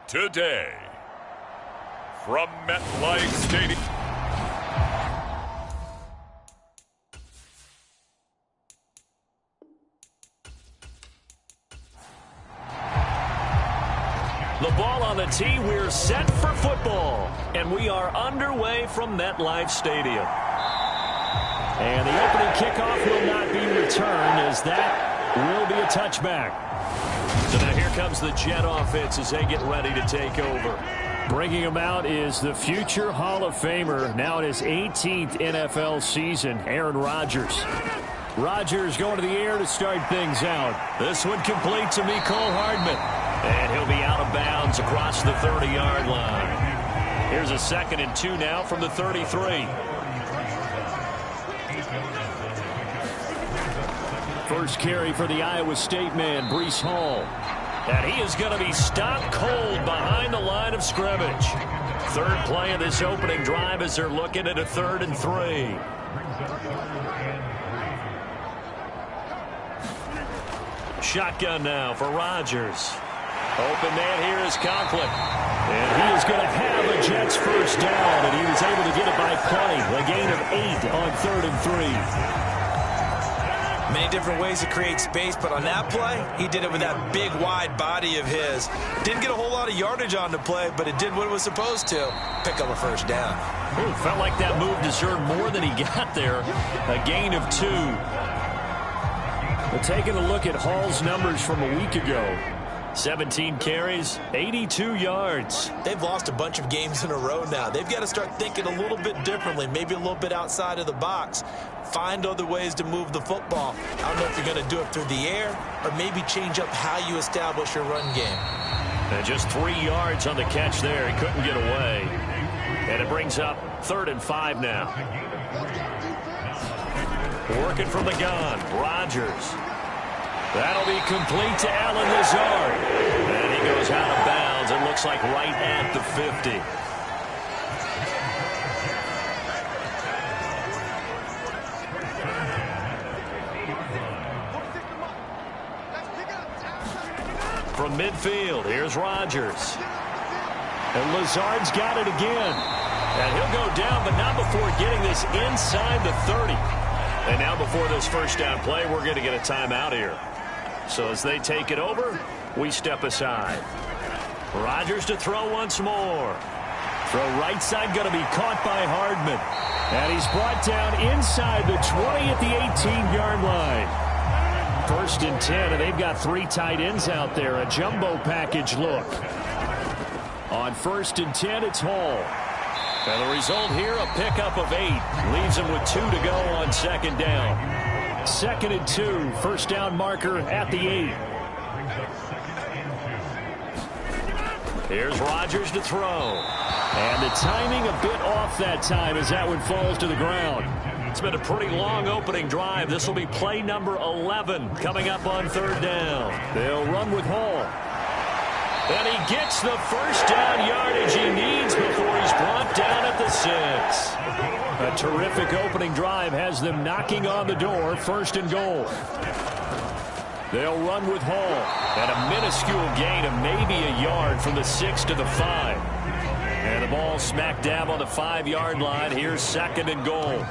today. From MetLife Stadium. The ball on the tee, we're set for football. And we are underway from MetLife Stadium. And the opening kickoff will not be returned, as that will be a touchback. So now here comes the Jet offense as they get ready to take over. Bringing him out is the future Hall of Famer, now in his 18th NFL season, Aaron Rodgers. Rodgers going to the air to start things out. This one complete to Mecole Hardman. And he'll be out of bounds across the 30-yard line. Here's a 2nd and 2 now from the 33. First carry for the Iowa State man, Breece Hall. And he is going to be stopped cold behind the line of scrimmage. Third play of this opening drive as they're looking at a 3rd and 3. Shotgun now for Rodgers. Open man here is Conklin. And he is going to have a Jets first down, and he was able to get it by plenty. A gain of 8 on 3rd and 3. Many different ways to create space, but on that play, he did it with that big, wide body of his. Didn't get a whole lot of yardage on the play, but it did what it was supposed to. Pick up a first down. Ooh, felt like that move deserved more than he got there. A gain of 2. We're taking a look at Hall's numbers from a week ago. 17 carries, 82 yards. They've lost a bunch of games in a row now. They've got to start thinking a little bit differently, maybe a little bit outside of the box. Find other ways to move the football. I don't know if you're going to do it through the air or maybe change up how you establish your run game. And just 3 yards on the catch there. He couldn't get away. And it brings up 3rd and 5 now. Working from the gun, Rodgers. That'll be complete to Allen Lazard. And he goes out of bounds. It looks like right at the 50. From midfield, here's Rodgers. And Lazard's got it again. And he'll go down, but not before getting this inside the 30. And now before this first down play, we're going to get a timeout here. So as they take it over, we step aside. Rodgers to throw once more. Throw right side going to be caught by Hardman. And he's brought down inside the 20 at the 18-yard line. 1st and 10, and they've got 3 tight ends out there. A jumbo package look. On 1st and 10, it's Hall. And the result here, a pickup of 8. Leaves him with 2 to go on 2nd down. 2nd and 2, first down marker at the 8. Here's Rodgers to throw. And the timing a bit off that time as that one falls to the ground. It's been a pretty long opening drive. This will be play number 11 coming up on 3rd down. They'll run with Hall. And he gets the first down yardage he needs before he's brought down at the 6. A terrific opening drive has them knocking on the door, 1st and goal. They'll run with Hall. And a minuscule gain of maybe a yard from the 6 to the 5. And the ball smack dab on the 5-yard line. Here's 2nd and goal.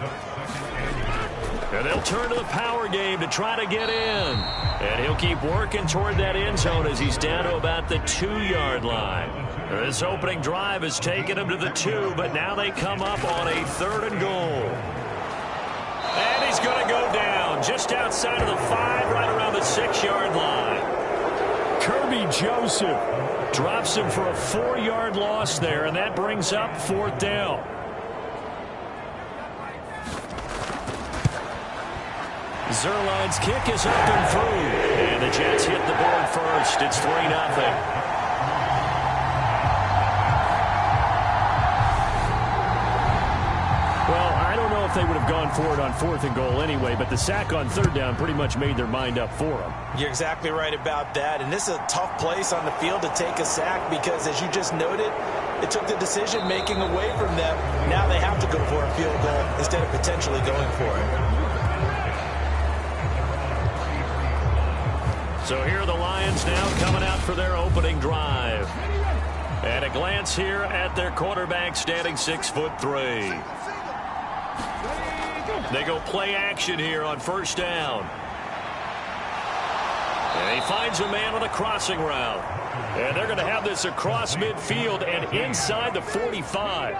And they'll turn to the power game to try to get in. And he'll keep working toward that end zone as he's down to about the 2-yard line. This opening drive has taken him to the 2, but now they come up on a 3rd and goal. And he's going to go down just outside of the 5, right around the 6-yard line. Kirby Joseph drops him for a 4-yard loss there, and that brings up 4th down. Zerline's kick is up and through. And the Jets hit the board first. It's 3-0. Well, I don't know if they would have gone for it on 4th and goal anyway, but the sack on 3rd down pretty much made their mind up for them. You're exactly right about that. And this is a tough place on the field to take a sack because, as you just noted, it took the decision-making away from them. Now they have to go for a field goal instead of potentially going for it. So here are the Lions now coming out for their opening drive. And a glance here at their quarterback standing 6'3". They go play action here on first down. And he finds a man on a crossing route. And they're going to have this across midfield and inside the 45.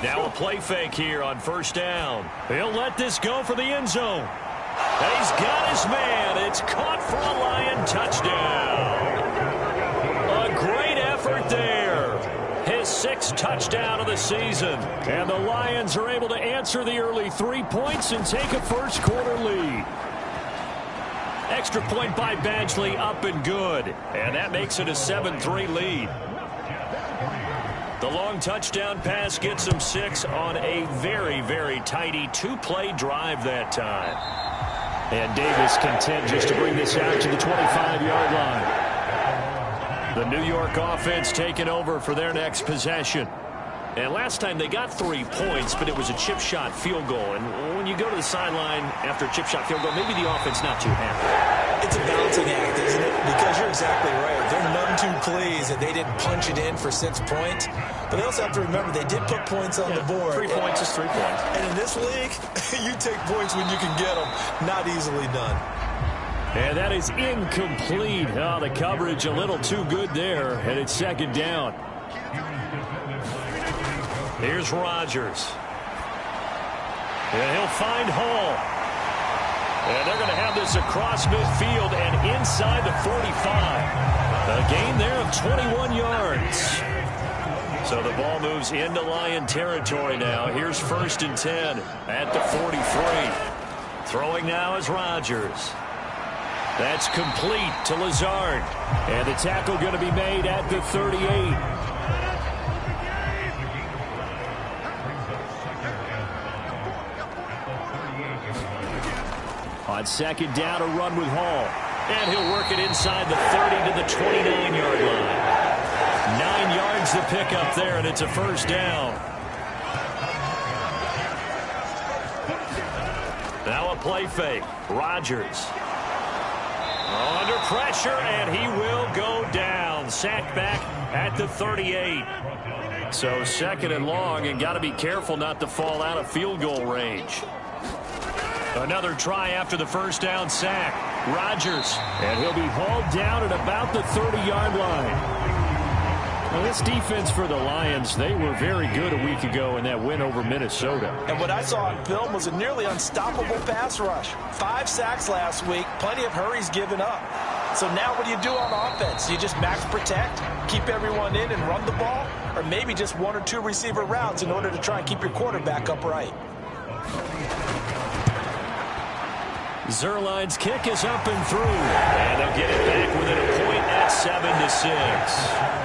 Now a play fake here on first down. He'll let this go for the end zone. And he's got his man. It's caught for a Lion touchdown. A great effort there. His 6th touchdown of the season. And the Lions are able to answer the early 3 points and take a first quarter lead. Extra point by Badgley, up and good. And that makes it a 7-3 lead. The long touchdown pass gets them 6 on a very, very tidy 2-play drive that time. And Davis content just to bring this out to the 25-yard line. The New York offense taking over for their next possession. And last time they got 3 points, but it was a chip shot field goal. And when you go to the sideline after a chip shot field goal, maybe the offense not too happy. It's a balancing act, isn't it? Because you're exactly right. They're none too pleased that they didn't punch it in for 6 points. But they also have to remember they did put points on the board. 3 points is 3 points. And in this league, you take points when you can get them. Not easily done. And that is incomplete. Oh, the coverage a little too good there. And it's second down. Here's Rodgers. And he'll find Hall. And they're going to have this across midfield and inside the 45. A gain there of 21 yards. So the ball moves into Lion territory now. Here's 1st and 10 at the 43. Throwing now is Rodgers. That's complete to Lazard. And the tackle going to be made at the 38. On second down, a run with Hall. And he'll work it inside the 30 to the 29-yard line. 9 yards to pick up there, and it's a first down. Now a play fake. Rodgers. Under pressure, and he will go down. Sacked back at the 38. So second and long, and got to be careful not to fall out of field goal range. Another try after the first down sack. Rodgers, and he'll be hauled down at about the 30-yard line. Well, this defense for the Lions, they were very good a week ago in that win over Minnesota. And what I saw on film was a nearly unstoppable pass rush. 5 sacks last week, plenty of hurries given up. So now what do you do on offense? You just max protect, keep everyone in and run the ball? Or maybe just 1 or 2 receiver routes in order to try and keep your quarterback upright? Zerline's kick is up and through. And they'll get it back within a point at 7-6.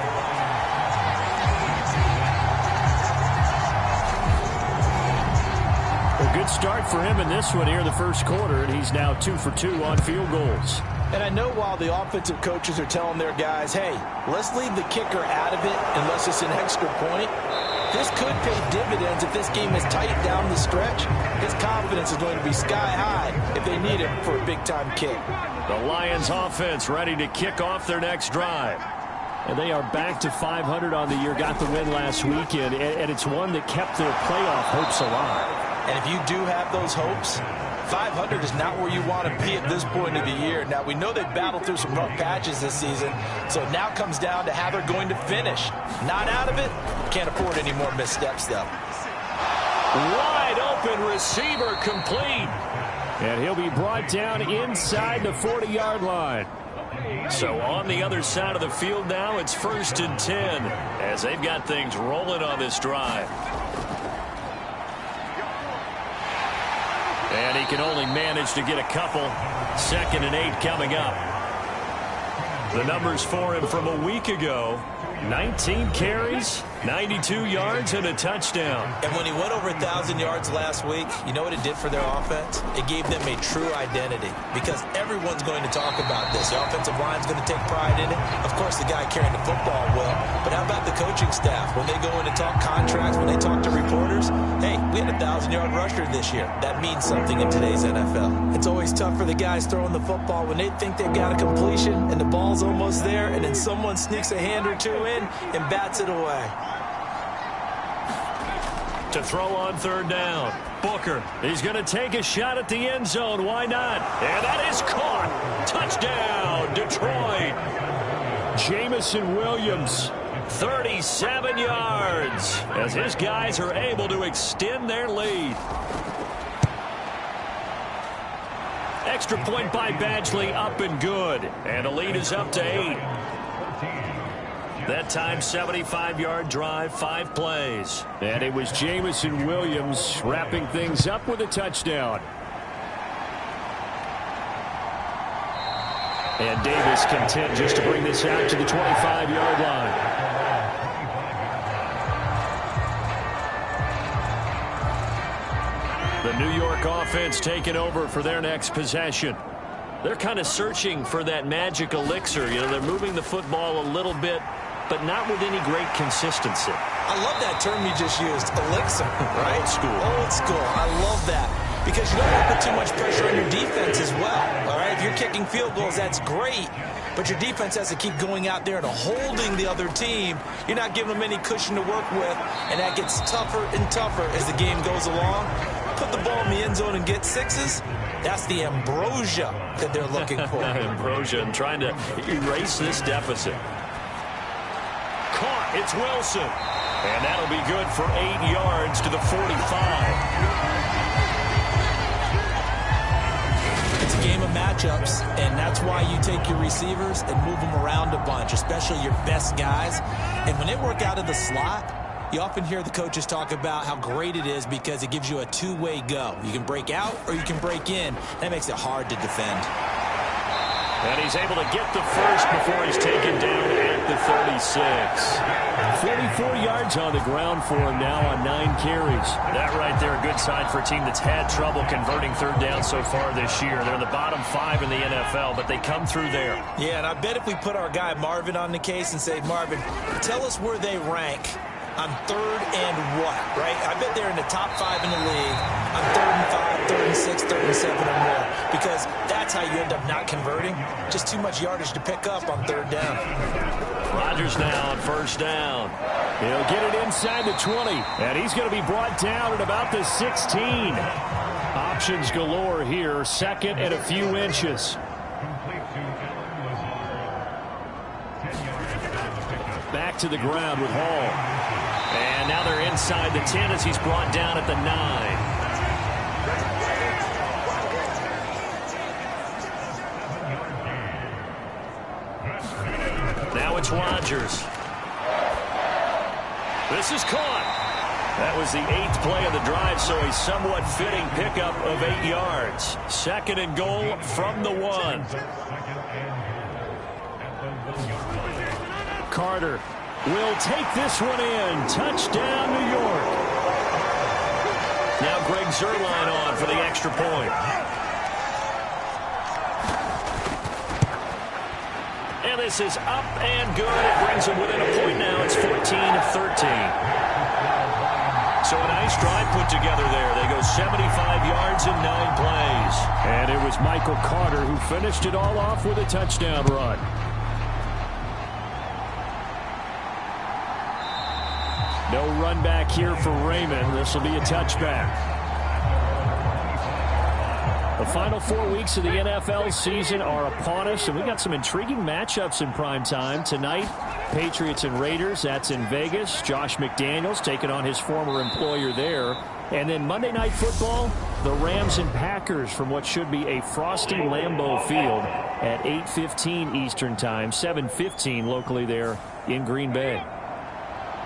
A good start for him in this one here in the first quarter, and he's now 2 for 2 on field goals. And I know while the offensive coaches are telling their guys, hey, let's leave the kicker out of it unless it's an extra point, this could pay dividends if this game is tight down the stretch. His confidence is going to be sky high if they need him for a big-time kick. The Lions offense ready to kick off their next drive. And they are back to 500 on the year, got the win last weekend, and it's one that kept their playoff hopes alive. And if you do have those hopes, 500 is not where you want to be at this point of the year. Now, we know they've battled through some rough patches this season, so it now comes down to how they're going to finish. Not out of it. Can't afford any more missteps, though. Wide open receiver complete. And he'll be brought down inside the 40-yard line. So on the other side of the field now, it's 1st and 10 as they've got things rolling on this drive. And he can only manage to get a couple. 2nd and 8 coming up. The numbers for him from a week ago. 19 carries, 92 yards, and a touchdown. And when he went over 1,000 yards last week, you know what it did for their offense? It gave them a true identity because everyone's going to talk about this. The offensive line's going to take pride in it. Of course, the guy carrying the football will. But how about the coaching staff. When they go in to talk contracts, when they talk to reporters, hey, we had a 1,000-yard rusher this year. That means something in today's NFL. It's always tough for the guys throwing the football when they think they've got a completion and the ball's almost there, and then someone sneaks a hand or two in and bats it away. To throw on third down. Booker, he's going to take a shot at the end zone. Why not? And that is caught. Touchdown, Detroit. Jamison Williams, 37 yards, as his guys are able to extend their lead. Extra point by Badgley, up and good. And the lead is up to 8. That time, 75-yard drive, 5 plays. And it was Jamison Williams wrapping things up with a touchdown. And Davis content just to bring this out to the 25-yard line. The New York offense taking over for their next possession. They're kind of searching for that magic elixir. You know, they're moving the football a little bit, but not with any great consistency. I love that term you just used, elixir, right? Old school. Old school. I love that. Because you don't want to put too much pressure on your defense as well, all right? If you're kicking field goals, that's great, but your defense has to keep going out there and holding the other team. You're not giving them any cushion to work with, and that gets tougher and tougher as the game goes along. Put the ball in the end zone and get 6s. That's the ambrosia that they're looking for. Ambrosia and trying to erase this deficit. Caught. It's Wilson. And that'll be good for 8 yards to the 45. It's a game of matchups, and that's why you take your receivers and move them around a bunch, especially your best guys. And when they work out of the slot, you often hear the coaches talk about how great it is because it gives you a two-way go. You can break out or you can break in. That makes it hard to defend. And he's able to get the first before he's taken down at the 36. 44 yards on the ground for him now on 9 carries. That right there, a good sign for a team that's had trouble converting third down so far this year. They're in the bottom 5 in the NFL, but they come through there. Yeah, and I bet if we put our guy Marvin on the case and say, Marvin, tell us where they rank on third and what, right? I bet they're in the top 5 in the league on 3rd and 5, 3rd and 6, 3rd and 7 or more, because that's how you end up not converting. Just too much yardage to pick up on third down. Rodgers now on first down. He'll get it inside the 20, and he's going to be brought down at about the 16. Options galore here, second and a few inches. Back to the ground with Hall. And now they're inside the 10 as he's brought down at the 9. Now it's Rodgers. This is caught. That was the 8th play of the drive, so a somewhat fitting pickup of 8 yards. Second and goal from the 1. Carter will take this one in. Touchdown, New York. Now Greg Zuerlein on for the extra point. And this is up and good. It brings him within a point now. It's 14-13. So a nice drive put together there. They go 75 yards in 9 plays. And it was Michael Carter who finished it all off with a touchdown run. No run back here for Raymond. This will be a touchback. The final 4 weeks of the NFL season are upon us, and we got some intriguing matchups in prime time. Tonight, Patriots and Raiders. That's in Vegas. Josh McDaniels taking on his former employer there. And then Monday Night Football, the Rams and Packers from what should be a frosty Lambeau Field at 8:15 Eastern Time, 7:15 locally there in Green Bay.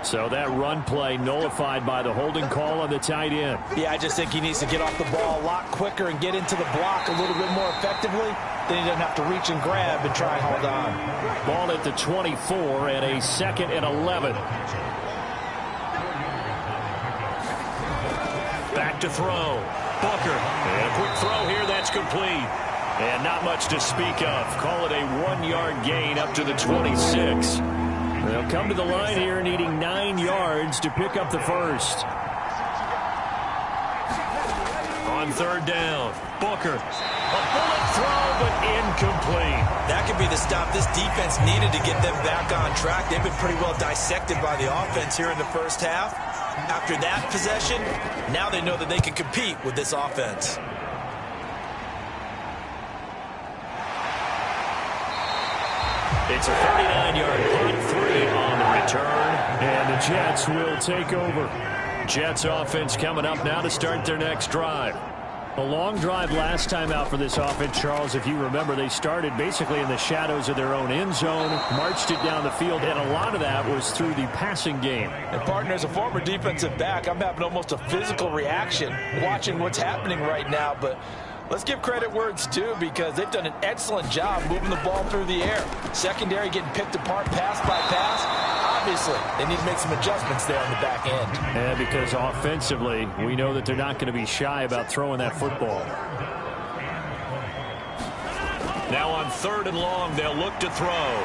So that run play nullified by the holding call on the tight end. Yeah, I just think he needs to get off the ball a lot quicker and get into the block a little bit more effectively. Then he doesn't have to reach and grab and try and hold on. Ball at the 24 and a 2nd and 11. Back to throw. Booker. And a quick throw here. That's complete. And not much to speak of. Call it a 1-yard gain up to the 26. They'll come to the line here needing 9 yards to pick up the first. On third down, Booker. A bullet throw, but incomplete. That could be the stop this defense needed to get them back on track. They've been pretty well dissected by the offense here in the first half. After that possession, now they know that they can compete with this offense. It's a 39-yard punt, 3 on the return, and the Jets will take over. Jets offense coming up now to start their next drive. A long drive last time out for this offense, Charles. If you remember, they started basically in the shadows of their own end zone, marched it down the field, and a lot of that was through the passing game. And, partner, as a former defensive back, I'm having almost a physical reaction watching what's happening right now. But let's give credit where it's due, because they've done an excellent job moving the ball through the air. Secondary getting picked apart pass by pass. Obviously, they need to make some adjustments there on the back end. Yeah, because offensively, we know that they're not going to be shy about throwing that football. Now on third and long, they'll look to throw.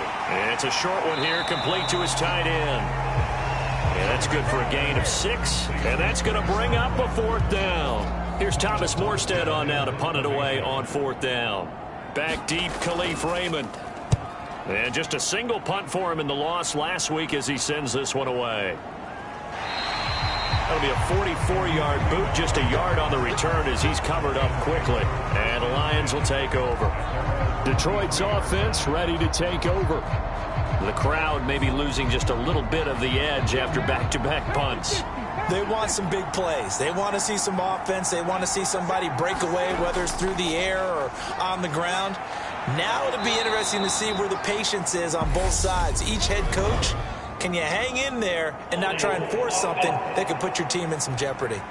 It's a short one here, complete to his tight end. And that's good for a gain of 6, and that's going to bring up a fourth down. Here's Thomas Morstead on now to punt it away on fourth down. Back deep, Khalif Raymond. And just a single punt for him in the loss last week as he sends this one away. That'll be a 44-yard boot, just a yard on the return as he's covered up quickly. And the Lions will take over. Detroit's offense ready to take over. The crowd may be losing just a little bit of the edge after back-to-back punts. They want some big plays. They want to see some offense. They want to see somebody break away, whether it's through the air or on the ground. Now it'll be interesting to see where the patience is on both sides. Each head coach, can you hang in there and not try and force something that could put your team in some jeopardy?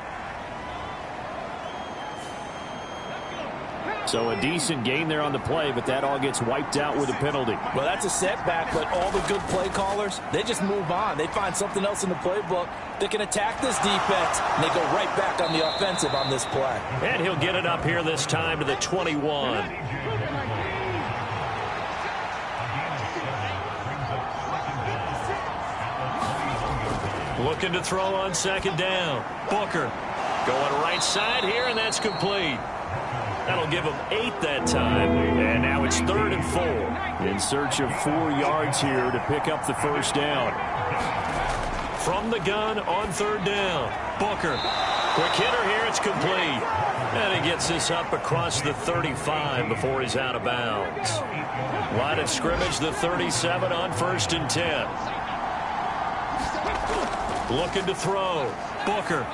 So a decent gain there on the play, but that all gets wiped out with a penalty. Well, that's a setback, but all the good play callers, they just move on. They find something else in the playbook that can attack this defense, and they go right back on the offensive on this play. And he'll get it up here this time to the 21. Looking to throw on second down. Booker going right side here, and that's complete. That'll give him 8 that time. And now it's 3rd and 4. In search of 4 yards here to pick up the first down. From the gun on third down. Booker. Quick hitter here. It's complete. And he gets this up across the 35 before he's out of bounds. Line of scrimmage, the 37 on 1st and 10. Looking to throw. Booker.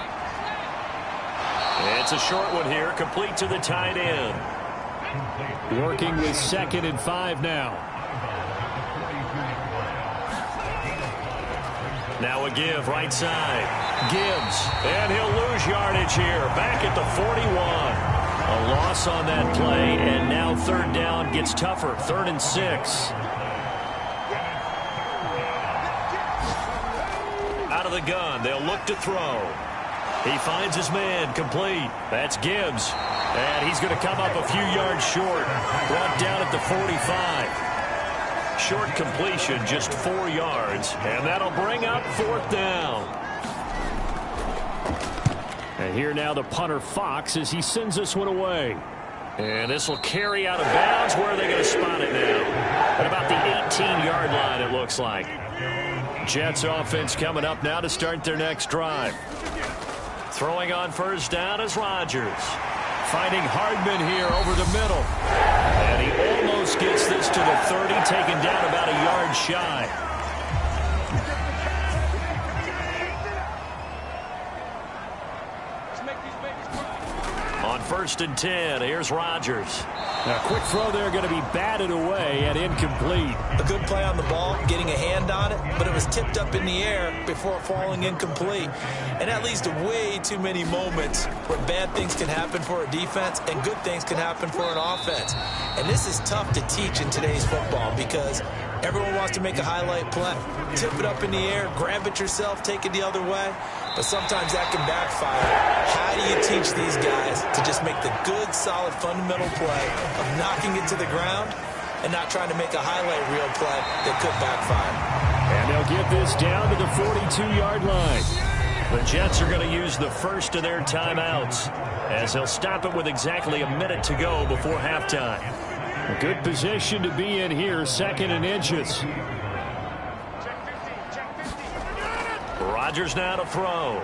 It's a short one here, complete to the tight end. Working with 2nd and 5 now. Now a give right side. Gibbs. And he'll lose yardage here. Back at the 41. A loss on that play, and now 3rd down gets tougher. 3rd and 6. Out of the gun, they'll look to throw. He finds his man, complete. That's Gibbs. And he's going to come up a few yards short. Brought down at the 45. Short completion, just 4 yards. And that'll bring up 4th down. And here now the punter, Fox, as he sends this one away. And this will carry out of bounds. Where are they going to spot it now? At about the 18-yard line, it looks like. Jets offense coming up now to start their next drive. Throwing on first down is Rodgers. Finding Hardman here over the middle. And he almost gets this to the 30, taken down about a yard shy. On 1st and 10, here's Rodgers. Now, quick throw there, going to be batted away and incomplete. A good play on the ball, getting a hand on it, but it was tipped up in the air before falling incomplete. And that leads to way too many moments where bad things can happen for a defense and good things can happen for an offense. And this is tough to teach in today's football because everyone wants to make a highlight play. Tip it up in the air, grab it yourself, take it the other way. But sometimes that can backfire. How do you teach these guys to just make the good, solid, fundamental play of knocking it to the ground and not trying to make a highlight reel play that could backfire? And they'll get this down to the 42-yard line. The Jets are going to use the first of their timeouts as they'll stop it with exactly a minute to go before halftime. A good position to be in here, 2nd and inches. Rodgers now to throw.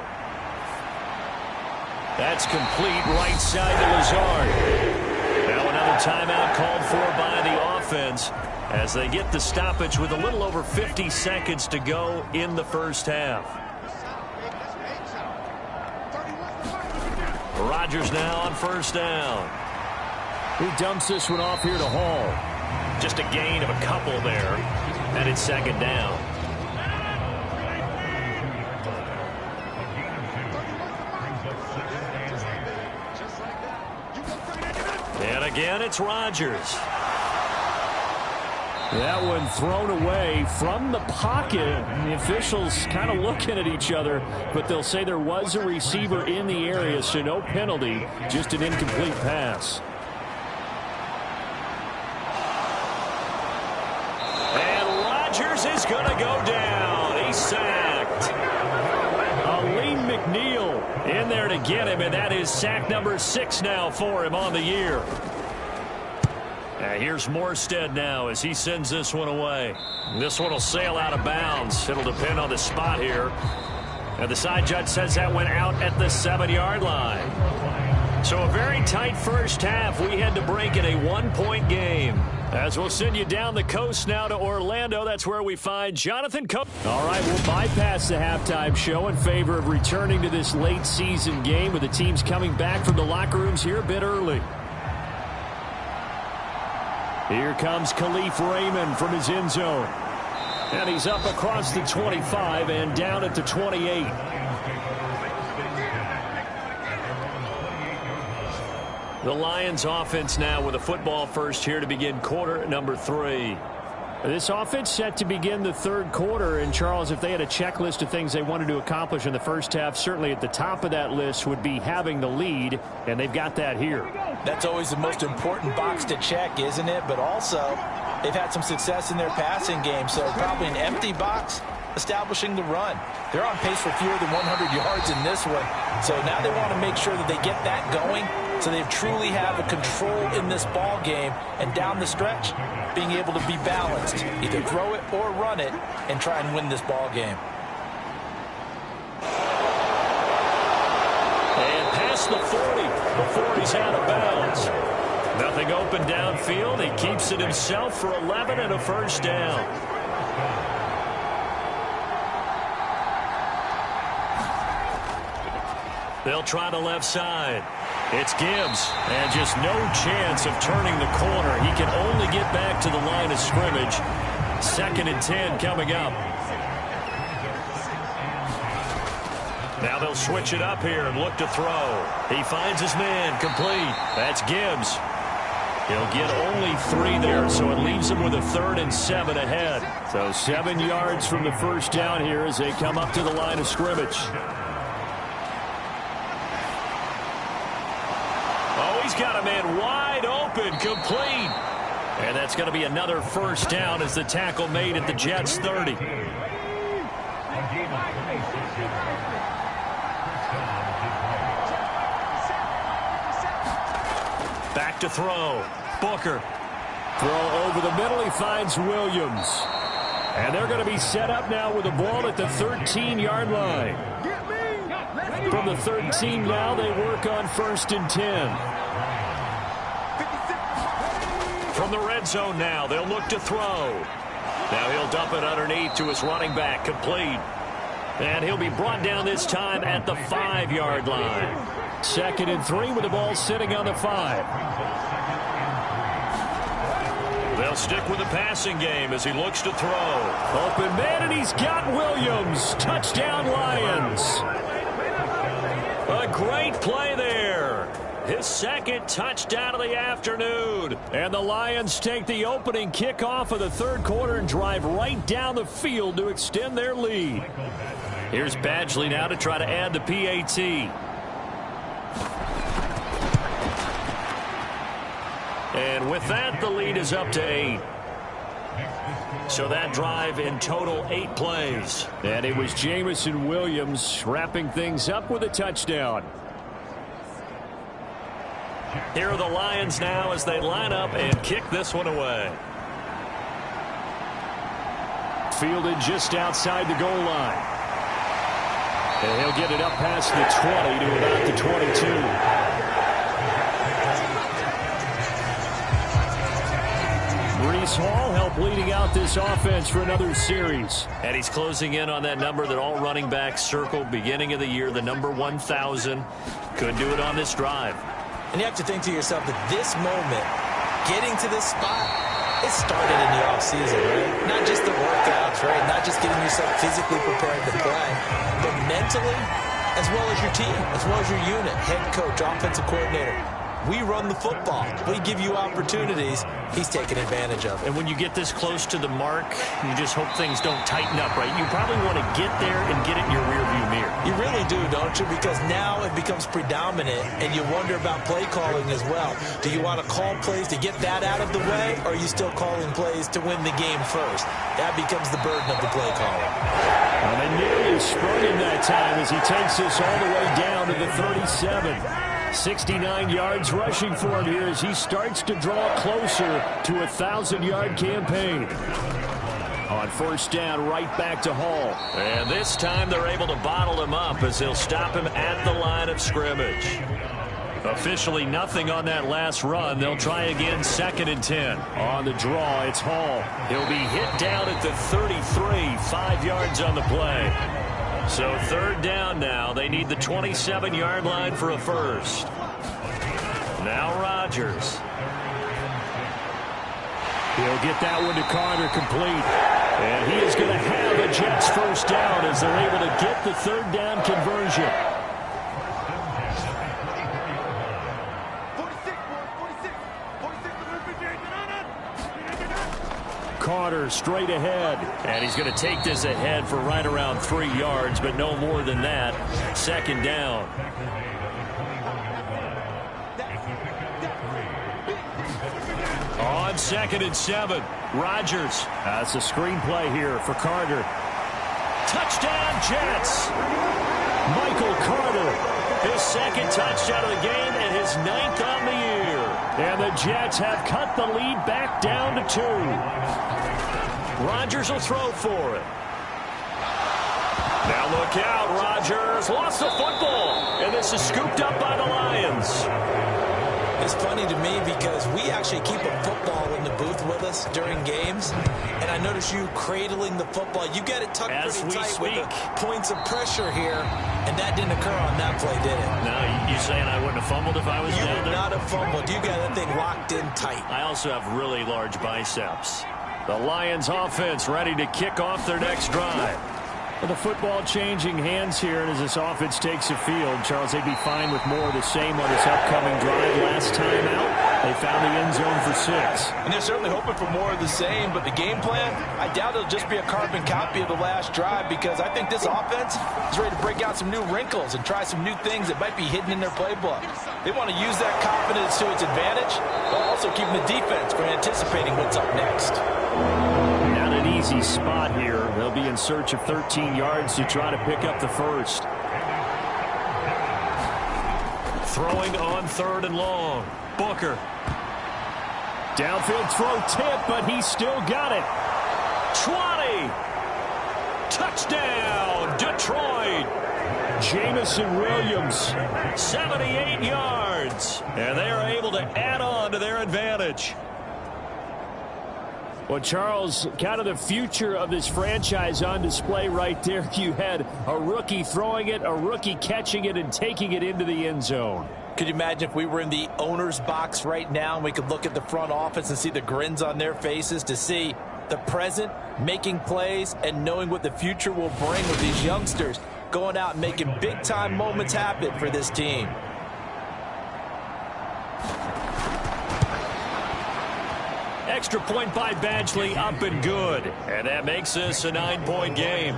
That's complete, right side to Lazard. Now another timeout called for by the offense as they get the stoppage with a little over 50 seconds to go in the first half. Rodgers now on first down. He dumps this one off here to Hall. Just a gain of a couple there, and it's 2nd down. And again, it's Rodgers. That one thrown away from the pocket. The officials kind of looking at each other, but they'll say there was a receiver in the area, so no penalty, just an incomplete pass. And Rodgers is going to go down. He's sacked. Aleem McNeil in there to get him, and that is sack number 6 now for him on the year. Here's Morstead now as he sends this one away. This one will sail out of bounds. It'll depend on the spot here. And the side judge says that went out at the 7-yard line. So a very tight first half. We had to break in a 1-point game. As we'll send you down the coast now to Orlando. That's where we find Jonathan Coe. All right, we'll bypass the halftime show in favor of returning to this late season game with the teams coming back from the locker rooms here a bit early. Here comes Khalif Raymond from his end zone. And he's up across the 25 and down at the 28. The Lions offense now with a football first here to begin quarter number 3. This offense set to begin the third quarter. And, Charles, if they had a checklist of things they wanted to accomplish in the first half, certainly at the top of that list would be having the lead, and they've got that here. That's always the most important box to check, isn't it? But also, they've had some success in their passing game, so probably an empty box establishing the run. They're on pace for fewer than 100 yards in this one, so now they want to make sure that they get that going so they truly have a control in this ball game, and down the stretch, being able to be balanced, either throw it or run it, and try and win this ball game. And past the 40 before he's out of bounds. Nothing open downfield. He keeps it himself for 11 and a first down. They'll try the left side. It's Gibbs, and just no chance of turning the corner. He can only get back to the line of scrimmage. 2nd and 10 coming up. Now they'll switch it up here and look to throw. He finds his man, complete. That's Gibbs. He'll get only 3 there, so it leaves him with a 3rd and 7 ahead. So 7 yards from the first down here as they come up to the line of scrimmage. He's got a man wide open, complete. And that's going to be another first down as the tackle made at the Jets' 30. Back to throw. Booker. Throw over the middle. He finds Williams. And they're going to be set up now with the ball at the 13-yard line. From the 13 now, they work on 1st and 10. From the red zone now, they'll look to throw. Now he'll dump it underneath to his running back, complete. And he'll be brought down this time at the 5-yard line. 2nd and 3 with the ball sitting on the 5. They'll stick with the passing game as he looks to throw. Open man, and he's got Williams. Touchdown, Lions. A great play there. His 2nd touchdown of the afternoon. And the Lions take the opening kickoff of the third quarter and drive right down the field to extend their lead. Here's Badgley now to try to add the PAT. And with that, the lead is up to 8. So that drive in total 8 plays. And it was Jameson Williams wrapping things up with a touchdown. Here are the Lions now as they line up and kick this one away. Fielded just outside the goal line. And he'll get it up past the 20 to about the 22. Breece Hall helped leading out this offense for another series. And he's closing in on that number that all running backs circled beginning of the year, the number 1,000. Could do it on this drive. And you have to think to yourself that this moment, getting to this spot, it started in the offseason, right? Not just the workouts, right? Not just getting yourself physically prepared to play, but mentally, as well as your team, as well as your unit, head coach, offensive coordinator. We run the football. We give you opportunities. He's taking advantage of it. And when you get this close to the mark, you just hope things don't tighten up, right? You probably want to get there and get it in your rearview mirror. You really do, don't you? Because now it becomes predominant, and you wonder about play calling as well. Do you want to call plays to get that out of the way, or are you still calling plays to win the game first? That becomes the burden of the play caller. And nearly sprung him that time as he takes this all the way down to the 37. 69 yards rushing for him here as he starts to draw closer to a 1,000-yard campaign. On first down, right back to Hall. And this time they're able to bottle him up as they'll stop him at the line of scrimmage. Officially nothing on that last run. They'll try again, 2nd and 10. On the draw, it's Hall. He'll be hit down at the 33, 5 yards on the play. So 3rd down now. They need the 27-yard line for a first. Now Rodgers. He'll get that one to Carter complete. And he is going to have a Jets first down as they're able to get the 3rd down conversion. Carter straight ahead. And he's going to take this ahead for right around 3 yards, but no more than that. 2nd down. On 2nd and 7, Rodgers. That's a screenplay here for Carter. Touchdown, Jets. Michael Carter. His 2nd touchdown of the game and his 9th on the year. And the Jets have cut the lead back down to 2. Rodgers will throw for it. Now look out, Rodgers lost the football, and this is scooped up by the Lions. It's funny to me because we actually keep a football in the booth with us during games, and I notice you cradling the football. You get it tucked pretty tight with the points of pressure here, and that didn't occur on that play, did it? No, you saying I wouldn't have fumbled if I was down there? You would not have fumbled. You got that thing locked in tight. I also have really large biceps. The Lions offense ready to kick off their next drive. With the football changing hands here, and as this offense takes the field, Charles, they'd be fine with more of the same on this upcoming drive. Last time out, they found the end zone for 6. And they're certainly hoping for more of the same, but the game plan, I doubt it'll just be a carbon copy of the last drive, because I think this offense is ready to break out some new wrinkles and try some new things that might be hidden in their playbook. They want to use that confidence to its advantage, while also keeping the defense from anticipating what's up next. Not an easy spot here. They'll be in search of 13 yards to try to pick up the first. Throwing on 3rd and long. Booker. Downfield throw tip, but he still got it. 20. Touchdown, Detroit. Jameson Williams. 78 yards. And they are able to add on to their advantage. Well, Charles, kind of the future of this franchise on display right there. You had a rookie throwing it, a rookie catching it, and taking it into the end zone. Could you imagine if we were in the owner's box right now and we could look at the front office and see the grins on their faces, to see the present making plays and knowing what the future will bring with these youngsters going out and making big-time moments happen for this team. Extra point by Badgley, up and good. And that makes this a 9-point game.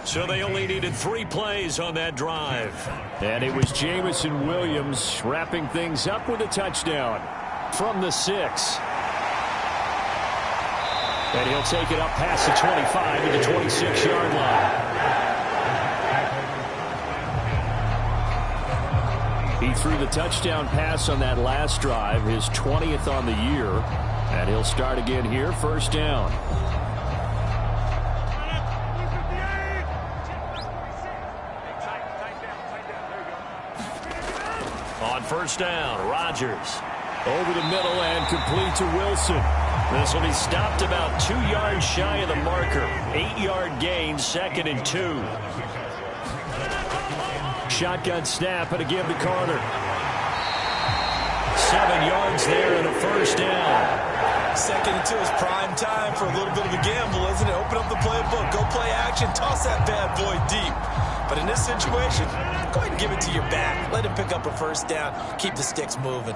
So they only needed 3 plays on that drive. And it was Jameson Williams wrapping things up with a touchdown from the 6. And he'll take it up past the 25 to the 26-yard line. He threw the touchdown pass on that last drive, his 20th on the year. And he'll start again here, first down. On first down, Rodgers. Over the middle and complete to Wilson. This will be stopped about 2 yards shy of the marker. 8-yard gain, 2nd and 2. Shotgun snap and a give to Carter. 7 yards there and a first down. 2nd and 2 is prime time for a little bit of a gamble, isn't it? Open up the playbook, go play action, toss that bad boy deep. But in this situation, go ahead and give it to your back. Let him pick up a first down. Keep the sticks moving.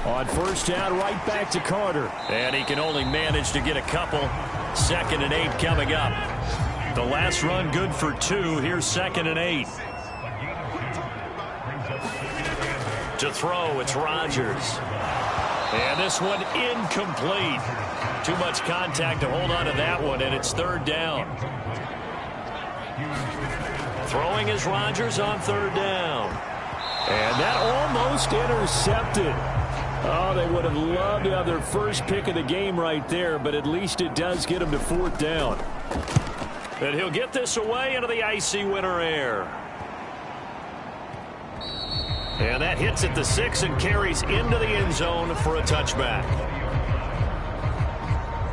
On first down, right back to Carter. And he can only manage to get a couple. 2nd and 8 coming up. The last run good for 2. Here's 2nd and 8. To throw, it's Rodgers. And this one incomplete. Too much contact to hold on to that one, and it's 3rd down. Throwing is Rodgers on 3rd down. And that almost intercepted. Oh, they would have loved to have their first pick of the game right there, but at least it does get them to 4th down. And he'll get this away into the icy winter air. And that hits at the 6 and carries into the end zone for a touchback.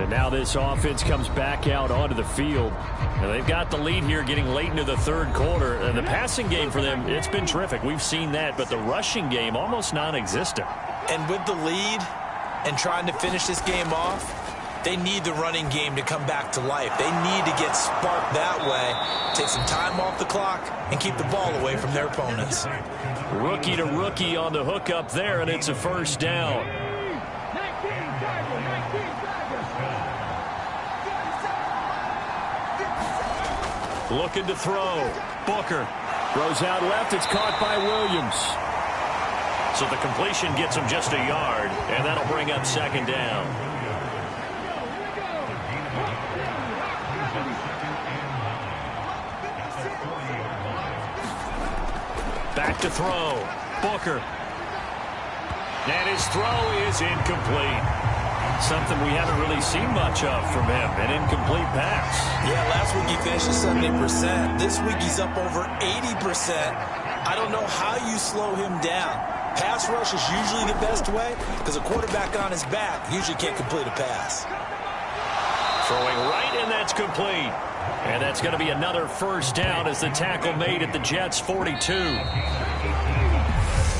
And now this offense comes back out onto the field. And they've got the lead here getting late into the 3rd quarter. And the passing game for them, it's been terrific. We've seen that. But the rushing game, almost non-existent. And with the lead and trying to finish this game off, they need the running game to come back to life. They need to get sparked that way, take some time off the clock, and keep the ball away from their opponents. Rookie to rookie on the hook up there, and it's a first down. Looking to throw. Booker throws out left. It's caught by Williams. So the completion gets him just a yard, and that'll bring up 2nd down. Back to throw. Booker. And his throw is incomplete. Something we haven't really seen much of from him, an incomplete pass. Yeah, last week he finished at 70%. This week he's up over 80%. I don't know how you slow him down. Pass rush is usually the best way because a quarterback on his back usually can't complete a pass. Throwing right, and that's complete. And that's going to be another first down as the tackle made at the Jets' 42.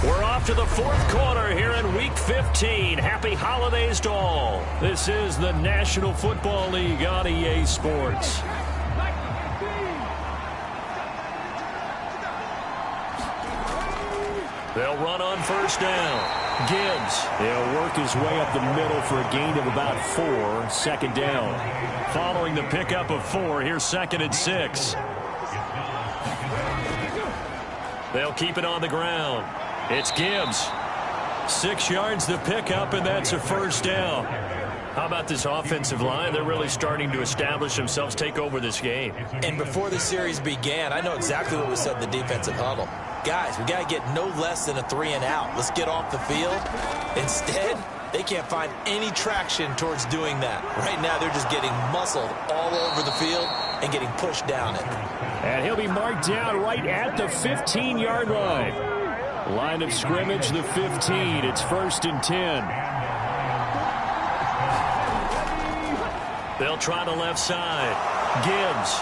We're off to the 4th quarter here in Week 15. Happy holidays to all. This is the National Football League on EA Sports. They'll run on first down. Gibbs. He'll work his way up the middle for a gain of about 4. 2nd down. Following the pickup of 4, here's 2nd and 6. They'll keep it on the ground. It's Gibbs. 6 yards the pickup, and that's a first down. How about this offensive line? They're really starting to establish themselves, take over this game. And before the series began, I know exactly what was said in the defensive huddle. Guys, we got to get no less than a 3 and out. Let's get off the field. Instead, they can't find any traction towards doing that. Right now, they're just getting muscled all over the field and getting pushed down it. And he'll be marked down right at the 15-yard line. Line of scrimmage, the 15. It's 1st and 10. They'll try the left side. Gibbs.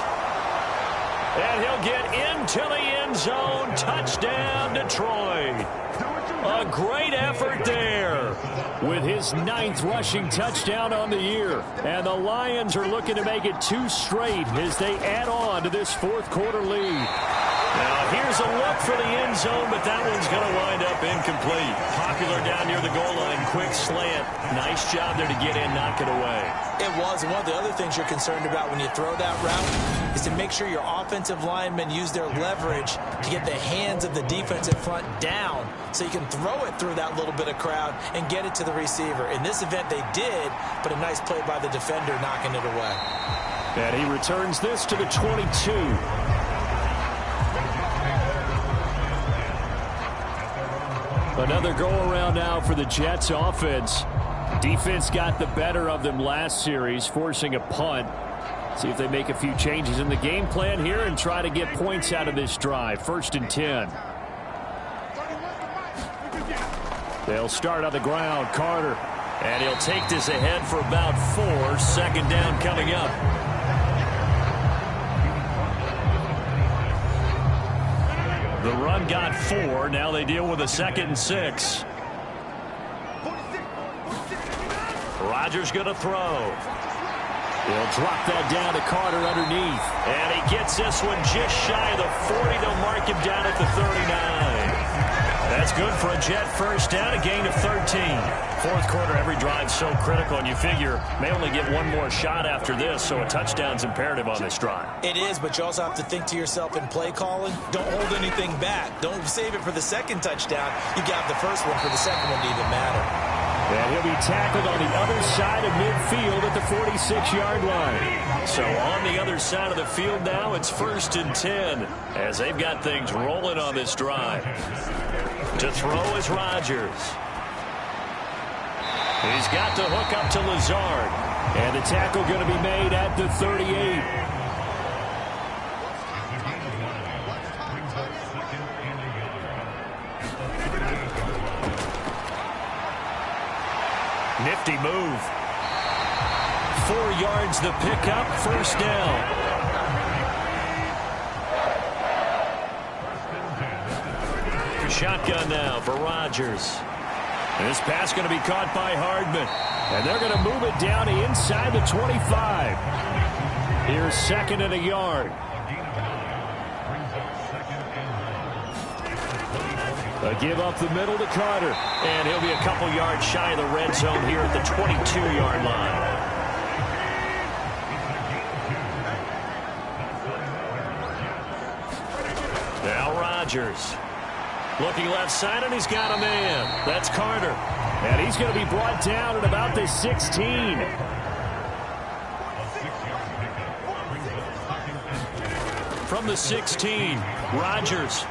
And he'll get into the end zone. Touchdown, Detroit. A great effort there with his 9th rushing touchdown on the year. And the Lions are looking to make it 2 straight as they add on to this 4th quarter lead. Now, here's a look for the end zone, but that one's going to wind up incomplete. Popular down near the goal line. Quick slant. Nice job there to get in, knock it away. It was. And one of the other things you're concerned about when you throw that route is to make sure your offensive linemen use their leverage to get the hands of the defensive front down so you can throw it through that little bit of crowd and get it to the receiver. In this event, they did, but a nice play by the defender knocking it away. And he returns this to the 22. Another go-around now for the Jets offense. Defense got the better of them last series, forcing a punt. See if they make a few changes in the game plan here and try to get points out of this drive. 1st and 10. They'll start on the ground. Carter. And he'll take this ahead for about 4. 2nd down coming up. The run got 4. Now they deal with a 2nd and 6. Rodgers going to throw. He'll drop that down to Carter underneath. And he gets this one just shy of the 40. They'll mark him down at the 39. That's good for a Jet first down, a gain of 13. 4th quarter, every drive's so critical, and you figure may only get one more shot after this, so a touchdown's imperative on this drive. It is, but you also have to think to yourself in play calling, don't hold anything back. Don't save it for the 2nd touchdown. You got the 1st one for the 2nd one to even matter. And he'll be tackled on the other side of midfield at the 46-yard line. So on the other side of the field now, it's 1st and 10 as they've got things rolling on this drive. To throw is Rodgers. He's got the hook up to Lazard. And the tackle going to be made at the 38. Nifty move. 4 yards the pickup, 1st down. Shotgun now for Rodgers. And this pass going to be caught by Hardman. And they're going to move it down to inside the 25. Here's 2nd and a yard. A give up the middle to Carter. And he'll be a couple yards shy of the red zone here at the 22-yard line. Now Rodgers. Looking left side, and he's got a man. That's Carter. And he's going to be brought down at about the 16. From the 16, Rodgers.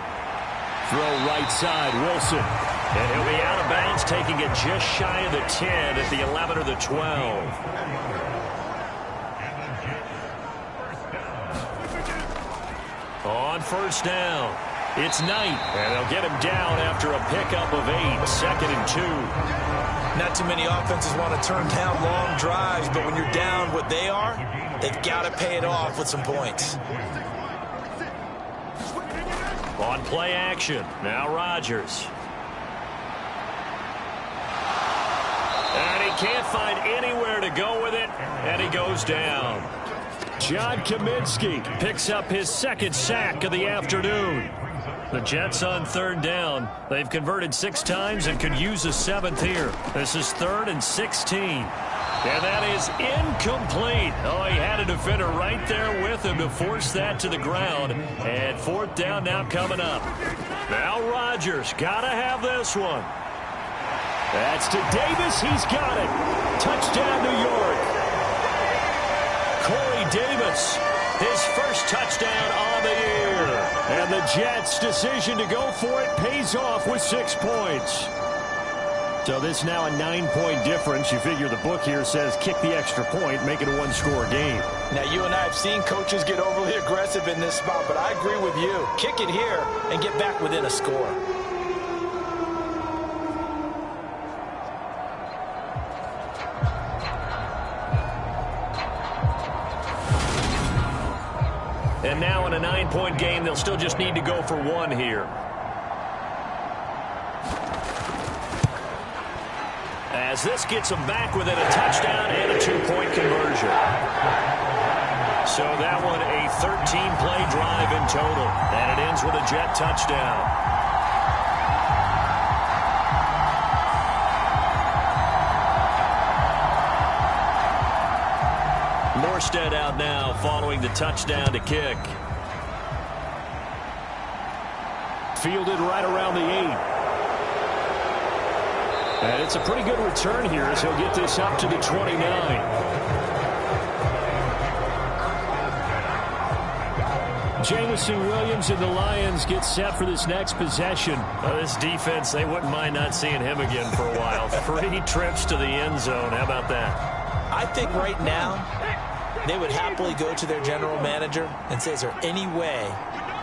Throw right side, Wilson. And he'll be out of bounds, taking it just shy of the 10 at the 11 or the 12. On 1st down. It's Knight, and they'll get him down after a pickup of 8, 2nd and 2. Not too many offenses want to turn down long drives, but when you're down what they are, they've got to pay it off with some points. On play action, now Rodgers. And he can't find anywhere to go with it, and he goes down. John Kaminsky picks up his 2nd sack of the afternoon. The Jets on 3rd down. They've converted 6 times and could use a 7th here. This is 3rd and 16. And that is incomplete. Oh, he had a defender right there with him to force that to the ground. And 4th down now coming up. Now Rodgers got to have this one. That's to Davis. He's got it. Touchdown, New York. Corey Davis, his 1st touchdown on the year. And the Jets' decision to go for it pays off with 6 points. So this now a 9-point difference. You figure the book here says kick the extra point, make it a 1-score game. Now, you and I have seen coaches get overly aggressive in this spot, but I agree with you. Kick it here and get back within a score. And now in a 9-point game, they'll still just need to go for 1 here. As this gets them back within a touchdown and a 2-point conversion. So that one a 13-play drive in total. And it ends with a Jet touchdown. Morstead out now following the touchdown to kick. Fielded right around the 8. And it's a pretty good return here as he'll get this up to the 29. Jamison Williams and the Lions get set for this next possession. This defense, they wouldn't mind not seeing him again for a while. 3 trips to the end zone. How about that? I think right now they would happily go to their general manager and say, is there any way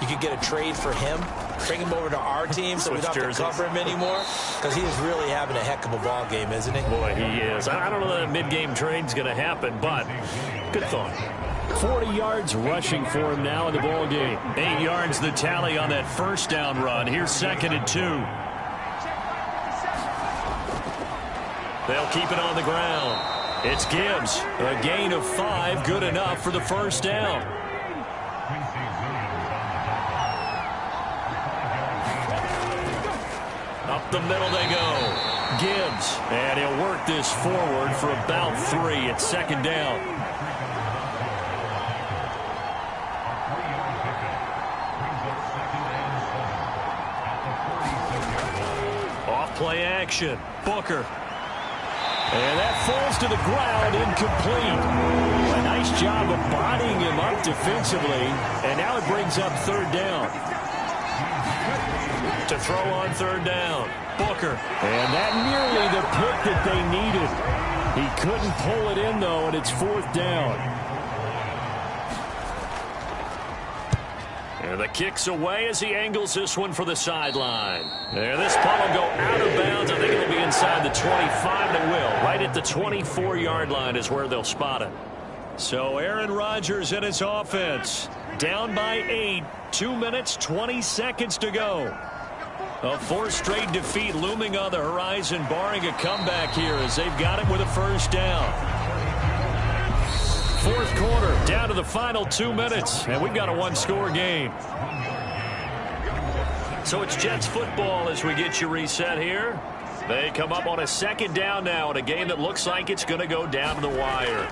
you could get a trade for him? Bring him over to our team so we don't have to cover him anymore? Because he is really having a heck of a ball game, isn't he? Boy, he is. I don't know that a mid-game trade's going to happen, but good thought. 40 yards rushing for him now in the ball game. 8 yards the tally on that first down run. Here's 2nd and 2. They'll keep it on the ground. It's Gibbs. A gain of 5, good enough for the first down. Up the middle they go. Gibbs. And he'll work this forward for about 3. It's 2nd down. Off play action. Booker. And that falls to the ground, incomplete. A nice job of bodying him up defensively. And now it brings up 3rd down. To throw on 3rd down. Booker. And that nearly the pick that they needed. He couldn't pull it in, though, and it's 4th down. And the kick's away as he angles this one for the sideline. And this punt will go out of bounds. I think it'll be inside the 25, and it will. Right at the 24-yard line is where they'll spot it. So Aaron Rodgers and his offense down by 8. 2 minutes, 20 seconds to go. A 4th straight defeat looming on the horizon, barring a comeback here as they've got it with a first down. 4th quarter, down to the final 2 minutes, and we've got a 1-score game. So it's Jets football as we get you reset here. They come up on a 2nd down now in a game that looks like it's going to go down to the wire.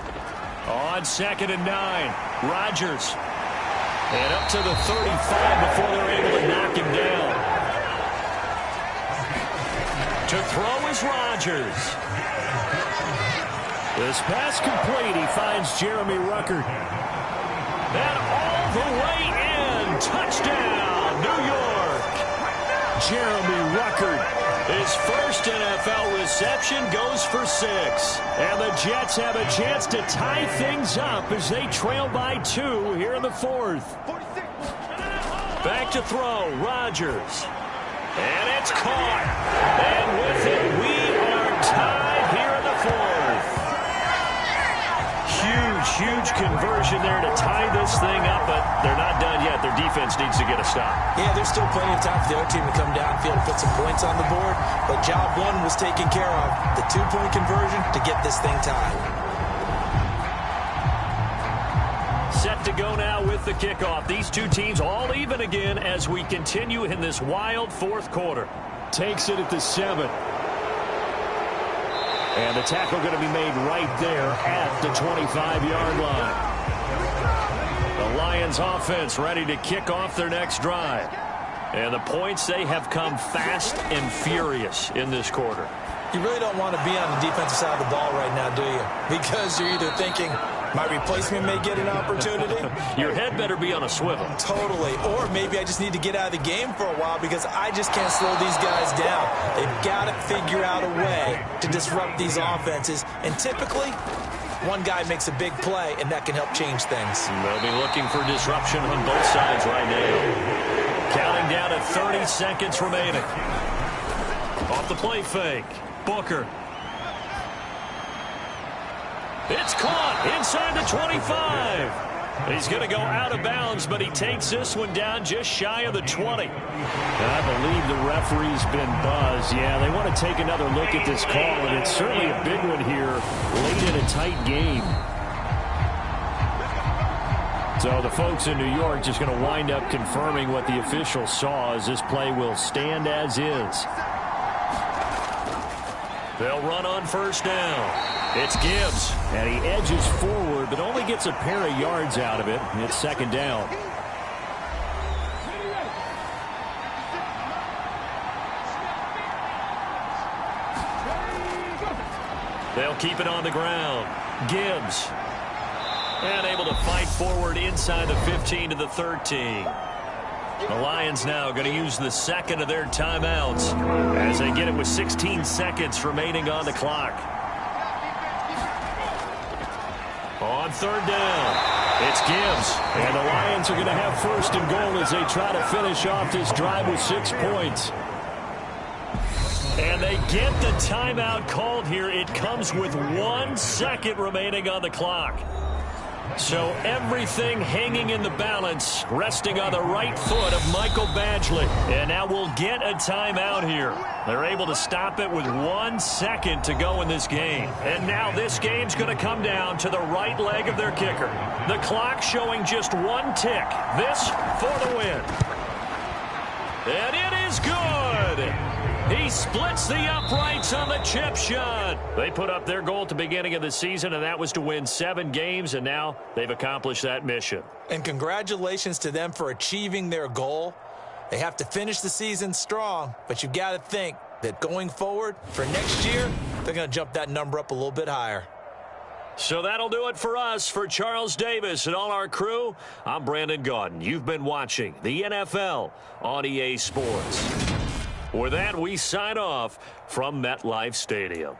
On 2nd and 9, Rodgers. And up to the 35 before they're able to knock him down. To throw is Rodgers. This pass complete. He finds Jeremy Ruckert. And all the way in. Touchdown, New York. Jeremy Ruckert. His first NFL reception goes for 6. And the Jets have a chance to tie things up as they trail by 2 here in the 4th. Back to throw, Rodgers. And it's caught. And with it, we are tied here in the 4th. Huge conversion there to tie this thing up, but they're not done yet. Their defense needs to get a stop. Yeah, there's still plenty of time for the other team to come downfield and put some points on the board, but job 1 was taken care of. The 2-point conversion to get this thing tied. Set to go now with the kickoff. These two teams all even again as we continue in this wild 4th quarter. Takes it at the 7. And the tackle going to be made right there at the 25-yard line. The Lions offense ready to kick off their next drive. And the points, they have come fast and furious in this quarter. You really don't want to be on the defensive side of the ball right now, do you? Because you're either thinking, my replacement may get an opportunity. Your head better be on a swivel. Totally. Or maybe I just need to get out of the game for a while because I just can't slow these guys down. They've got to figure out a way to disrupt these offenses. And typically, one guy makes a big play, and that can help change things. They'll be looking for disruption on both sides right now. Counting down at 30 seconds remaining. Off the play fake. Booker. It's caught inside the 25. He's going to go out of bounds, but he takes this one down just shy of the 20. And I believe the referee's been buzzed. Yeah, they want to take another look at this call, and it's certainly a big one here late in a tight game. So the folks in New York just going to wind up confirming what the officials saw, as this play will stand as is. They'll run on first down. It's Gibbs, and he edges forward, but only gets a pair of yards out of it. It's second down. They'll keep it on the ground. Gibbs. And able to fight forward inside the 15 to the 13. The Lions now going to use the second of their timeouts as they get it with 16 seconds remaining on the clock. On third down, it's Gibbs. And the Lions are going to have first and goal as they try to finish off this drive with 6 points. And they get the timeout called here. It comes with 1 second remaining on the clock. So everything hanging in the balance, resting on the right foot of Michael Badgley. And now we'll get a timeout here. They're able to stop it with 1 second to go in this game. And now this game's going to come down to the right leg of their kicker. The clock showing just 1 tick. This for the win. And it is good. He splits the uprights on the chip shot. They put up their goal at the beginning of the season, and that was to win 7 games, and now they've accomplished that mission. And congratulations to them for achieving their goal. They have to finish the season strong, but you've got to think that going forward for next year, they're going to jump that number up a little bit higher. So that'll do it for us. For Charles Davis and all our crew, I'm Brandon Gaudin. You've been watching the NFL on EA Sports. With that, we sign off from MetLife Stadium.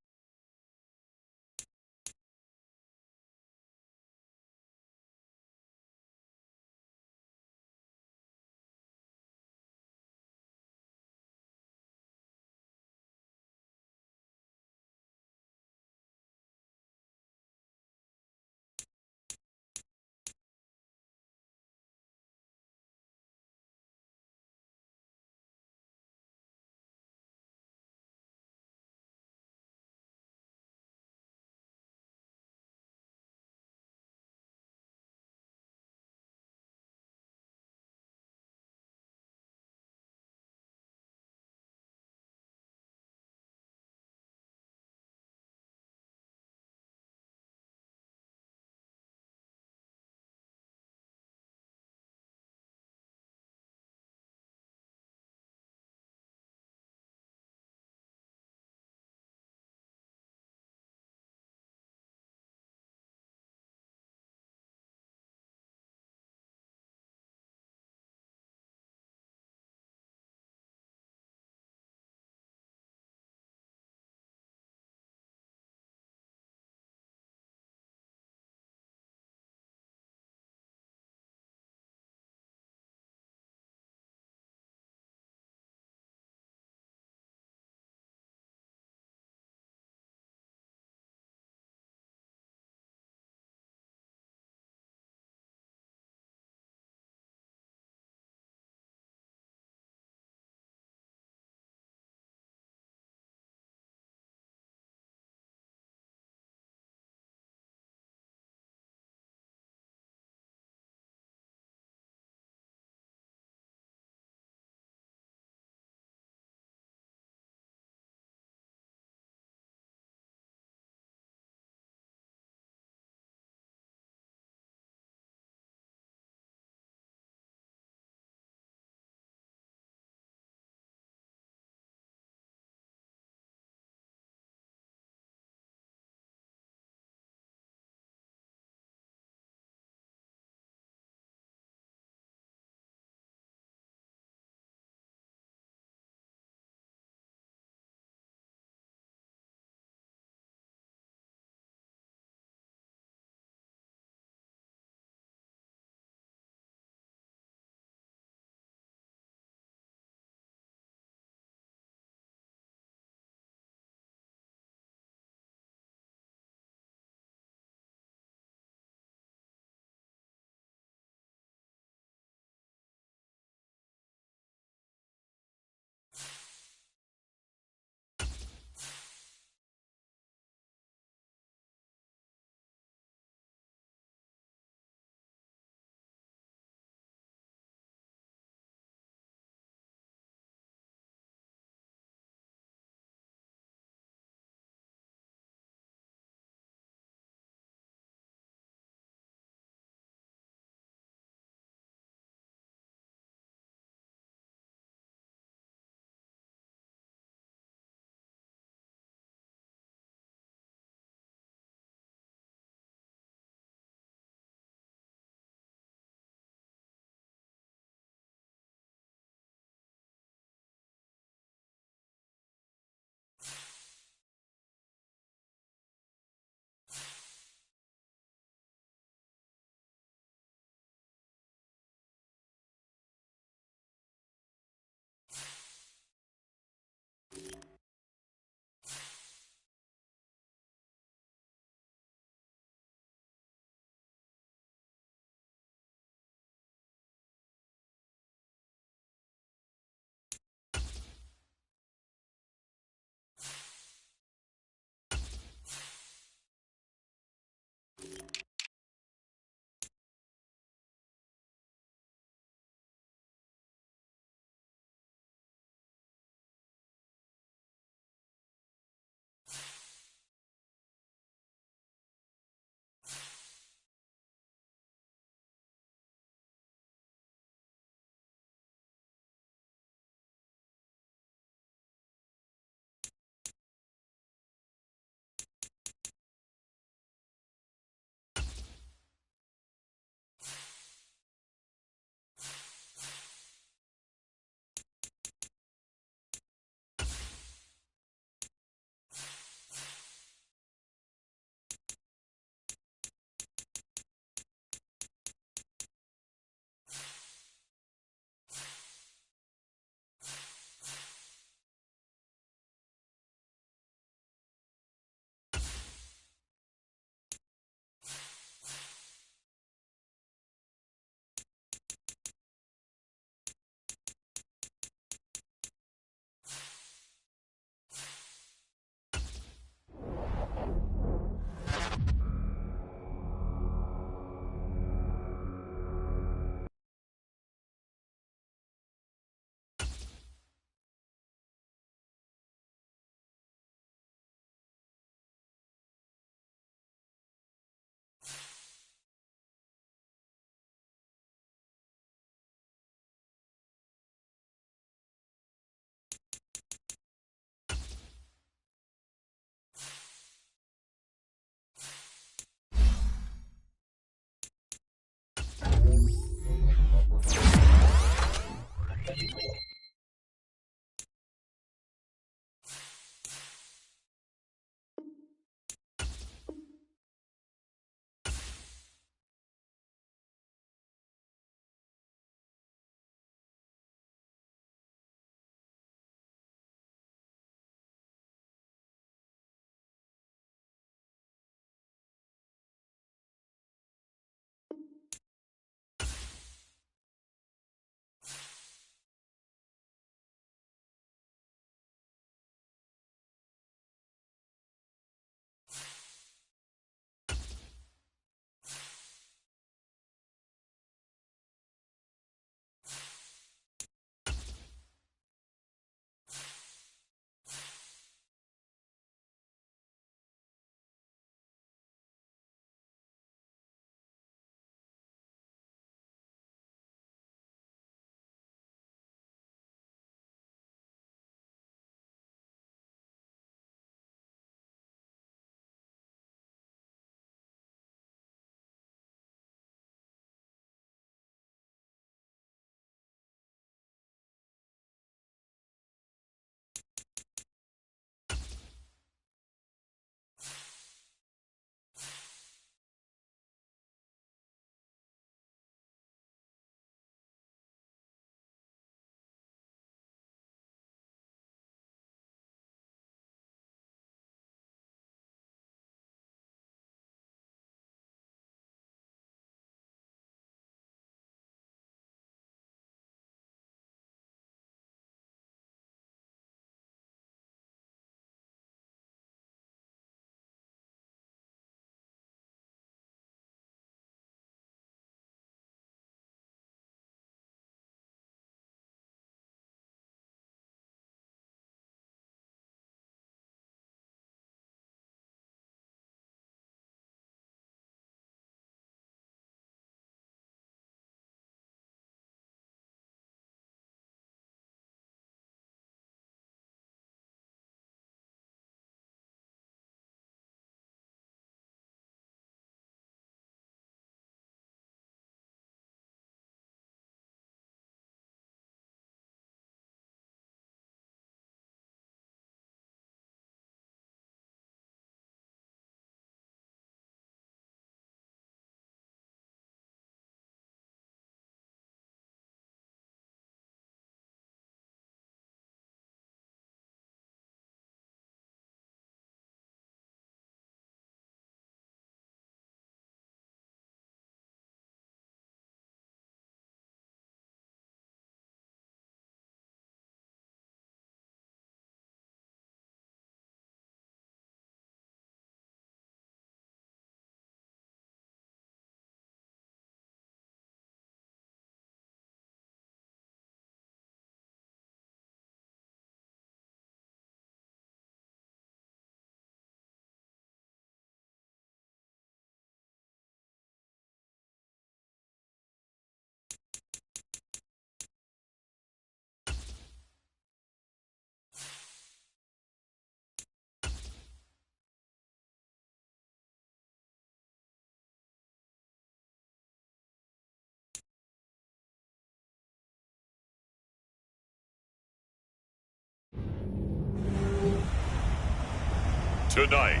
Tonight,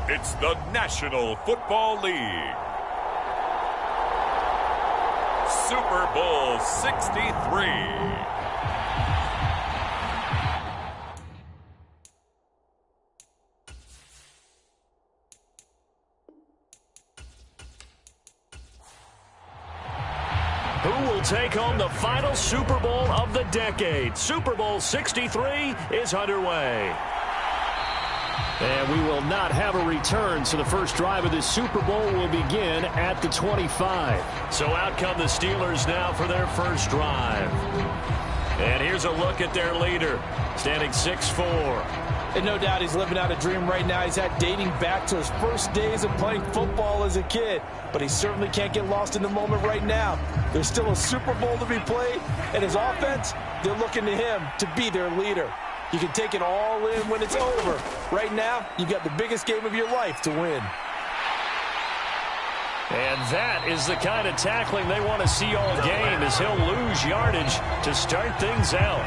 it's the National Football League. Super Bowl 63. Who will take home the final Super Bowl of the decade? Super Bowl 63 is underway. And we will not have a return, so the first drive of this Super Bowl will begin at the 25. So out come the Steelers now for their first drive. And here's a look at their leader, standing 6'4". And no doubt he's living out a dream right now. He's had dating back to his first days of playing football as a kid. But he certainly can't get lost in the moment right now. There's still a Super Bowl to be played. And his offense, they're looking to him to be their leader. You can take it all in when it's over. Right now, you've got the biggest game of your life to win. And that is the kind of tackling they want to see all game, as he'll lose yardage to start things out.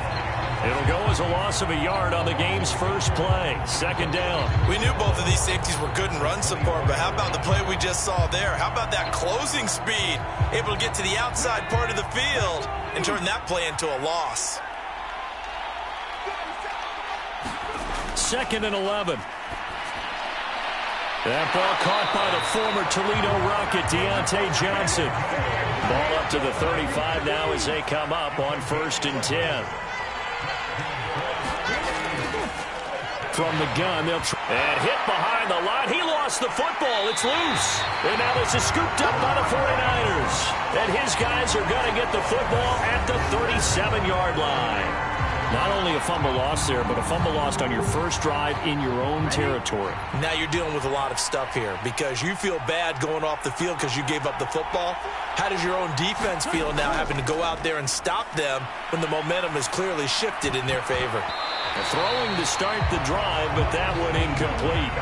It'll go as a loss of a yard on the game's first play. Second down. We knew both of these safeties were good in run support, but how about the play we just saw there? How about that closing speed? Able to get to the outside part of the field and turn that play into a loss. Second and 11. That ball caught by the former Toledo Rocket, Deontay Johnson. Ball up to the 35 now as they come up on 1st and 10. From the gun, and hit behind the line. He lost the football. It's loose. And now this is scooped up by the 49ers. And his guys are going to get the football at the 37-yard line. Not only a fumble loss there, but a fumble lost on your first drive in your own territory. Now you're dealing with a lot of stuff here because you feel bad going off the field because you gave up the football. How does your own defense feel now having to go out there and stop them when the momentum is clearly shifted in their favor? Throwing to start the drive, but that one incomplete.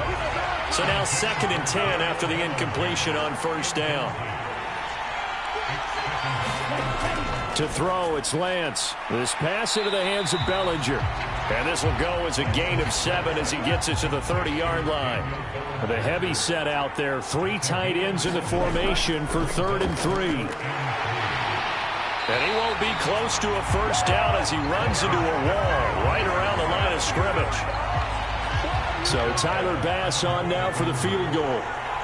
So now 2nd and 10 after the incompletion on 1st down. To throw, it's Lance. This pass into the hands of Bellinger. And this will go as a gain of 7 as he gets it to the 30-yard line. With a heavy set out there, 3 tight ends in the formation for 3rd and 3. And he won't be close to a first down as he runs into a wall right around the line of scrimmage. So Tyler Bass on now for the field goal.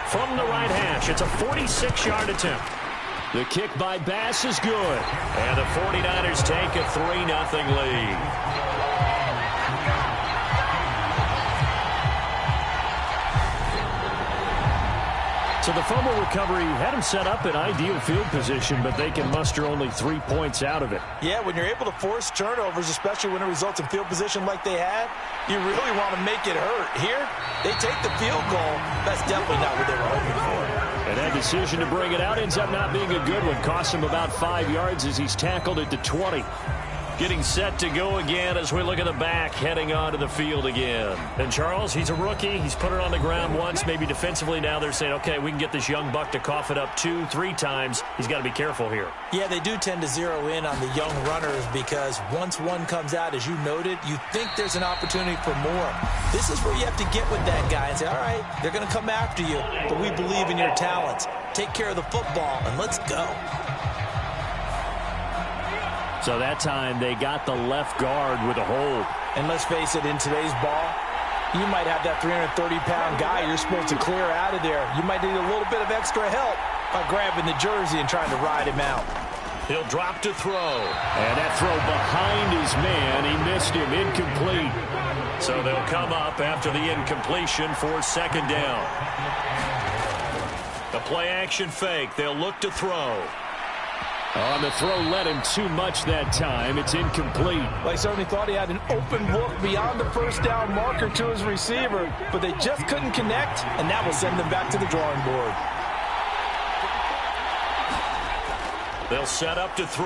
From the right hash, it's a 46-yard attempt. The kick by Bass is good. And the 49ers take a 3-0 lead. So the fumble recovery had them set up in ideal field position, but they can muster only 3 points out of it. Yeah, when you're able to force turnovers, especially when it results in field position like they had, you really want to make it hurt. Here, they take the field goal. That's definitely not what they were hoping for. And that decision to bring it out ends up not being a good one. Costs him about 5 yards as he's tackled at the 20. Getting set to go again as we look at the back, heading onto the field again. And Charles, he's a rookie. He's put it on the ground once, maybe defensively. Now they're saying, okay, we can get this young buck to cough it up 2, 3 times. He's got to be careful here. Yeah, they do tend to zero in on the young runners because once one comes out, as you noted, you think there's an opportunity for more. This is where you have to get with that guy and say, all right, they're going to come after you, but we believe in your talents. Take care of the football, and let's go. So that time they got the left guard with a hold. And let's face it, in today's ball, you might have that 330-pound guy you're supposed to clear out of there. You might need a little bit of extra help by grabbing the jersey and trying to ride him out. He'll drop to throw. And that throw behind his man. He missed him. Incomplete. So they'll come up after the incompletion for 2nd down. The play-action fake. They'll look to throw. On the throw, led him too much that time. It's incomplete. Well, he certainly thought he had an open look beyond the first down marker to his receiver, but they just couldn't connect, and that will send them back to the drawing board. They'll set up to throw.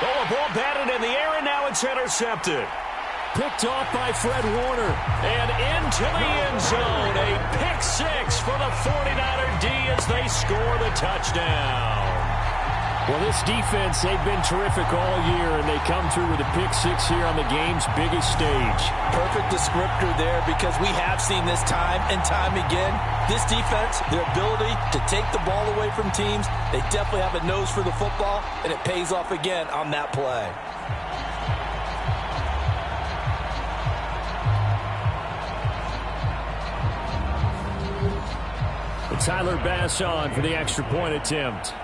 Oh, a ball batted in the air, and now it's intercepted. Picked off by Fred Warner. And into the end zone. A pick-6 for the 49er D as they score the touchdown. Well, this defense, they've been terrific all year, and they come through with a pick six here on the game's biggest stage. Perfect descriptor there, because we have seen this time and time again. This defense, their ability to take the ball away from teams, they definitely have a nose for the football, and it pays off again on that play. Tyler Bass on for the extra point attempt.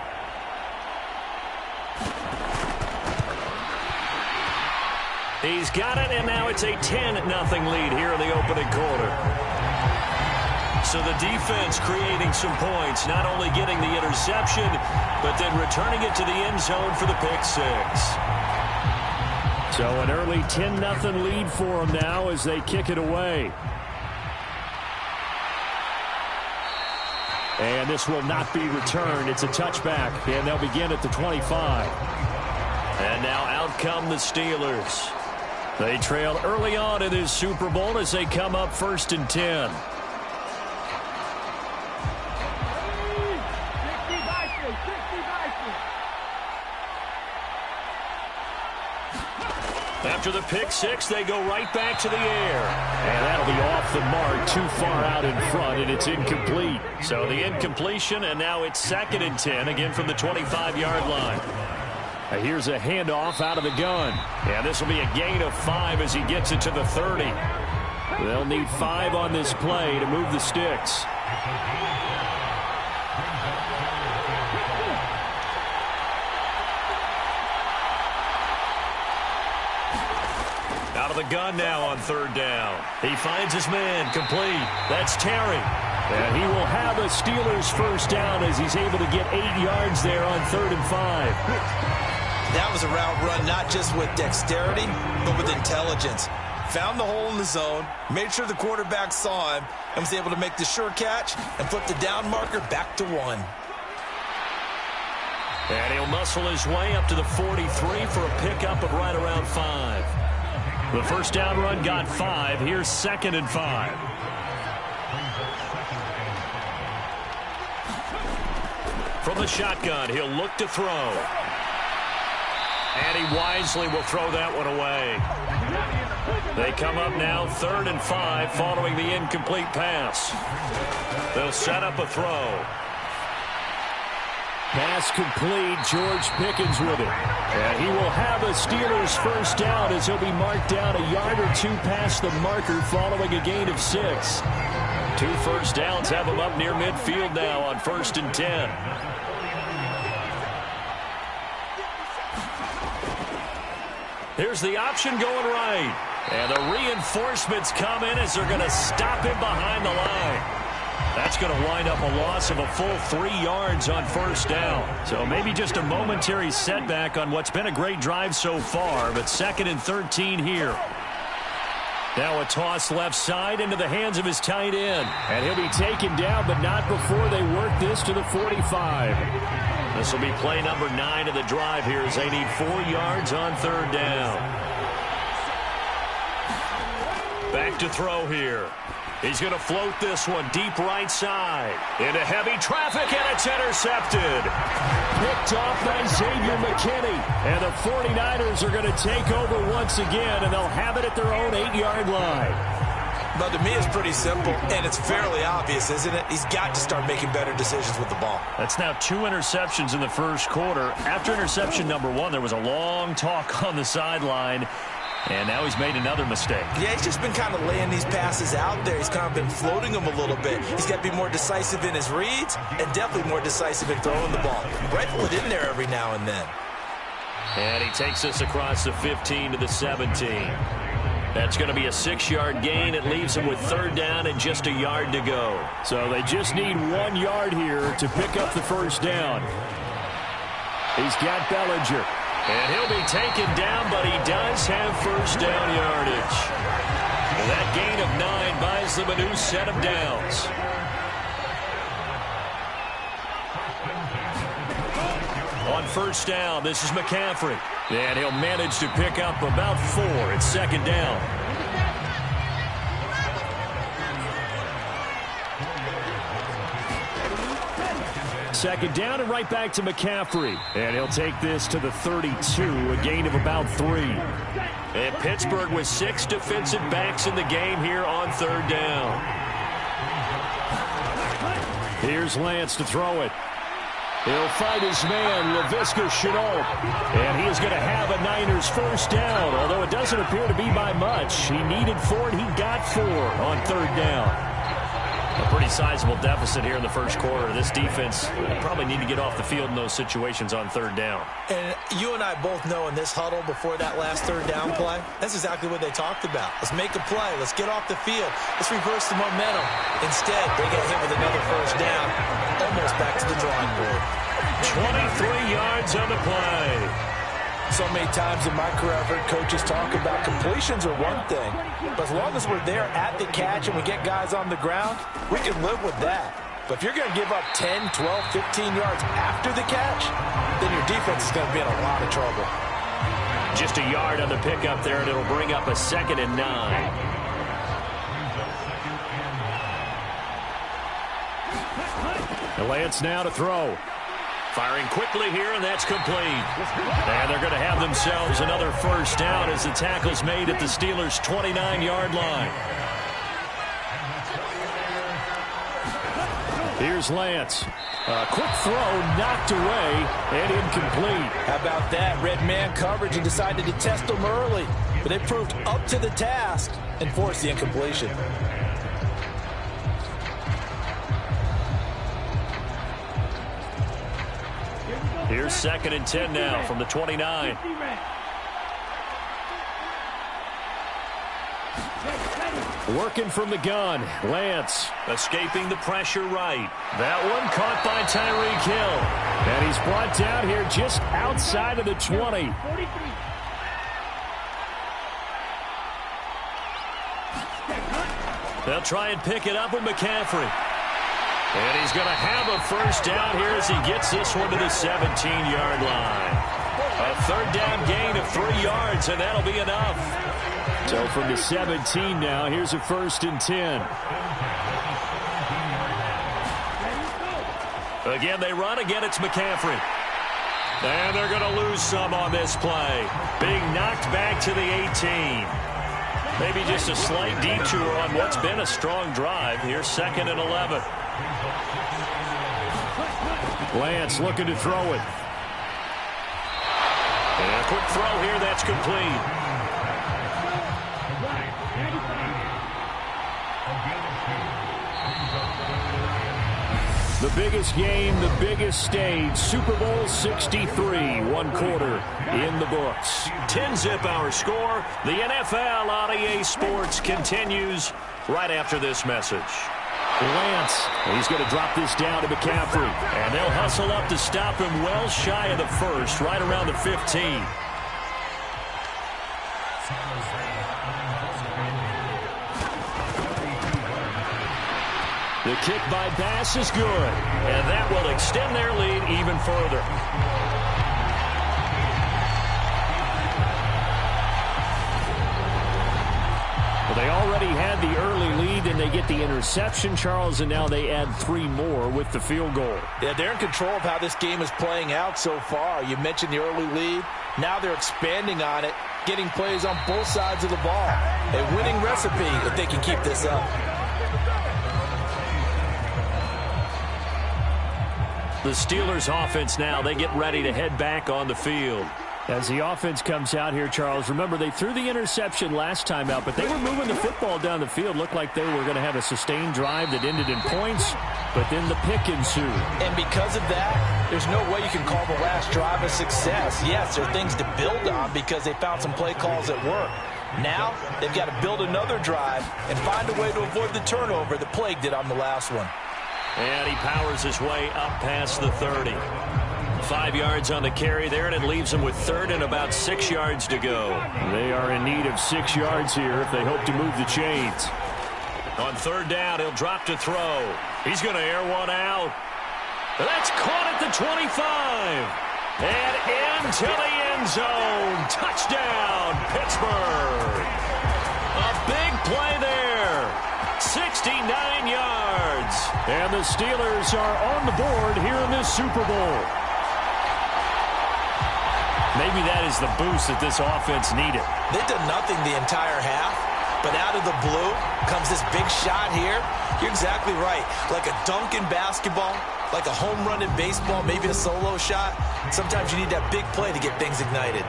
He's got it, and now it's a 10-0 lead here in the opening quarter. So the defense creating some points, not only getting the interception, but then returning it to the end zone for the pick six. So an early 10-0 lead for them now as they kick it away. And this will not be returned. It's a touchback, and they'll begin at the 25. And now out come the Steelers. They trailed early on in this Super Bowl as they come up 1st and 10. After the pick six, they go right back to the air. And that'll be off the mark, too far out in front, and it's incomplete. So the incompletion, and now it's 2nd and 10, again from the 25-yard line. Here's a handoff out of the gun. And this will be a gain of 5 as he gets it to the 30. They'll need 5 on this play to move the sticks. Out of the gun now on 3rd down. He finds his man, complete. That's Terry. And he will have a Steelers first down as he's able to get 8 yards there on 3rd and 5. That was a route run not just with dexterity, but with intelligence. Found the hole in the zone, made sure the quarterback saw him, and was able to make the sure catch and flip the down marker back to 1. And he'll muscle his way up to the 43 for a pickup of right around 5. The first down run got 5. Here's 2nd and 5. From the shotgun, he'll look to throw. And he wisely will throw that one away. They come up now 3rd and 5 following the incomplete pass. They'll set up a throw. Pass complete. George Pickens with it. And he will have a Steelers first down as he'll be marked down a yard or 2 past the marker following a gain of 6. 2 first downs have him up near midfield now on 1st and 10. Here's the option going right. And the reinforcements come in as they're going to stop him behind the line. That's going to wind up a loss of a full 3 yards on 1st down. So maybe just a momentary setback on what's been a great drive so far, but 2nd and 13 here. Now a toss left side into the hands of his tight end. And he'll be taken down, but not before they work this to the 45. This will be play number 9 of the drive here as they need 4 yards on 3rd down. Back to throw here. He's going to float this one deep right side. Into heavy traffic, and it's intercepted. Picked off by Xavier McKinney. And the 49ers are going to take over once again, and they'll have it at their own 8-yard line. But to me, it's pretty simple, and it's fairly obvious, isn't it? He's got to start making better decisions with the ball. That's now 2 interceptions in the first quarter. After interception number 1, there was a long talk on the sideline. And now he's made another mistake. Yeah, he's just been kind of laying these passes out there. He's kind of been floating them a little bit. He's got to be more decisive in his reads and definitely more decisive in throwing the ball. Rifle it in there every now and then. And he takes us across the 15 to the 17. That's going to be a 6-yard gain. It leaves him with 3rd down and just a yard to go. So they just need 1 yard here to pick up the first down. He's got Bellinger. And he'll be taken down, but he does have first down yardage. And that gain of 9 buys them a new set of downs. On 1st down, this is McCaffrey. And he'll manage to pick up about 4. It's 2nd down. Second down and right back to McCaffrey. And he'll take this to the 32, a gain of about 3. And Pittsburgh with 6 defensive backs in the game here on third down. Here's Lance to throw it. He'll find his man, Laviska Shenault. And he is going to have a Niners first down, although it doesn't appear to be by much. He needed 4, and he got 4 on third down. A pretty sizable deficit here in the first quarter. This defense probably need to get off the field in those situations on third down. And you and I both know in this huddle before that last third down play, that's exactly what they talked about. Let's make a play. Let's get off the field. Let's reverse the momentum. Instead, they get hit with another first down, almost back to the drawing board. 23 yards on the play. So many times in my career, I've heard coaches talk about completions are one thing, but as long as we're there at the catch and we get guys on the ground, we can live with that. But if you're going to give up 10, 12, 15 yards after the catch, then your defense is going to be in a lot of trouble. Just a yard on the pickup there, and it'll bring up a 2nd and 9. Lance now to throw. Firing quickly here, and that's complete. And they're going to have themselves another first down as the tackle's made at the Steelers' 29-yard line. Here's Lance. A quick throw knocked away and incomplete. How about that? Red man coverage and decided to test them early. But they proved up to the task and forced the incompletion. Here's 2nd and 10 now from the 29. Working from the gun. Lance escaping the pressure right. That one caught by Tyreek Hill. And he's brought down here just outside of the 20. They'll try and pick it up with McCaffrey. And he's going to have a first down here as he gets this one to the 17-yard line. A third down gain of 3 yards, and that'll be enough. So from the 17 now, here's a 1st and 10. Again, they run. Again, it's McCaffrey. And they're going to lose some on this play. Being knocked back to the 18. Maybe just a slight detour on what's been a strong drive. Here's 2nd and 11. Lance looking to throw it. And a quick throw here, that's complete. The biggest game, the biggest stage, Super Bowl 63, 1 quarter in the books. 10-zip our score. The NFL on EA Sports continues right after this message. Lance, he's going to drop this down to McCaffrey. And they'll hustle up to stop him well shy of the 1st, right around the 15. The kick by Bass is good. And that will extend their lead even further. Well, they already had the early lead, and they get the interception, Charles, and now they add 3 more with the field goal. Yeah, they're in control of how this game is playing out so far. You mentioned the early lead. Now they're expanding on it, getting plays on both sides of the ball. A winning recipe if they can keep this up. The Steelers offense now, they get ready to head back on the field. As the offense comes out here, Charles, remember they threw the interception last time out, but they were moving the football down the field. Looked like they were going to have a sustained drive that ended in points, but then the pick ensued. And because of that, there's no way you can call the last drive a success. Yes, there are things to build on because they found some play calls that work. Now, they've got to build another drive and find a way to avoid the turnover that Plague did on the last one. And he powers his way up past the 30. 5 yards on the carry there, and it leaves them with 3rd and about 6 yards to go. They are in need of 6 yards here if they hope to move the chains. On 3rd down, he'll drop to throw. He's going to air one out. That's caught at the 25. And into the end zone. Touchdown, Pittsburgh. A big play there. 69 yards. And the Steelers are on the board here in this Super Bowl. Maybe that is the boost that this offense needed. They did nothing the entire half, but out of the blue comes this big shot here. You're exactly right. Like a dunk in basketball, like a home run in baseball, maybe a solo shot. Sometimes you need that big play to get things ignited.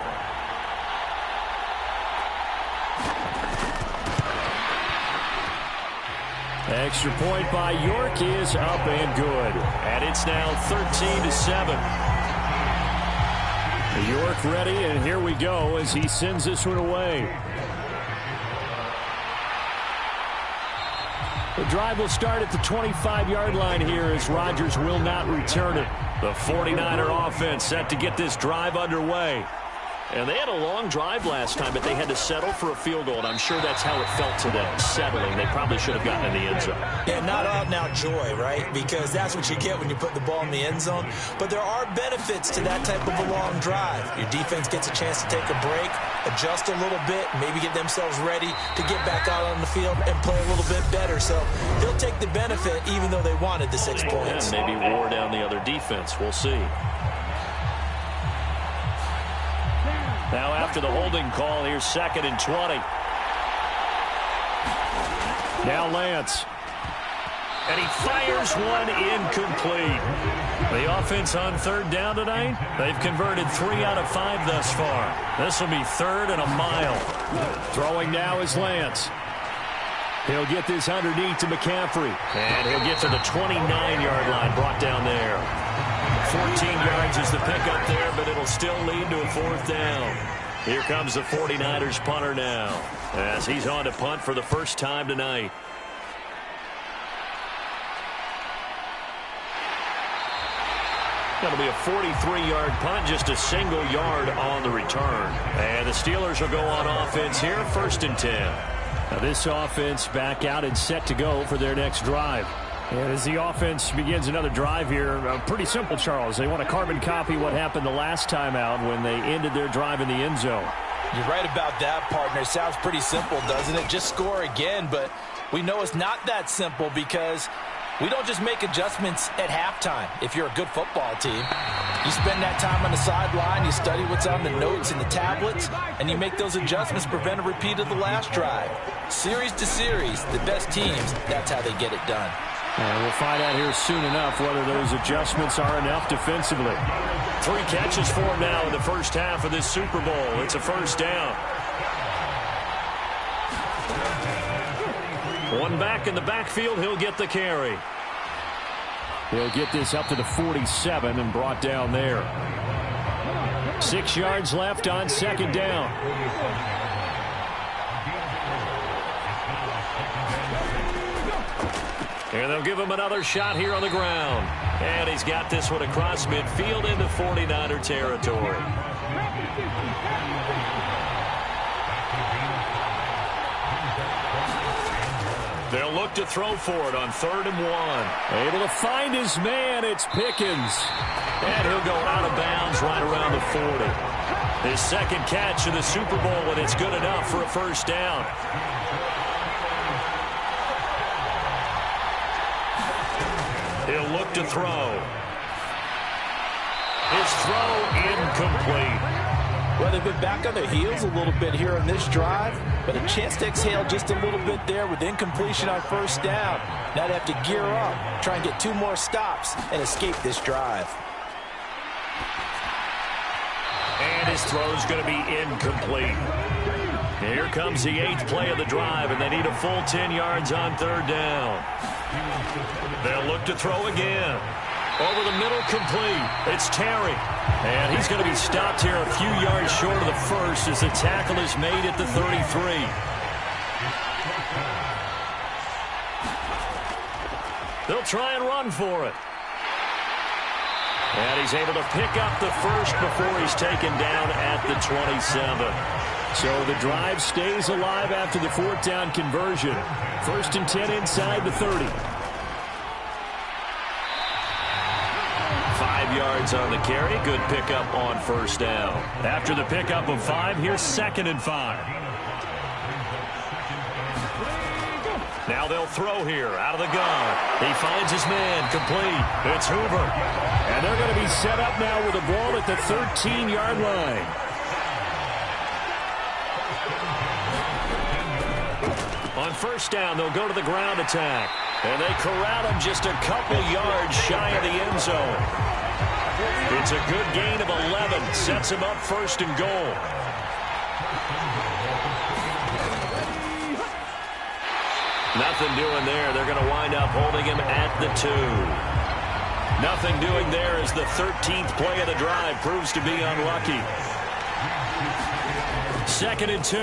Extra point by York is up and good. And it's now 13-7. York ready, and here we go as he sends this one away. The drive will start at the 25-yard line here as Rodgers will not return it. The 49er offense set to get this drive underway. And they had a long drive last time, but they had to settle for a field goal, and I'm sure that's how it felt to them, settling. They probably should have gotten in the end zone. Yeah, not out-and-out joy, right? Because that's what you get when you put the ball in the end zone. But there are benefits to that type of a long drive. Your defense gets a chance to take a break, adjust a little bit, maybe get themselves ready to get back out on the field and play a little bit better. So they'll take the benefit even though they wanted the 6 points. And maybe wore down the other defense. We'll see. Now after the holding call, here's 2nd and 20. Now Lance. And he fires one incomplete. The offense on 3rd down tonight, they've converted 3 out of 5 thus far. This will be 3rd and a mile. Throwing now is Lance. He'll get this underneath to McCaffrey. And he'll get to the 29-yard line, brought down there. 14 yards is the pickup there, but it'll still lead to a 4th down. Here comes the 49ers punter now, as he's on to punt for the first time tonight. That'll be a 43-yard punt, just a single yard on the return. And the Steelers will go on offense here, 1st and 10. Now this offense back out and set to go for their next drive. And as the offense begins another drive here, pretty simple, Charles. They want to carbon copy what happened the last time out when they ended their drive in the end zone. You're right about that, partner. Sounds pretty simple, doesn't it? Just score again, but we know it's not that simple because we don't just make adjustments at halftime. If you're a good football team, you spend that time on the sideline, you study what's on the notes and the tablets, and you make those adjustments to prevent a repeat of the last drive. Series to series, the best teams, that's how they get it done. And we'll find out here soon enough whether those adjustments are enough defensively. 3 catches for him now in the first half of this Super Bowl. It's a 1st down. One back in the backfield, he'll get the carry. He'll get this up to the 47 and brought down there. 6 yards left on 2nd down. And they'll give him another shot here on the ground. And he's got this one across midfield into 49er territory. They'll look to throw for it on 3rd and 1. Able to find his man. It's Pickens. And he'll go out of bounds right around the 40. His 2nd catch of the Super Bowl, and it's good enough for a 1st down. He'll look to throw. His throw incomplete. Well, they've been back on their heels a little bit here on this drive, but a chance to exhale just a little bit there with incompletion on 1st down. Now they have to gear up, try and get 2 more stops and escape this drive. And his throw's going to be incomplete. Here comes the 8th play of the drive, and they need a full 10 yards on 3rd down. They'll look to throw again. Over the middle, complete. It's Terry. And he's going to be stopped here a few yards short of the 1st as the tackle is made at the 33. They'll try and run for it. And he's able to pick up the 1st before he's taken down at the 27. So the drive stays alive after the 4th down conversion. 1st and 10 inside the 30. 5 yards on the carry. Good pickup on 1st down. After the pickup of 5, here's 2nd and 5. Now they'll throw here out of the gun. He finds his man, complete. It's Hoover. And they're going to be set up now with the ball at the 13-yard line. On first down, they'll go to the ground attack. And they corral him just a couple yards shy of the end zone. It's a good gain of 11. Sets him up first and goal. Nothing doing there. They're going to wind up holding him at the 2. Nothing doing there as the 13th play of the drive proves to be unlucky. 2nd and 2.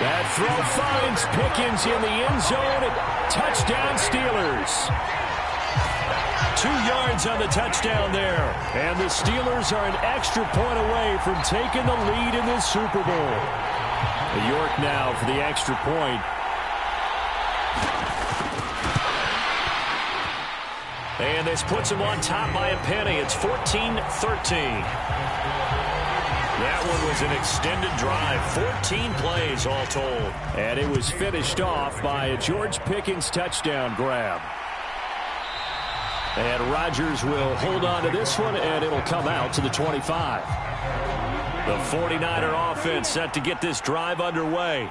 That throw finds Pickens in the end zone. Touchdown, Steelers. 2 yards on the touchdown there. And the Steelers are an extra point away from taking the lead in this Super Bowl. York now for the extra point. And this puts him on top by a penny. It's 14-13. That one was an extended drive. 14 plays all told. And it was finished off by a George Pickens touchdown grab. And Rodgers will hold on to this one, and it'll come out to the 25. The 49er offense set to get this drive underway.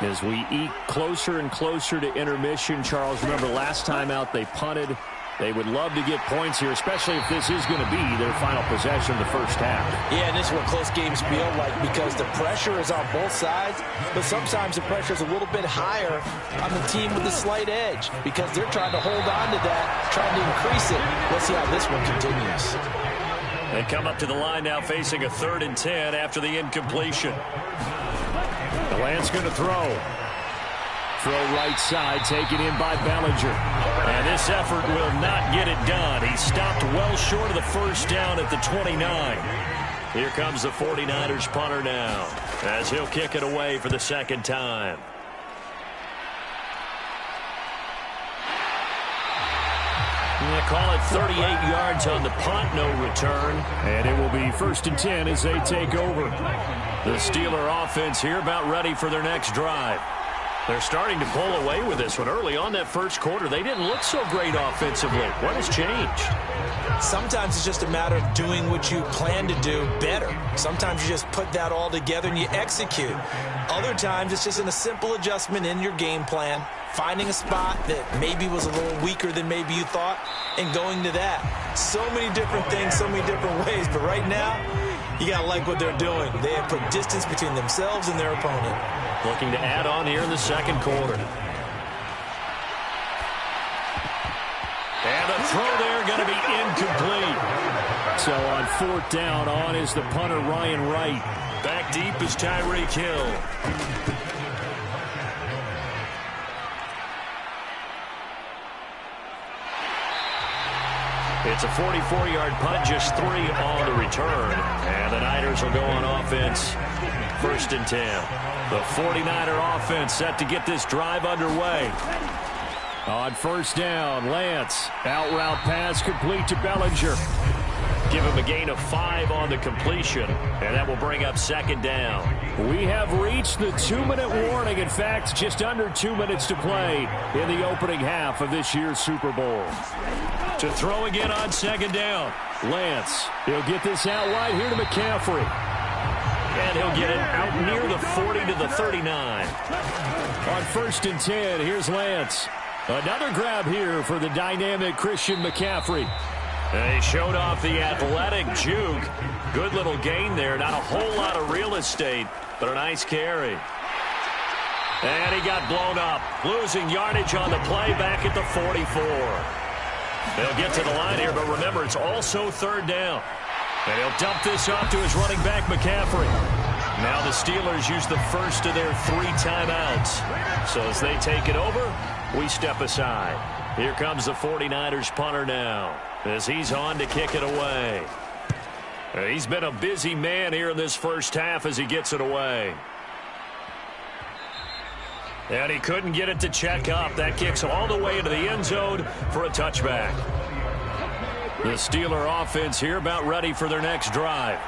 As we eke closer and closer to intermission, Charles, remember last time out they punted. They would love to get points here, especially if this is going to be their final possession of the first half. Yeah, and this is what close games feel like because the pressure is on both sides, but sometimes the pressure is a little bit higher on the team with the slight edge because they're trying to hold on to that, trying to increase it. Let's see how this one continues. They come up to the line now facing a 3rd and 10 after the incompletion. The Lance going to throw. Throw right side, taken in by Bellinger. And this effort will not get it done. He stopped well short of the first down at the 29. Here comes the 49ers punter now as he'll kick it away for the 2nd time. They call it 38 yards on the punt, no return. And it will be 1st and 10 as they take over. The Steeler offense here about ready for their next drive. They're starting to pull away with this one. Early on that first quarter, they didn't look so great offensively. What has changed? Sometimes it's just a matter of doing what you plan to do better. Sometimes you just put that all together and you execute. Other times it's just a simple adjustment in your game plan, finding a spot that maybe was a little weaker than maybe you thought, and going to that. So many different things, so many different ways, but right now, you got to like what they're doing. They have put distance between themselves and their opponent. Looking to add on here in the 2nd quarter. And the throw there going to be incomplete. So on 4th down, on is the punter Ryan Wright. Back deep is Tyreek Hill. It's a 44-yard punt, just 3 on the return. And the Niners will go on offense, 1st and 10. The 49er offense set to get this drive underway. On 1st down, Lance. Out route pass complete to Bellinger. Give him a gain of 5 on the completion, and that will bring up 2nd down. We have reached the 2-minute warning. In fact, just under 2 minutes to play in the opening half of this year's Super Bowl. To throw again on 2nd down. Lance, he'll get this out wide here to McCaffrey. And he'll get it out near the 40 to the 39. On 1st and 10, here's Lance. Another grab here for the dynamic Christian McCaffrey. They showed off the athletic juke. Good little gain there. Not a whole lot of real estate, but a nice carry. And he got blown up. Losing yardage on the play back at the 44. They'll get to the line here, but remember, it's also 3rd down. And he'll dump this off to his running back, McCaffrey. Now the Steelers use the first of their 3 timeouts. So as they take it over, we step aside. Here comes the 49ers punter now as he's on to kick it away. He's been a busy man here in this first half as he gets it away. And he couldn't get it to check up. That kicks all the way into the end zone for a touchback. The Steeler offense here about ready for their next drive.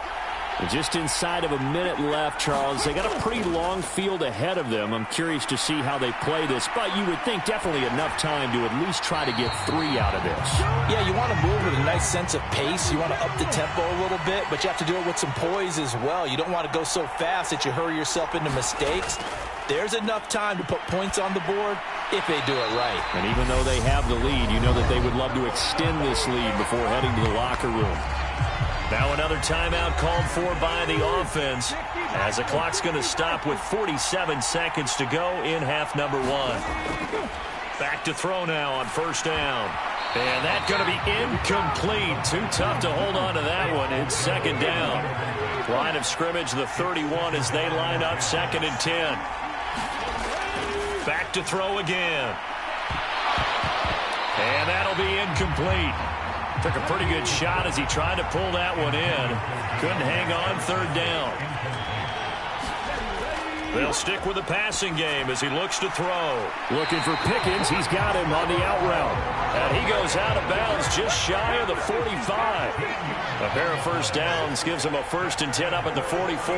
Just inside of a minute left, Charles. They got a pretty long field ahead of them. I'm curious to see how they play this, but you would think definitely enough time to at least try to get 3 out of this. Yeah, you want to move with a nice sense of pace. You want to up the tempo a little bit, but you have to do it with some poise as well. You don't want to go so fast that you hurry yourself into mistakes. There's enough time to put points on the board if they do it right. And even though they have the lead, you know that they would love to extend this lead before heading to the locker room. Now another timeout called for by the offense as the clock's going to stop with 47 seconds to go in half number 1. Back to throw now on first down. And that's going to be incomplete. Too tough to hold on to that one. It's second down. Line of scrimmage, the 31 as they line up 2nd and 10. Back to throw again. And that'll be incomplete. Took a pretty good shot as he tried to pull that one in. Couldn't hang on, 3rd down. They'll stick with the passing game as he looks to throw. Looking for Pickens. He's got him on the out route. And he goes out of bounds just shy of the 45. A pair of first downs gives him a 1st and 10 up at the 44.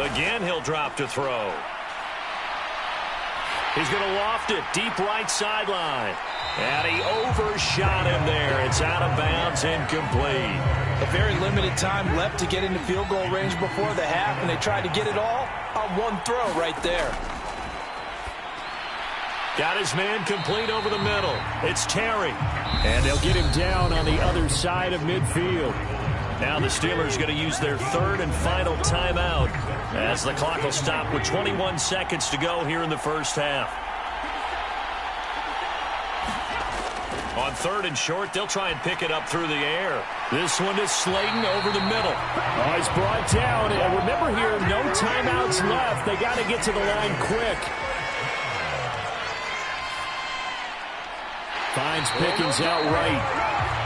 Again, he'll drop to throw. He's going to loft it deep right sideline. And he overshot him there. It's out of bounds, incomplete. A very limited time left to get into field goal range before the half, and they tried to get it all on one throw right there. Got his man complete over the middle. It's Terry. And they'll get him down on the other side of midfield. Now the Steelers going to use their 3rd and final timeout as the clock will stop with 21 seconds to go here in the first half. On 3rd and short, they'll try and pick it up through the air. This one is Slayton over the middle. Oh, he's brought down. And remember here, no timeouts left. They got to get to the line quick. Finds Pickens outright.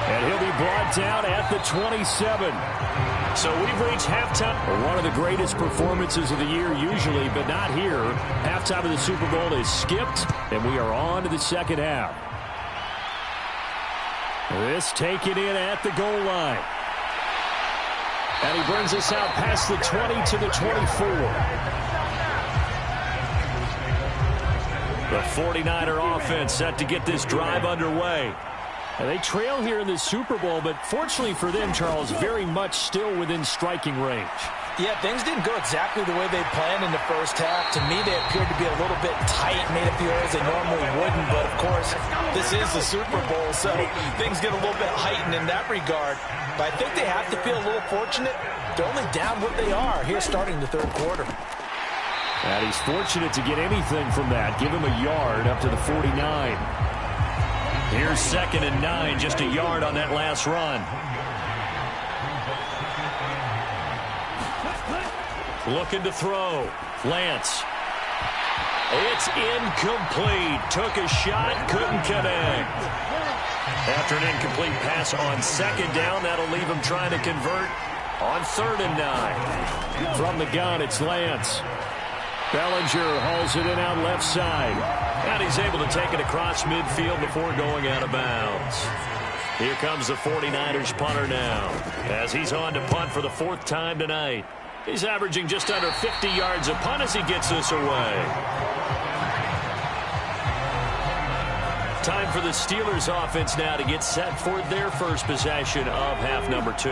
And he'll be brought down at the 27. So we've reached halftime. One of the greatest performances of the year usually, but not here. Halftime of the Super Bowl is skipped, and we are on to the second half. This taken in at the goal line. And he brings us out past the 20 to the 24. The 49er offense set to get this drive underway. And they trail here in the Super Bowl, but fortunately for them, Charles, very much still within striking range. Yeah, things didn't go exactly the way they planned in the first half. To me, they appeared to be a little bit tight, made it feel as they normally wouldn't. But, of course, this is the Super Bowl, so things get a little bit heightened in that regard. But I think they have to feel a little fortunate. They're only down what they are here starting the 3rd quarter. And he's fortunate to get anything from that. Give him a yard up to the 49. Here's 2nd and 9, just a yard on that last run. Looking to throw. Lance. It's incomplete. Took a shot, couldn't connect. After an incomplete pass on 2nd down, that'll leave him trying to convert on 3rd and 9. From the gun, it's Lance. Bellinger hauls it in out left side. And he's able to take it across midfield before going out of bounds. Here comes the 49ers punter now as he's on to punt for the 4th time tonight. He's averaging just under 50 yards a punt as he gets this away. Time for the Steelers offense now to get set for their first possession of half number 2.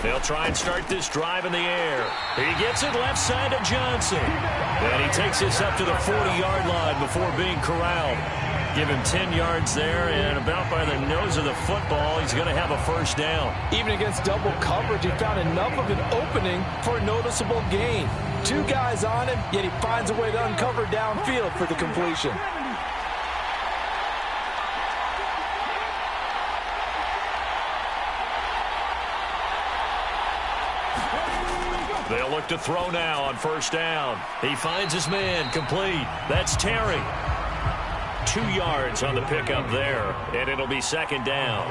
They'll try and start this drive in the air. He gets it left side to Johnson. And he takes this up to the 40-yard line before being corralled. Give him 10 yards there, and about by the nose of the football, he's going to have a first down. Even against double coverage, he found enough of an opening for a noticeable gain. 2 guys on him, yet he finds a way to uncover downfield for the completion. They'll look to throw now on first down. He finds his man complete. That's Terry. 2 yards on the pickup there, and it'll be 2nd down.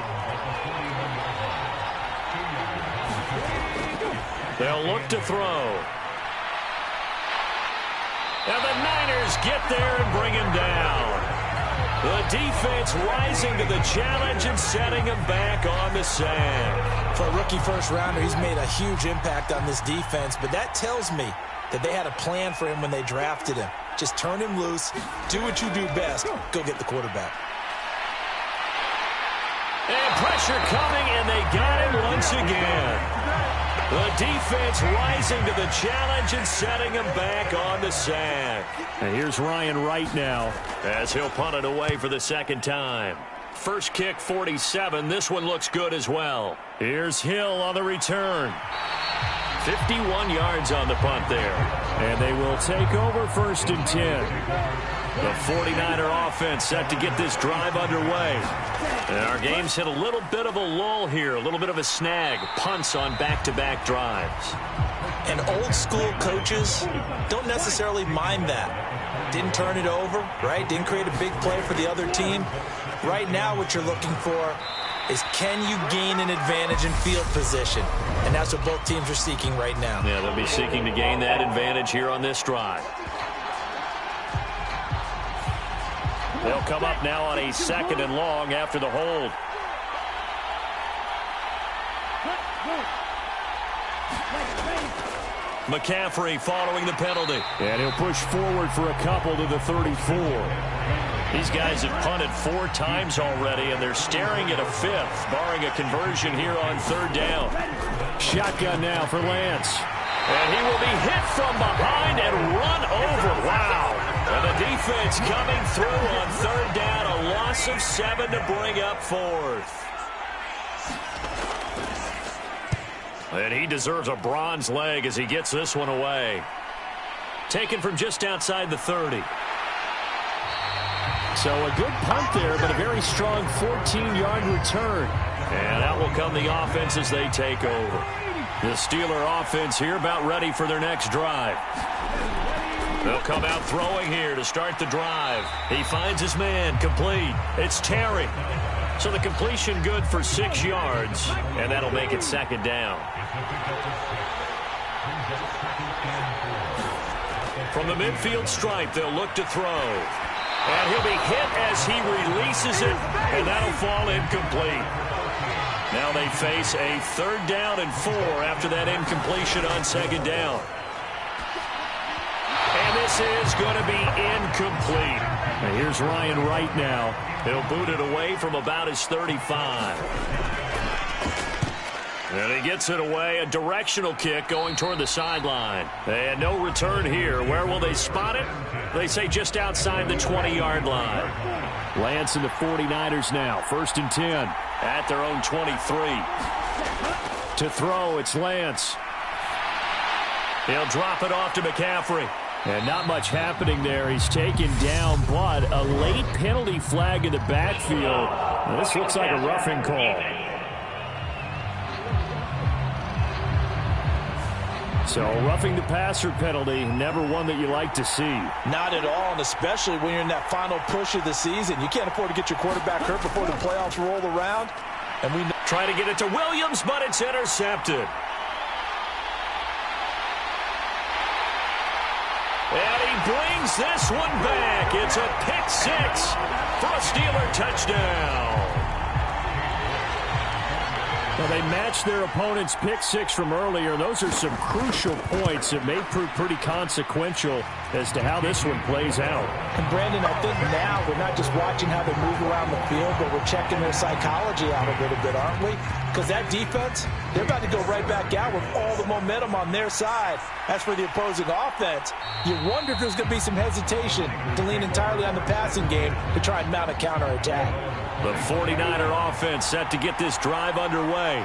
They'll look to throw. And the Niners get there and bring him down. The defense rising to the challenge and setting him back on the sack. For a rookie first-rounder, he's made a huge impact on this defense, but that tells me that they had a plan for him when they drafted him. Just turn him loose, do what you do best, go get the quarterback. And pressure coming, and they got him once again. The defense rising to the challenge and setting him back on the sack. And here's Ryan Wright now, as he'll punt it away for the second time. First kick, 47. This one looks good as well. Here's Hill on the return. 51 yards on the punt there. And they will take over 1st and 10. The 49er offense set to get this drive underway. And our game's hit a little bit of a lull here, a little bit of a snag. Punts on back-to-back drives. And old-school coaches don't necessarily mind that. Didn't turn it over, right? Didn't create a big play for the other team. Right now what you're looking for is, can you gain an advantage in field position? And that's what both teams are seeking right now. Yeah, they'll be seeking to gain that advantage here on this drive. They'll come up now on a 2nd and long after the hold. McCaffrey following the penalty. And he'll push forward for a couple to the 34. These guys have punted 4 times already, and they're staring at a 5th, barring a conversion here on 3rd down. Shotgun now for Lance. And he will be hit from behind and run over. Wow. And the defense coming through on 3rd down. A loss of 7 to bring up 4th. And he deserves a bronze leg as he gets this one away. Taken from just outside the 30. So a good punt there, but a very strong 14-yard return. And out will come the offense as they take over. The Steeler offense here about ready for their next drive. They'll come out throwing here to start the drive. He finds his man, complete. It's Terry. So the completion good for 6 yards, and that'll make it 2nd down. From the midfield stripe, they'll look to throw. And he'll be hit as he releases it, and that'll fall incomplete. Now they face a 3rd down and 4 after that incompletion on 2nd down. And this is going to be incomplete. And here's Ryan Wright now. He'll boot it away from about his 35. And he gets it away, a directional kick going toward the sideline. And no return here. Where will they spot it? They say just outside the 20-yard line. Lance and the 49ers now, 1st and 10. At their own 23. To throw, it's Lance. He'll drop it off to McCaffrey. And not much happening there. He's taken down, but a late penalty flag in the backfield. Now, this looks like a roughing call. So roughing the passer penalty, never one that you like to see. Not at all, and especially when you're in that final push of the season. You can't afford to get your quarterback hurt before the playoffs roll around. And we try to get it to Williams, but it's intercepted. And he brings this one back. It's a pick 6 for a Steeler touchdown. Well, they matched their opponent's pick 6 from earlier. Those are some crucial points that may prove pretty consequential as to how this one plays out. And Brandon, I think now we're not just watching how they move around the field, but we're checking their psychology out a little bit, aren't we? Because that defense, they're about to go right back out with all the momentum on their side. As for the opposing offense, you wonder if there's going to be some hesitation to lean entirely on the passing game to try and mount a counterattack. The 49er offense set to get this drive underway.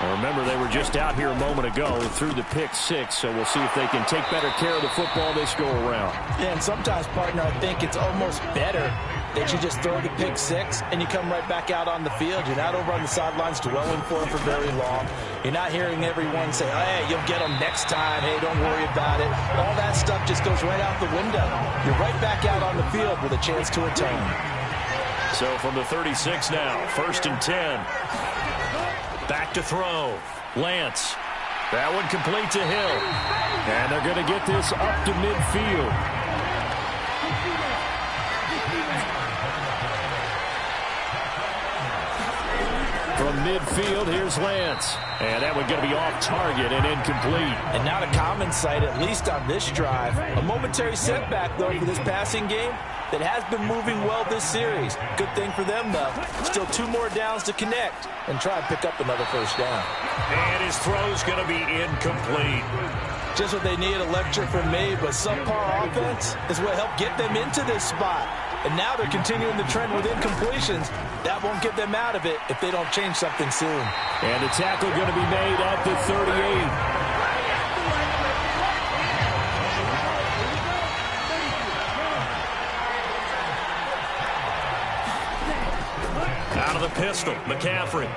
Well, remember, they were just out here a moment ago through the pick 6, so we'll see if they can take better care of the football this go around. Yeah, and sometimes, partner, I think it's almost better that you just throw the pick 6 and you come right back out on the field. You're not over on the sidelines dwelling for it for very long. You're not hearing everyone say, hey, you'll get them next time. Hey, don't worry about it. All that stuff just goes right out the window. You're right back out on the field with a chance to atone. So from the 36 now, 1st and 10. Back to throw. Lance. That one complete to Hill. And they're going to get this up to midfield. from midfield. Here's Lance. And that one's going to be off target and incomplete. And not a common sight, at least on this drive. A momentary setback, though, for this passing game that has been moving well this series. Good thing for them, though. Still 2 more downs to connect and try and pick up another first down. And his throw's going to be incomplete. Just what they need, a lecture from me, but subpar offense is what helped get them into this spot. And now they're continuing the trend with incompletions. That won't get them out of it if they don't change something soon. And the tackle going to be made at the 38. Out of the pistol, McCaffrey.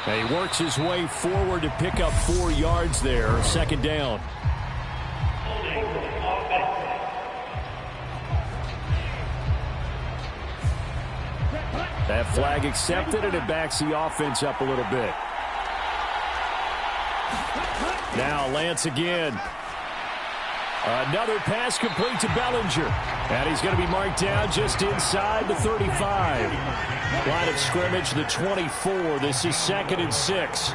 And he works his way forward to pick up 4 yards there. Second down. That flag accepted, and it backs the offense up a little bit. Now Lance again. Another pass complete to Bellinger. And he's going to be marked down just inside the 35. Line of scrimmage, the 24. This is 2nd and 6.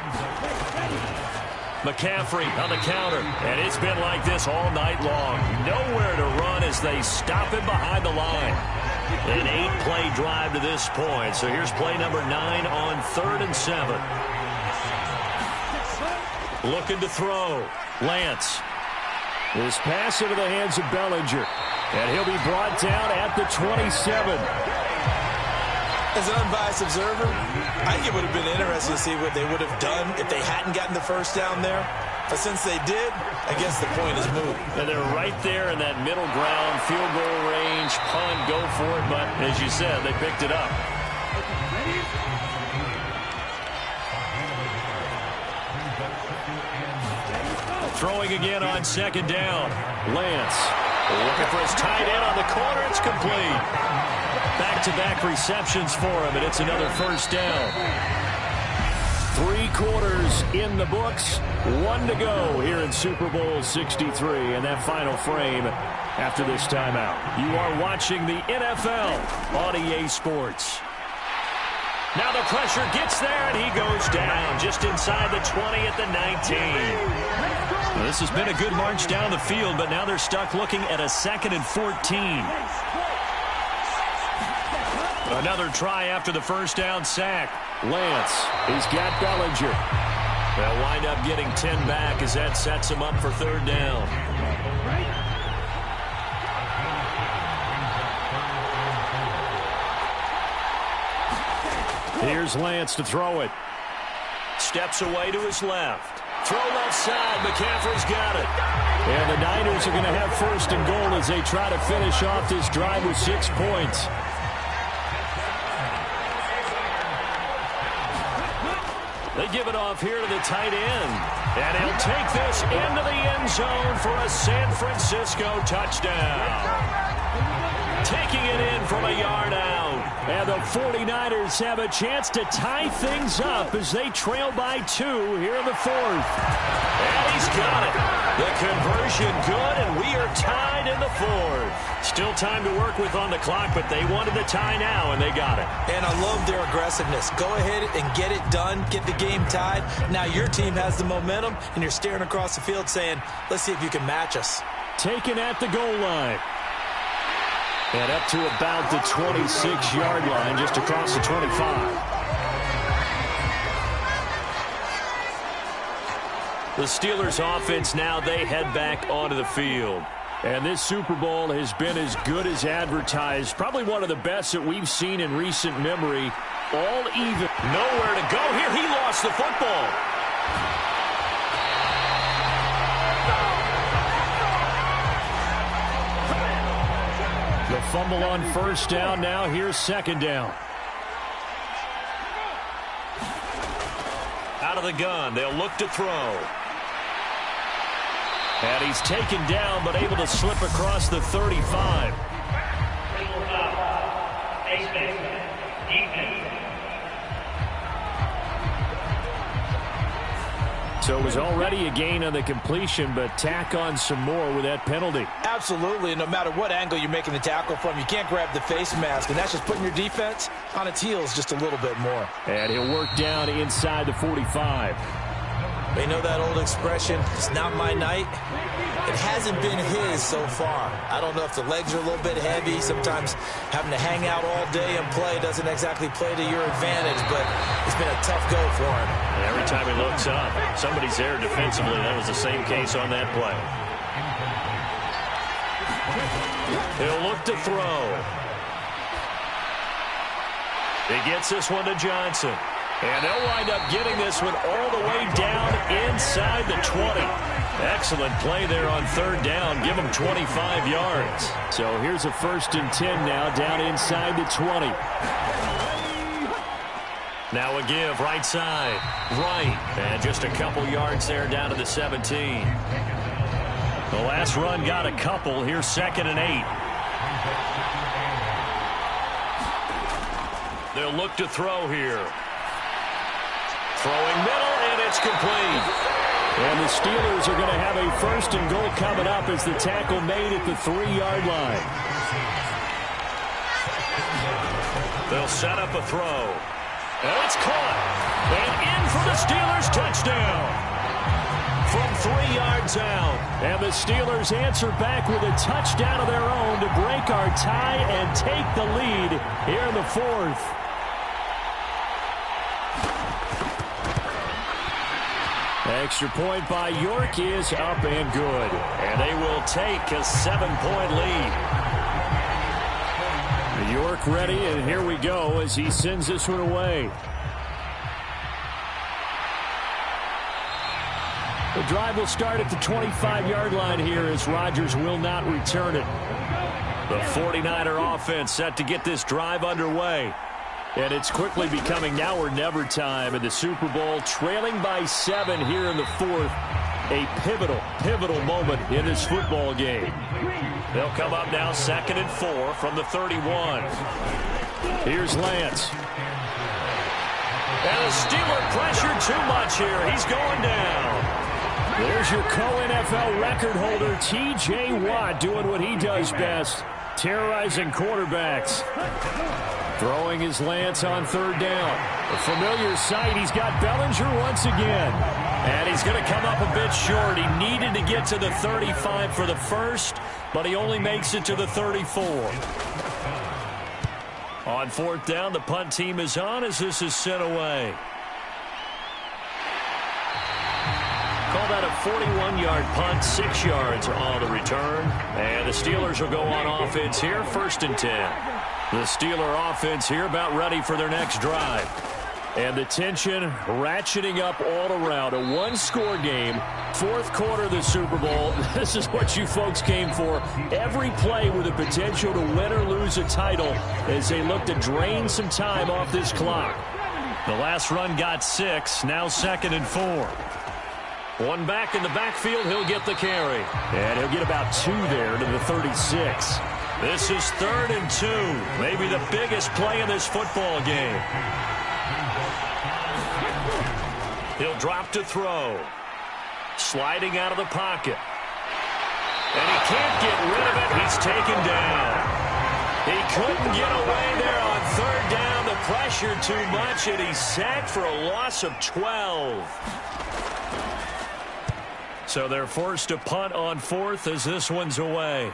McCaffrey on the counter. And it's been like this all night long. Nowhere to run as they stop him behind the line. An 8-play drive to this point. So here's play number 9 on 3rd and 7. Looking to throw. Lance. This pass into the hands of Bellinger. And he'll be brought down at the 27. As an unbiased observer, I think it would have been interesting to see what they would have done if they hadn't gotten the first down there. But since they did, I guess the point is moot. And they're right there in that middle ground, field goal range, punt, go for it. But as you said, they picked it up. Throwing again on 2nd down. Lance looking for his tight end on the corner. It's complete. Back-to-back receptions for him, and it's another first down. 3 quarters in the books. 1 to go here in Super Bowl 63. And that final frame after this timeout. You are watching the NFL on EA Sports. Now the pressure gets there, and he goes down just inside the 20 at the 19. Well, this has been a good march down the field, but now they're stuck looking at a 2nd and 14. Another try after the first down sack. Lance, he's got Bellinger. They'll wind up getting 10 back as that sets him up for 3rd down. Here's Lance to throw it. Steps away to his left. Throw left side. McCaffrey's got it. And the Niners are going to have 1st and goal as they try to finish off this drive with 6 points. They give it off here to the tight end. And he'll take this into the end zone for a San Francisco touchdown. Taking it in from a yard out. And the 49ers have a chance to tie things up as they trail by 2 here in the 4th. And he's got it. The conversion good, and we are tied in the 4th. Still time to work with on the clock, but they wanted the tie now, and they got it. And I love their aggressiveness. Go ahead and get it done, get the game tied. Now your team has the momentum, and you're staring across the field saying, let's see if you can match us. Taken at the goal line. And up to about the 26-yard line, just across the 25. The Steelers offense now, they head back onto the field. And this Super Bowl has been as good as advertised. Probably one of the best that we've seen in recent memory. All even. Nowhere to go here. He lost the football. The fumble on 1st down. Now here's 2nd down. Out of the gun. They'll look to throw. And he's taken down, but able to slip across the 35. So it was already a gain on the completion, but tack on some more with that penalty. Absolutely, and no matter what angle you're making the tackle from, you can't grab the face mask, and that's just putting your defense on its heels just a little bit more. And he'll work down inside the 45. They know that old expression, it's not my night. It hasn't been his so far. I don't know if the legs are a little bit heavy. Sometimes having to hang out all day and play doesn't exactly play to your advantage, but it's been a tough go for him. And every time he looks up, somebody's there defensively. That was the same case on that play. He'll look to throw. He gets this one to Johnson. And they'll wind up getting this one all the way down inside the 20. Excellent play there on third down. Give them 25 yards. So here's a 1st and 10 now down inside the 20. Now a give right side. Right. And just a couple yards there down to the 17. The last run got a couple. Here's 2nd and 8. They'll look to throw here. Throwing middle, and it's complete. And the Steelers are going to have a 1st and goal coming up as the tackle made at the 3-yard line. They'll set up a throw. And it's caught. And in for the Steelers touchdown. From 3 yards out. And the Steelers answer back with a touchdown of their own to break our tie and take the lead here in the 4th. Extra point by York is up and good. And they will take a 7-point lead. York ready, and here we go as he sends this one away. The drive will start at the 25-yard line here as Rodgers will not return it. The 49er offense set to get this drive underway. And it's quickly becoming now or never time in the Super Bowl, trailing by 7 here in the 4th. A pivotal moment in this football game. They'll come up now 2nd and 4 from the 31. Here's Lance. And the Steeler pressure too much here. He's going down. There's your co-NFL record holder, T.J. Watt, doing what he does best, terrorizing quarterbacks. Throwing his Lance on 3rd down. A familiar sight. He's got Bellinger once again. And he's going to come up a bit short. He needed to get to the 35 for the first, but he only makes it to the 34. On 4th down, the punt team is on as this is sent away. Call that a 41-yard punt, 6 yards on the return. And the Steelers will go on offense here, 1st and 10. The Steeler offense here about ready for their next drive. And the tension ratcheting up all around. A one-score game, 4th quarter of the Super Bowl. This is what you folks came for. Every play with the potential to win or lose a title as they look to drain some time off this clock. The last run got 6, now 2nd and 4. One back in the backfield, he'll get the carry. And he'll get about 2 there to the 36. This is 3rd and 2. Maybe the biggest play in this football game. He'll drop to throw. Sliding out of the pocket. And he can't get rid of it. He's taken down. He couldn't get away there on 3rd down. The pressure too much, and he's sacked for a loss of 12. So they're forced to punt on 4th as this one's away.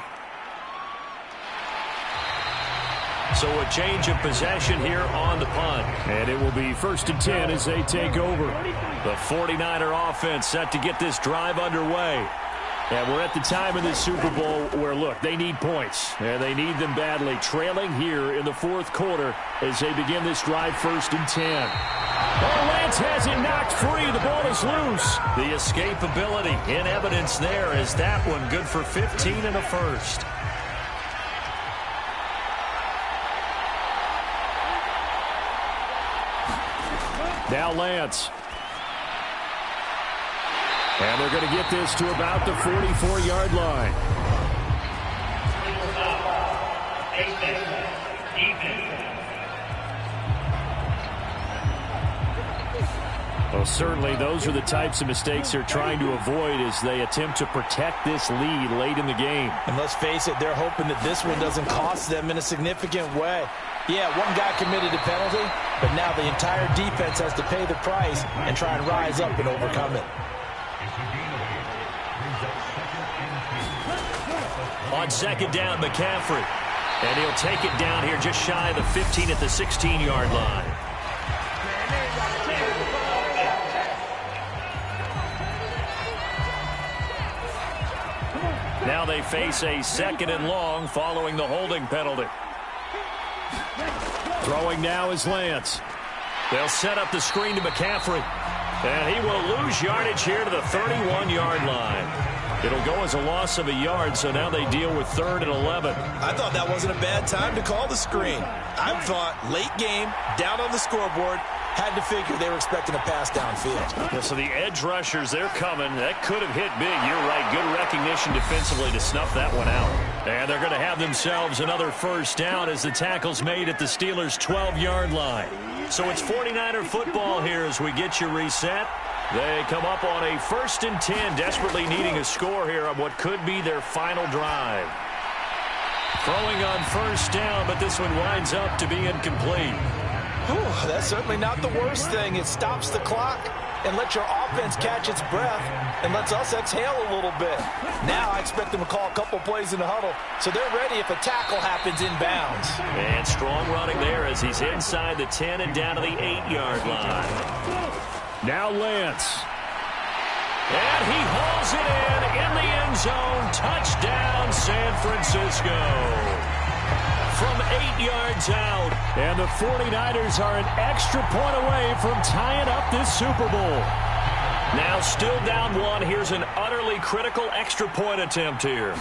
So a change of possession here on the punt. And it will be 1st and 10 as they take over. The 49er offense set to get this drive underway. And we're at the time in this Super Bowl where, look, they need points. And they need them badly. Trailing here in the 4th quarter as they begin this drive, 1st and 10. Oh, Lance has it knocked free. The ball is loose. The escapability in evidence there as that one good for 15 and a first. Now Lance. And they're going to get this to about the 44-yard line. Well, certainly those are the types of mistakes they're trying to avoid as they attempt to protect this lead late in the game. And let's face it, they're hoping that this one doesn't cost them in a significant way. Yeah, one guy committed a penalty, but now the entire defense has to pay the price and try and rise up and overcome it. On second down, McCaffrey. And he'll take it down here just shy of the 15 at the 16-yard line. Now they face a second and long following the holding penalty. Throwing now is Lance. They'll set up the screen to McCaffrey. And he will lose yardage here to the 31-yard line. It'll go as a loss of a yard, so now they deal with 3rd and 11. I thought that wasn't a bad time to call the screen. I thought late game, down on the scoreboard, had to figure they were expecting a pass downfield. Yeah, so the edge rushers, they're coming. That could have hit big. You're right. Good recognition defensively to snuff that one out. And they're going to have themselves another first down as the tackle's made at the Steelers' 12-yard line. So it's 49er football here as we get you reset. They come up on a 1st and 10, desperately needing a score here on what could be their final drive. Throwing on first down, but this one winds up to be incomplete. Whew, that's certainly not the worst thing. It stops the clock and lets your offense catch its breath and lets us exhale a little bit. Now I expect them to call a couple plays in the huddle, so they're ready if a tackle happens inbounds. And strong running there as he's inside the 10 and down to the 8-yard line. Now Lance. And he hauls it in the end zone. Touchdown, San Francisco. From 8 yards out. And the 49ers are an extra point away from tying up this Super Bowl. Now still down 1. Here's an utterly critical extra point attempt here.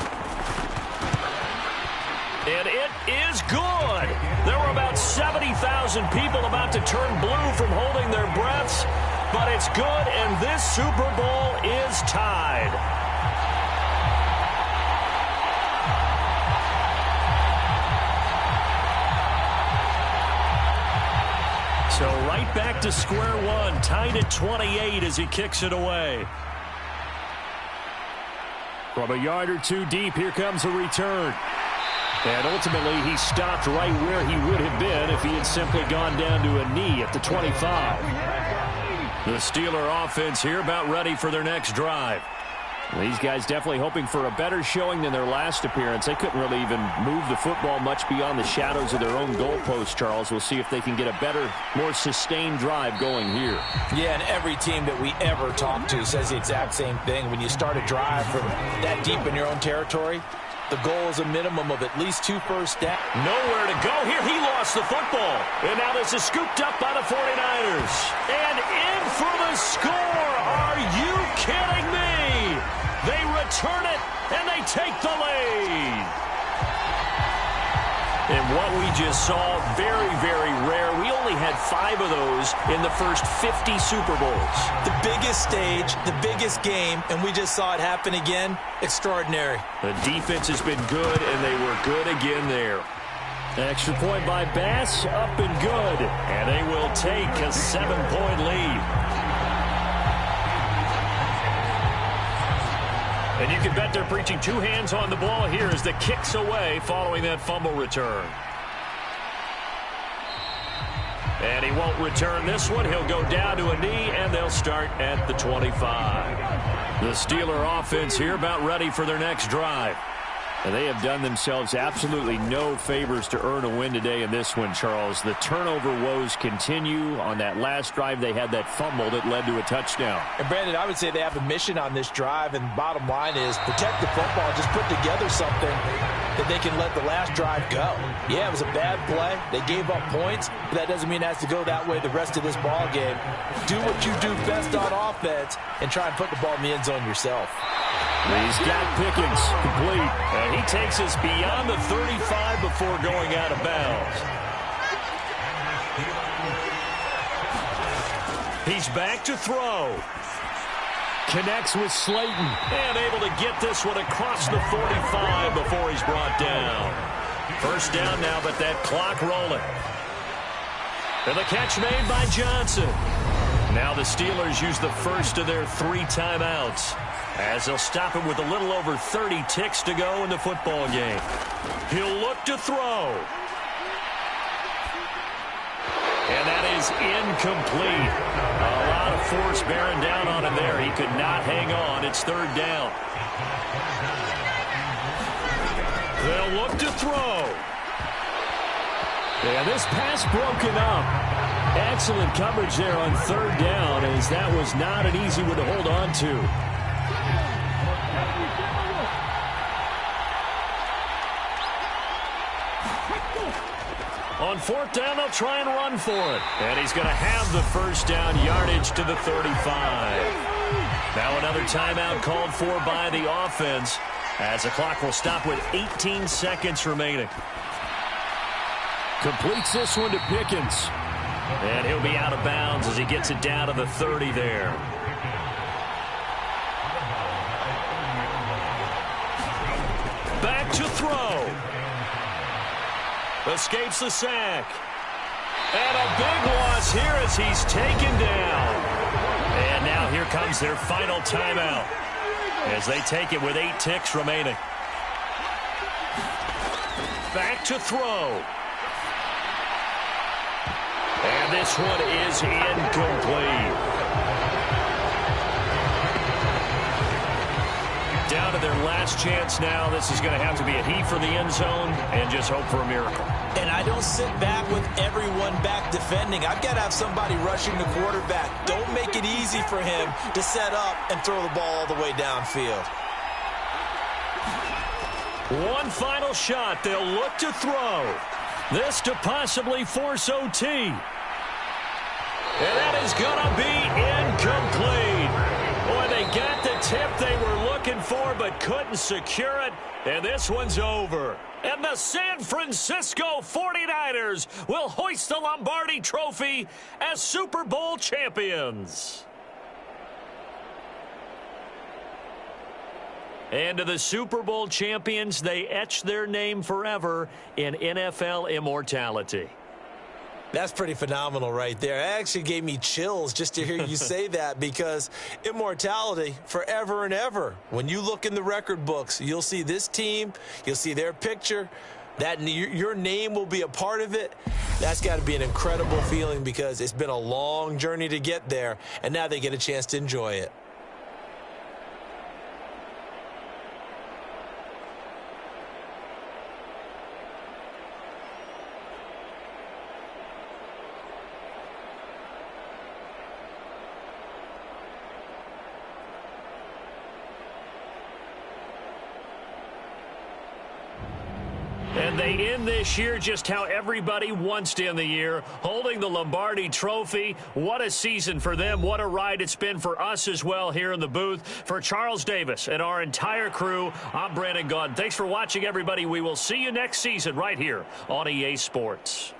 And it is good. There were about 70,000 people about to turn blue from holding their breaths. But it's good, and this Super Bowl is tied. So right back to square one, tied at 28 as he kicks it away. From a yard or two deep, here comes a return. And ultimately, he stopped right where he would have been if he had simply gone down to a knee at the 25. The Steeler offense here about ready for their next drive. These guys definitely hoping for a better showing than their last appearance. They couldn't really even move the football much beyond the shadows of their own goalpost, Charles. We'll see if they can get a better, more sustained drive going here. Yeah, and every team that we ever talk to says the exact same thing. When you start a drive from that deep in your own territory, the goal is a minimum of at least 2 first downs. Nowhere to go. Here he lost the football. And now this is scooped up by the 49ers. And in for the score. Are you kidding me? They return it, and they take the lead. And what we just saw, very, very rare. We only had 5 of those in the first 50 Super Bowls. The biggest stage, the biggest game, and we just saw it happen again. Extraordinary. The defense has been good, and they were good again there. Extra point by Bass, up and good. And they will take a 7-point lead. And you can bet they're preaching 2 hands on the ball here as the kick's away following that fumble return. And he won't return this one. He'll go down to a knee, and they'll start at the 25. The Steeler offense here about ready for their next drive. And they have done themselves absolutely no favors to earn a win today in this one, Charles. The turnover woes continue. On that last drive, they had that fumble that led to a touchdown. And, Brandon, I would say they have a mission on this drive, and bottom line is protect the football. Just put together something that they can let the last drive go. Yeah, it was a bad play. They gave up points, but that doesn't mean it has to go that way the rest of this ball game. Do what you do best on offense and try and put the ball in the end zone yourself. He's got Pickens complete. And he takes us beyond the 35 before going out of bounds. He's back to throw. Connects with Slayton. And able to get this one across the 45 before he's brought down. First down now, but that clock rolling. And the catch made by Johnson. Now the Steelers use the first of their 3 timeouts, as they'll stop it with a little over 30 ticks to go in the football game. He'll look to throw. And that is incomplete. A lot of force bearing down on him there. He could not hang on. It's 3rd down. They'll look to throw. And this pass broken up. Excellent coverage there on 3rd down, as that was not an easy one to hold on to. On 4th down, they'll try and run for it. And he's going to have the first down, yardage to the 35. Now another timeout called for by the offense, as the clock will stop with 18 seconds remaining. Completes this one to Pickens. And he'll be out of bounds as he gets it down to the 30 there. Back to throw. Escapes the sack. And a big loss here as he's taken down. And now here comes their final timeout, as they take it with 8 ticks remaining. Back to throw. And this one is incomplete. Down to their last chance now. This is going to have to be a heave for the end zone and just hope for a miracle. And I don't sit back with everyone back defending. I've got to have somebody rushing the quarterback. Don't make it easy for him to set up and throw the ball all the way downfield. One final shot. They'll look to throw. This to possibly force OT. And that is going to be incomplete. Boy, they got the tip they were looking for but couldn't secure it. And this one's over. And the San Francisco 49ers will hoist the Lombardi Trophy as Super Bowl champions. And to the Super Bowl champions, they etch their name forever in NFL immortality. That's pretty phenomenal right there. It actually gave me chills just to hear you say that, because immortality forever and ever. When you look in the record books, you'll see this team, you'll see their picture, that your name will be a part of it. That's got to be an incredible feeling, because it's been a long journey to get there, and now they get a chance to enjoy it. And they end this year just how everybody wants to end the year, holding the Lombardi Trophy. What a season for them. What a ride it's been for us as well here in the booth. For Charles Davis and our entire crew, I'm Brandon Gaudin. Thanks for watching, everybody. We will see you next season right here on EA Sports.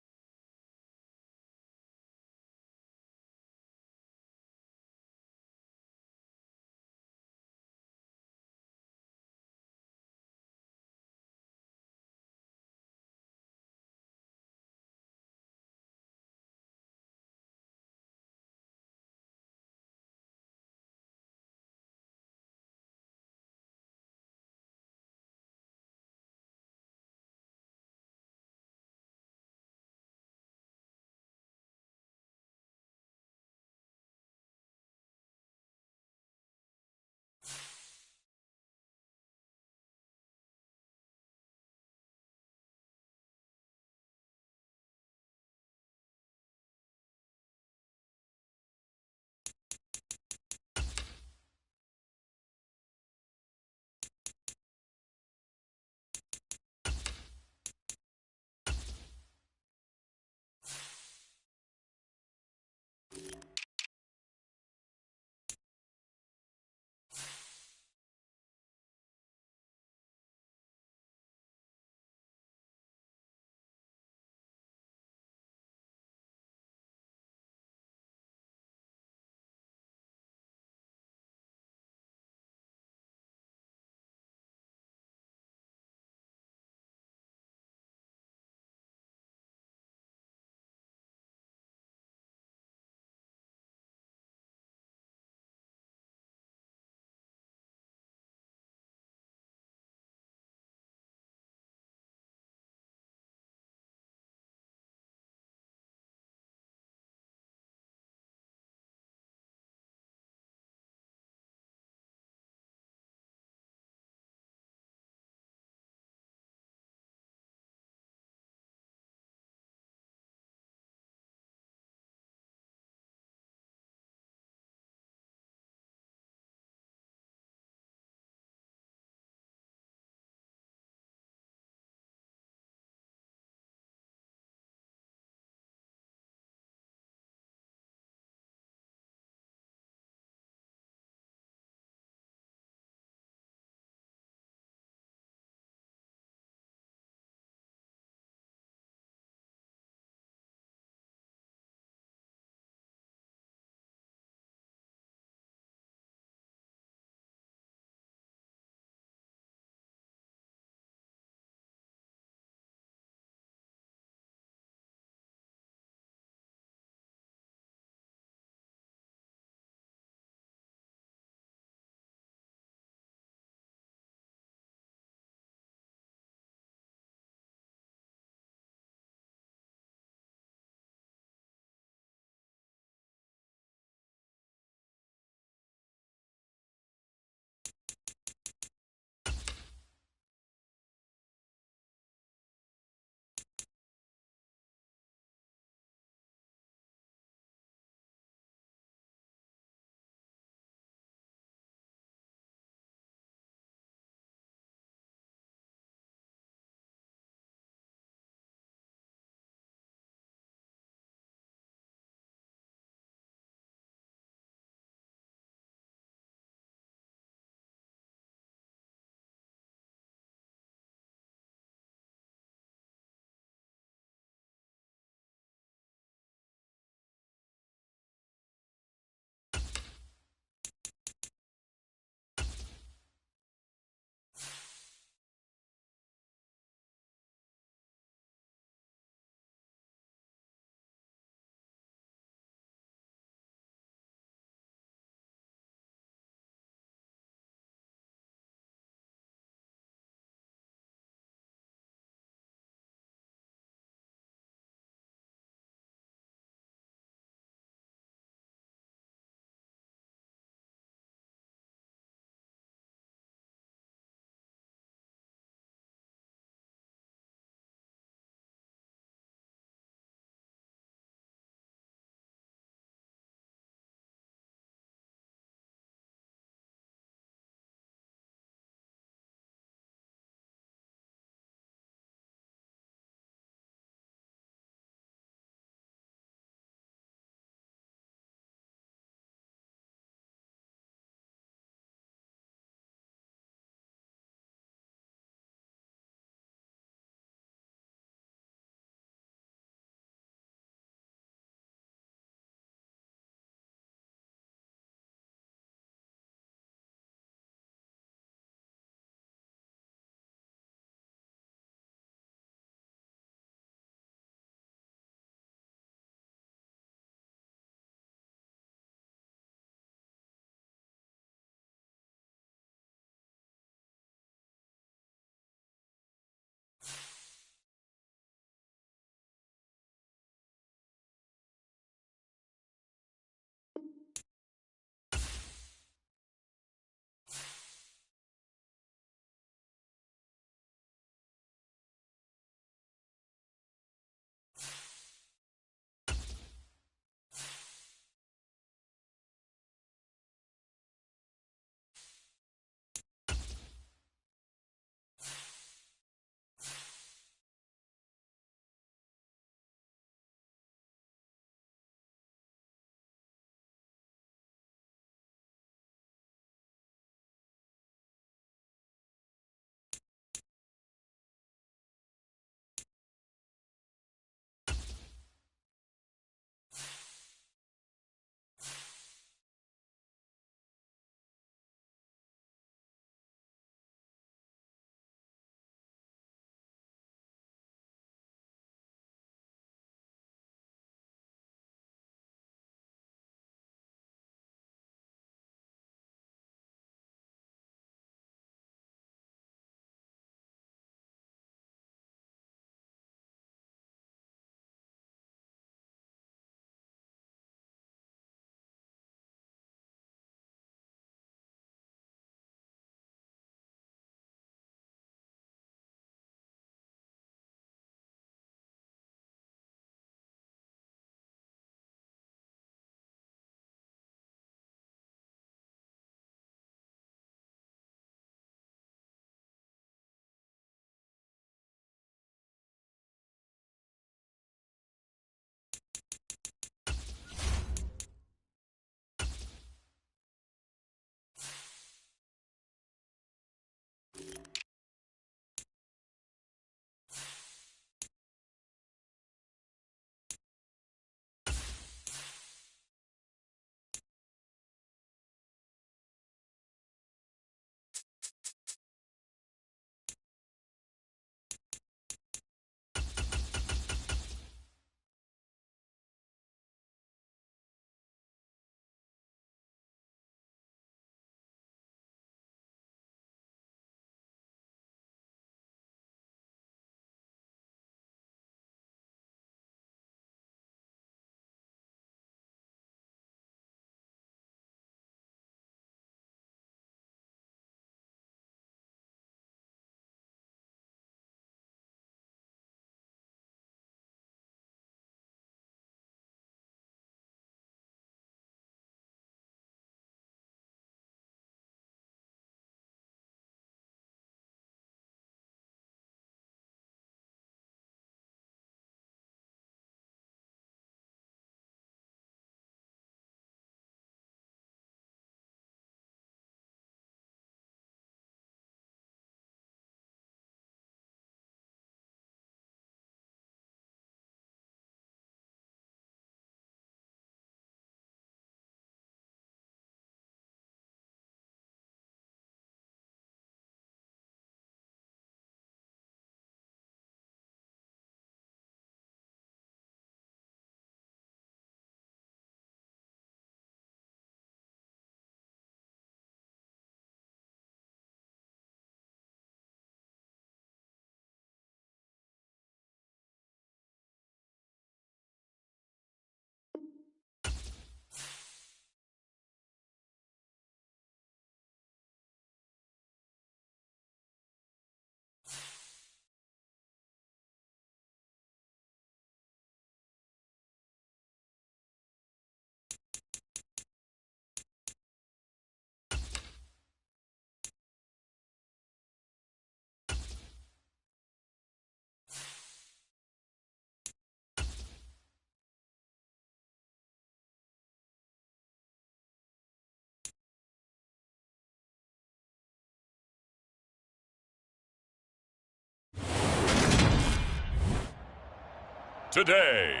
today.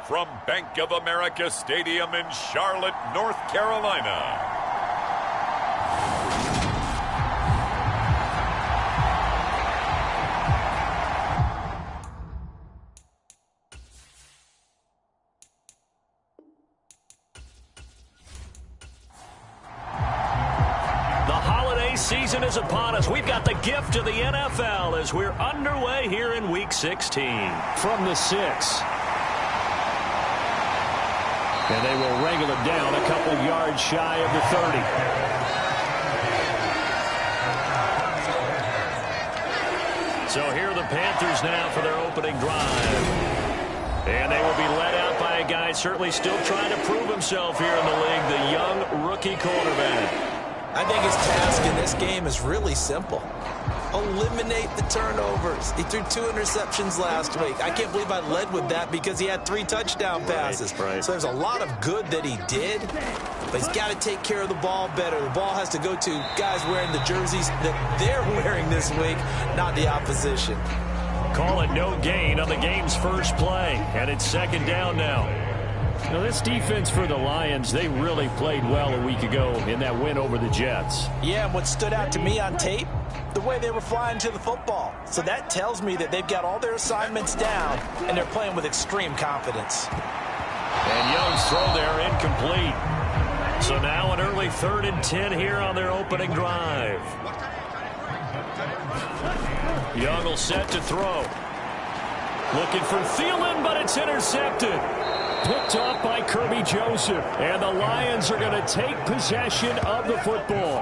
From Bank of America Stadium in Charlotte, North Carolina. Season is upon us. We've got the gift of the NFL as we're underway here in Week 16. From the 6. And they will wrangle it down a couple yards shy of the 30. So here are the Panthers now for their opening drive. And they will be led out by a guy certainly still trying to prove himself here in the league, the young rookie quarterback. I think his task in this game is really simple. Eliminate the turnovers. He threw 2 interceptions last week. I can't believe I led with that because he had 3 touchdown passes. Right. So there's a lot of good that he did, but he's got to take care of the ball better. The ball has to go to guys wearing the jerseys that they're wearing this week, not the opposition. Call it no gain on the game's first play, and it's second down now. Now, this defense for the Lions, they really played well a week ago in that win over the Jets. Yeah, and what stood out to me on tape, the way they were flying to the football. So that tells me that they've got all their assignments down, and they're playing with extreme confidence. And Young's throw there incomplete. So now an early 3rd and 10 here on their opening drive. Young will set to throw. Looking for Thielen, but it's intercepted. Picked off by Kirby Joseph. And the Lions are going to take possession of the football.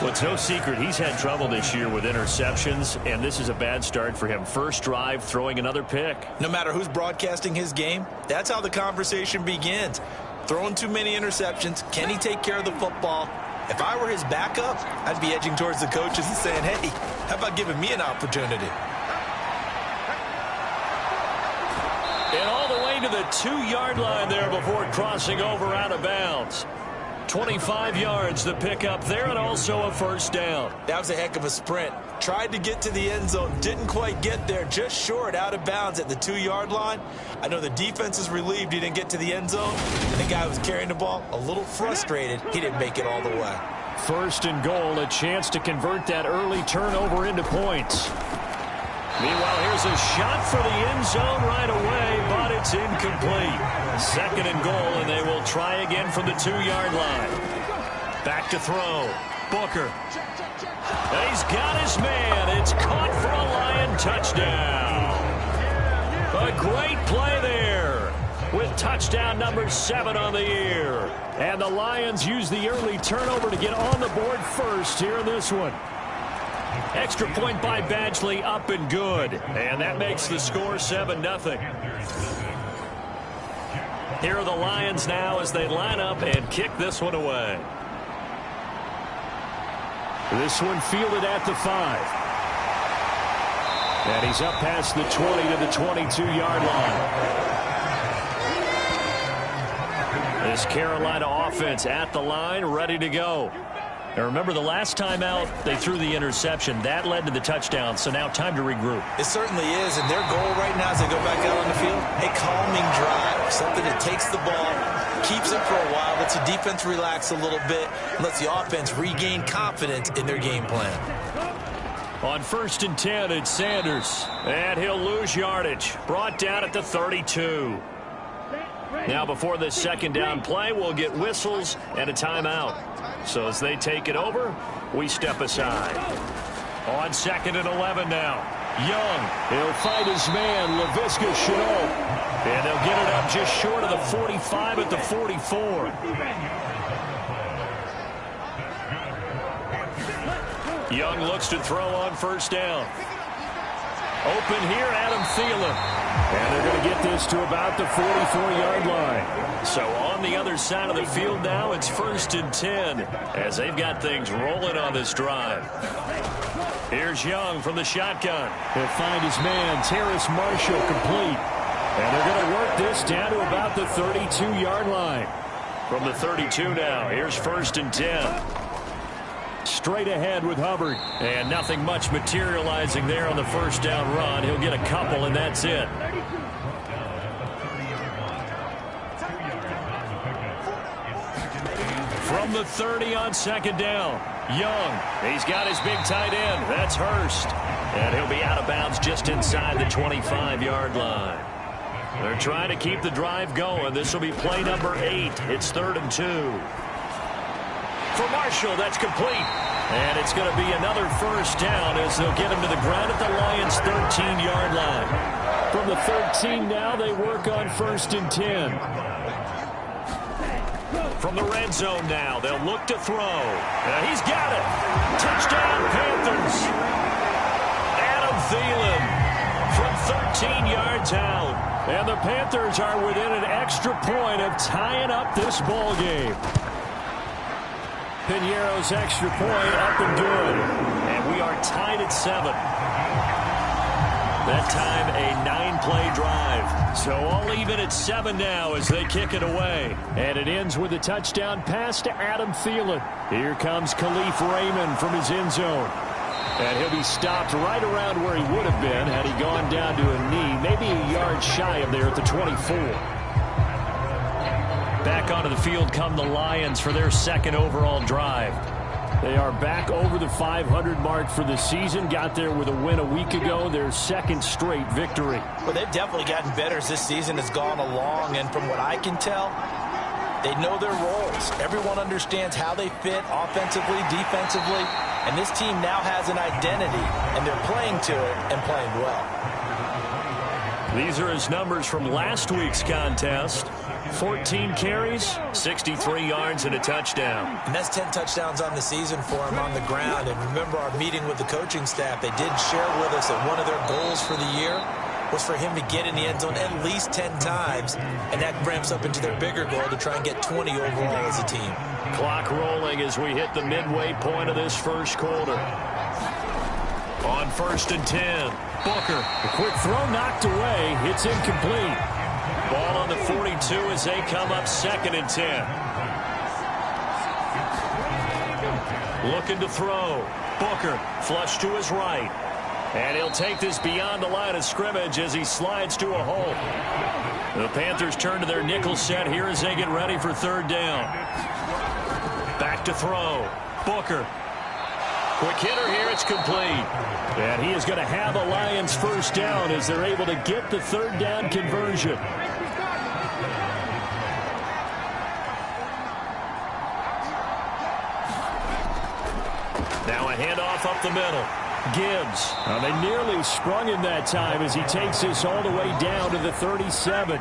Well, it's no secret he's had trouble this year with interceptions, and this is a bad start for him. First drive, throwing another pick. No matter who's broadcasting his game, that's how the conversation begins. Throwing too many interceptions. Can he take care of the football? If I were his backup, I'd be edging towards the coaches and saying, hey, how about giving me an opportunity? And all the way to the 2-yard line there before crossing over out of bounds. 25 yards the pickup there, and also a first down. That was a heck of a sprint. Tried to get to the end zone, didn't quite get there, just short out of bounds at the 2-yard line. I know the defense is relieved he didn't get to the end zone, and the guy who was carrying the ball, a little frustrated, he didn't make it all the way. First and goal, a chance to convert that early turnover into points. Meanwhile, here's a shot for the end zone right away, but it's incomplete. Second and goal, and they will try again from the 2-yard line. Back to throw. Booker. And he's got his man. It's caught for a Lion touchdown. A great play there with touchdown number 7 on the year. And the Lions use the early turnover to get on the board first here in this one. Extra point by Badgley, up and good. And that makes the score 7-0. Here are the Lions now as they line up and kick this one away. This one fielded at the 5. And he's up past the 20 to the 22-yard line. This Carolina offense at the line, ready to go. Now remember, the last time out, they threw the interception. That led to the touchdown, so now time to regroup. It certainly is, and their goal right now as they go back out on the field, a calming drive, something that takes the ball, keeps it for a while, lets the defense relax a little bit, and lets the offense regain confidence in their game plan. On 1st and 10, it's Sanders, and he'll lose yardage. Brought down at the 32. Now before this second down play, we'll get whistles and a timeout. So as they take it over, we step aside. On 2nd and 11 now. Young, he'll fight his man, Laviska Shenault. And they'll get it up just short of the 45 at the 44. Young looks to throw on 1st down. Open here, Adam Thielen. And they're going to get this to about the 44-yard line. So on the other side of the field now, it's 1st and 10 as they've got things rolling on this drive. Here's Young from the shotgun. He'll find his man, Terrace Marshall, complete. And they're going to work this down to about the 32-yard line. From the 32 now, here's 1st and 10. Straight ahead with Hubbard. And nothing much materializing there on the first down run. He'll get a couple, and that's it. From the 30 on second down. Young. He's got his big tight end. That's Hurst. And he'll be out of bounds just inside the 25-yard line. They're trying to keep the drive going. This will be play number 8. It's 3rd and 2. For Marshall, that's complete. And it's going to be another first down as they'll get him to the ground at the Lions' 13-yard line. From the 13 now, they work on 1st and 10. From the red zone now, they'll look to throw. And he's got it. Touchdown, Panthers. Adam Thielen from 13 yards out. And the Panthers are within an extra point of tying up this ball game. Piñeiro's extra point up and good. And we are tied at 7. That time a 9-play drive. So all even at 7 now as they kick it away. And it ends with a touchdown pass to Adam Thielen. Here comes Khalif Raymond from his end zone. And he'll be stopped right around where he would have been had he gone down to a knee, maybe a yard shy of there at the 24. Back onto the field come the Lions for their 2nd overall drive. They are back over the 500 mark for the season. Got there with a win a week ago, their 2nd straight victory. Well, they've definitely gotten better as this season has gone along, and from what I can tell, they know their roles. Everyone understands how they fit offensively, defensively, and this team now has an identity, and they're playing to it and playing well. These are his numbers from last week's contest. 14 carries, 63 yards, and a touchdown. And that's 10 touchdowns on the season for him on the ground. And remember our meeting with the coaching staff, they did share with us that one of their goals for the year was for him to get in the end zone at least 10 times. And that ramps up into their bigger goal to try and get 20 overall as a team. Clock rolling as we hit the midway point of this first quarter. On 1st and 10, Booker. A quick throw knocked away. It's incomplete. Ball on the 42 as they come up 2nd and 10. Looking to throw. Booker flush to his right. And he'll take this beyond the line of scrimmage as he slides to a hole. The Panthers turn to their nickel set here as they get ready for 3rd down. Back to throw. Booker. Quick hitter here, it's complete. And he is going to have a Lions first down as they're able to get the 3rd down conversion. Now a handoff up the middle. Gibbs. They nearly sprung him that time as he takes this all the way down to the 37.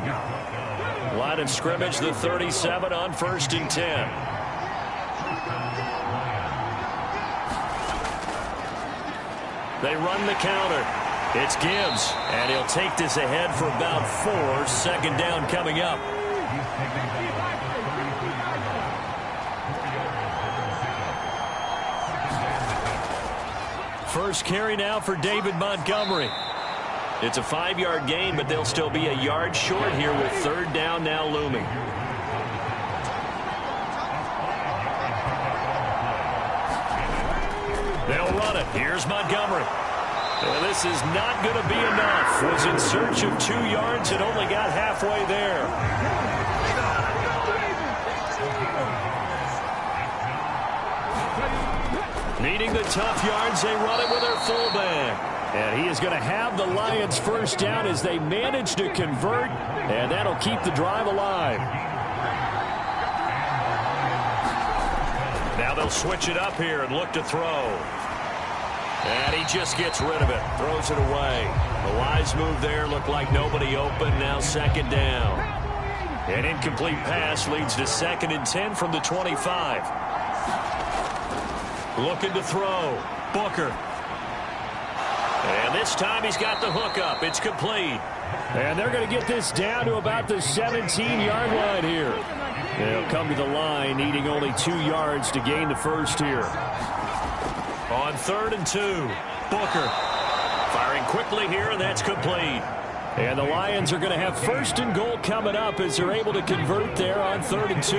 Line of scrimmage, the 37 on 1st and 10. They run the counter. It's Gibbs, and he'll take this ahead for about 4. 2nd down coming up. First carry now for David Montgomery. It's a 5-yard gain, but they'll still be a yard short here with 3rd down now looming. They'll run it. Here's Montgomery. And this is not going to be enough. Was in search of 2 yards and only got halfway there. Needing the tough yards, they run it with their fullback. And he is going to have the Lions first down as they manage to convert, and that'll keep the drive alive. Now they'll switch it up here and look to throw. And he just gets rid of it, throws it away. A wise move there, looked like nobody open, now 2nd down. An incomplete pass leads to 2nd and 10 from the 25. Looking to throw. Booker. And this time he's got the hook up. It's complete. And they're going to get this down to about the 17-yard line here. They'll come to the line, needing only 2 yards to gain the first here. On 3rd and 2, Booker. Firing quickly here, and that's complete. And the Lions are going to have 1st and goal coming up as they're able to convert there on 3rd and 2.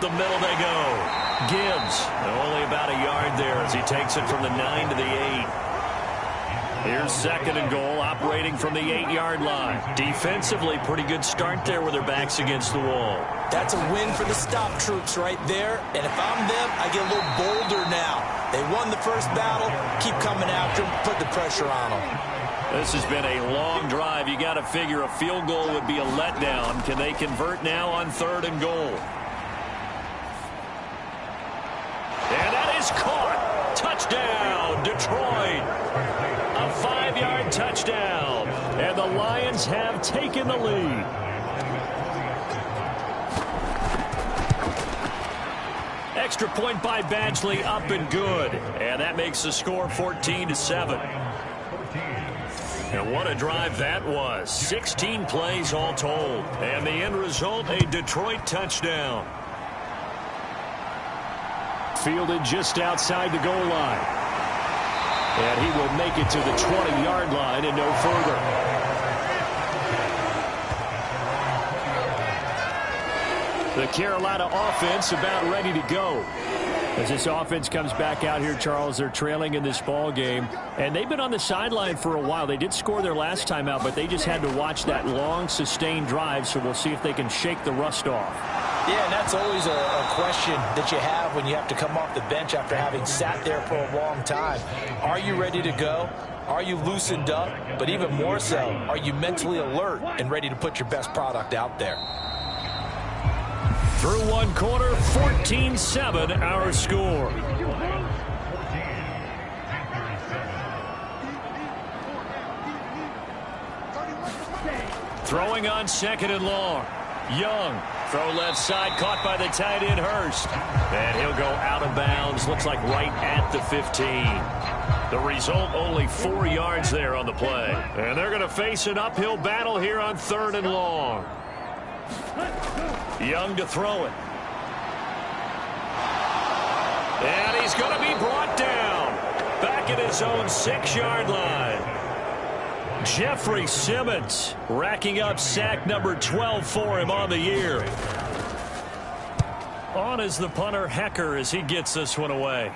Up the middle they go. Gibbs, only about a yard there as he takes it from the 9 to the 8. Here's 2nd and goal, operating from the 8-yard line. Defensively, pretty good start there with their backs against the wall. That's a win for the stop troops right there. And if I'm them, I get a little bolder now. They won the first battle. Keep coming after them. Put the pressure on them. This has been a long drive. You got to figure a field goal would be a letdown. Can they convert now on 3rd and goal? And that is caught. Touchdown, Detroit. A 5-yard touchdown. And the Lions have taken the lead. Extra point by Badgley, up and good. And that makes the score 14-7. And what a drive that was. 16 plays all told. And the end result, a Detroit touchdown. Fielded just outside the goal line. And he will make it to the 20-yard line and no further. The Carolina offense about ready to go. As this offense comes back out here, Charles, they're trailing in this ball game. And they've been on the sideline for a while. They did score their last time out, but they just had to watch that long, sustained drive. So we'll see if they can shake the rust off. Yeah, and that's always a question that you have when you have to come off the bench after having sat there for a long time. Are you ready to go? Are you loosened up? But even more so, are you mentally alert and ready to put your best product out there? Through one quarter, 14-7 our score. Throwing on 2nd and long. Young. Throw left side, caught by the tight end, Hurst. And he'll go out of bounds. Looks like right at the 15. The result, only 4 yards there on the play. And they're going to face an uphill battle here on 3rd and long. Young to throw it. And he's going to be brought down. Back at his own 6-yard line. Jeffrey Simmons racking up sack number 12 for him on the year. On is the punter, Hecker, as he gets this one away.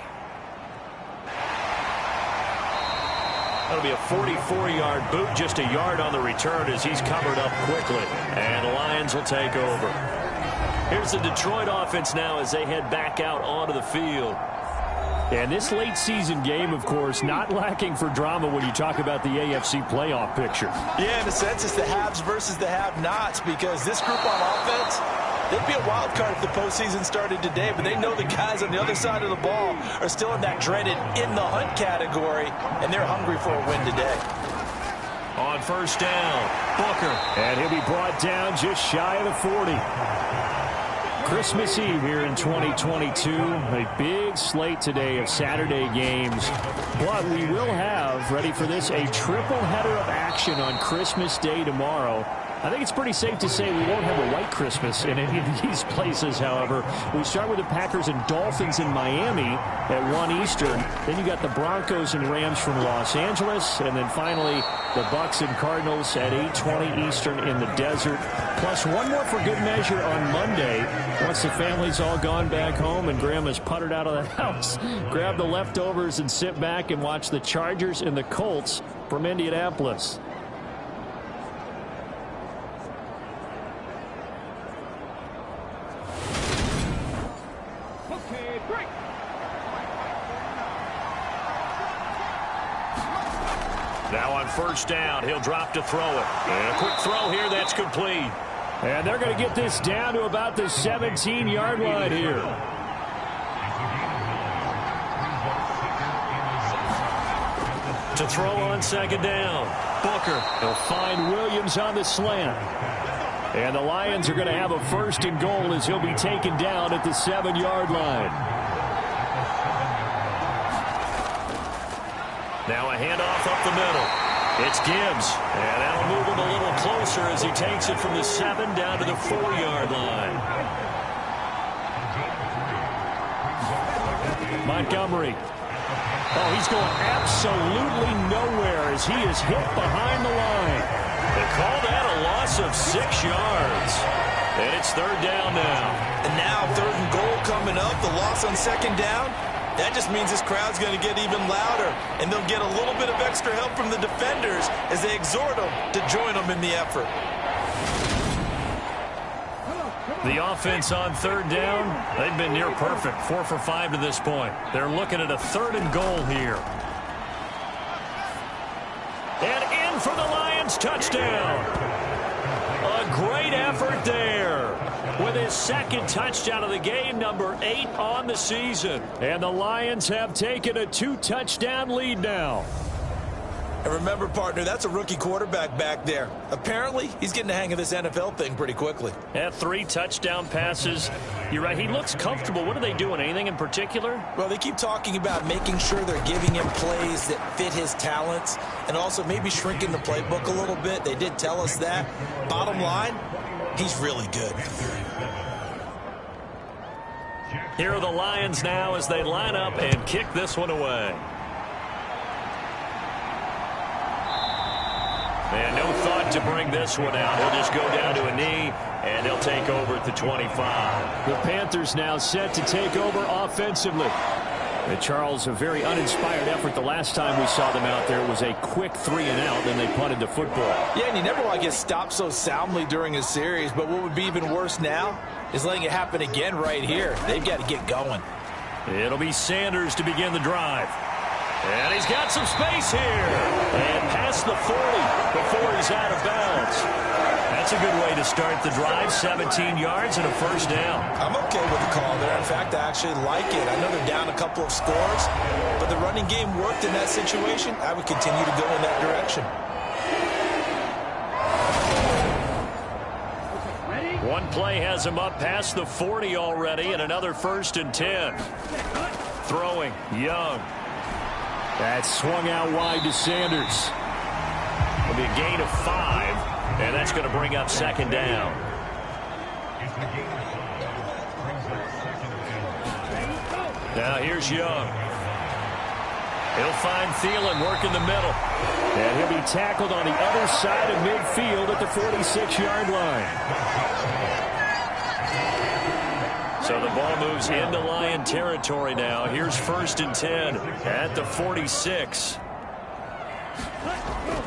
That'll be a 44-yard boot, just a yard on the return as he's covered up quickly. And the Lions will take over. Here's the Detroit offense now as they head back out onto the field. And this late season game, of course, not lacking for drama when you talk about the AFC playoff picture. Yeah, in a sense, it's the haves versus the have-nots, because this group on offense, they'd be a wild card if the postseason started today, but they know the guys on the other side of the ball are still in that dreaded in-the-hunt category, and they're hungry for a win today. On 1st down, Booker. And he'll be brought down just shy of the 40. Christmas Eve here in 2022. A big slate today of Saturday games. But we will have, ready for this, a triple header of action on Christmas Day tomorrow. I think it's pretty safe to say we won't have a white Christmas in any of these places, however. We start with the Packers and Dolphins in Miami at 1 Eastern. Then you got the Broncos and Rams from Los Angeles. And then finally, the Bucs and Cardinals at 8:20 Eastern in the desert. Plus one more for good measure on Monday. Once the family's all gone back home and Grandma's puttered out of the house, grab the leftovers and sit back and watch the Chargers and the Colts from Indianapolis. Now on 1st down, he'll drop to throw it. And a quick throw here, that's complete. And they're going to get this down to about the 17-yard line here. To throw on 2nd down, Booker. He'll find Williams on the slant. And the Lions are going to have a 1st and goal as he'll be taken down at the 7-yard line. Now a handoff up the middle. It's Gibbs. And that'll move him a little closer as he takes it from the 7 down to the 4-yard line. Montgomery. Oh, he's going absolutely nowhere as he is hit behind the line. They call that a loss of 6 yards. And it's third down now. And now third and goal coming up. The loss on second down. That just means this crowd's going to get even louder. And they'll get a little bit of extra help from the defenders as they exhort them to join them in the effort. The offense on third down, they've been near perfect. 4 for 5 to this point. They're looking at a third and goal here. And in for the Lions, touchdown. A great effort there with his second touchdown of the game, number 8 on the season. And the Lions have taken a 2-touchdown lead now. And remember, partner, that's a rookie quarterback back there. Apparently, he's getting the hang of this NFL thing pretty quickly. Had 3 touchdown passes. You're right, he looks comfortable. What are they doing? Anything in particular? Well, they keep talking about making sure they're giving him plays that fit his talents and also maybe shrinking the playbook a little bit. They did tell us that. Bottom line, he's really good. Here are the Lions now as they line up and kick this one away. And no thought to bring this one out. He'll just go down to a knee, and they'll take over at the 25. The Panthers now set to take over offensively. And Charles, a very uninspired effort the last time we saw them out there. It was a quick 3-and-out, then they punted the football. Yeah, and you never want to get stopped so soundly during a series, but what would be even worse now is letting it happen again right here. They've got to get going. It'll be Sanders to begin the drive. And he's got some space here. And past the 40 before he's out of bounds. That's a good way to start the drive. 17 yards and a first down. I'm okay with the call there. In fact, I actually like it. I know they're down a couple of scores, but the running game worked in that situation. I would continue to go in that direction. One play has him up past the 40 already, and another 1st and 10. Throwing, Young. That swung out wide to Sanders. It'll be a gain of 5, and that's going to bring up second down. Now here's Young. He'll find Thielen working the middle. And he'll be tackled on the other side of midfield at the 46-yard line. So the ball moves into Lion territory now. Here's 1st and 10 at the 46.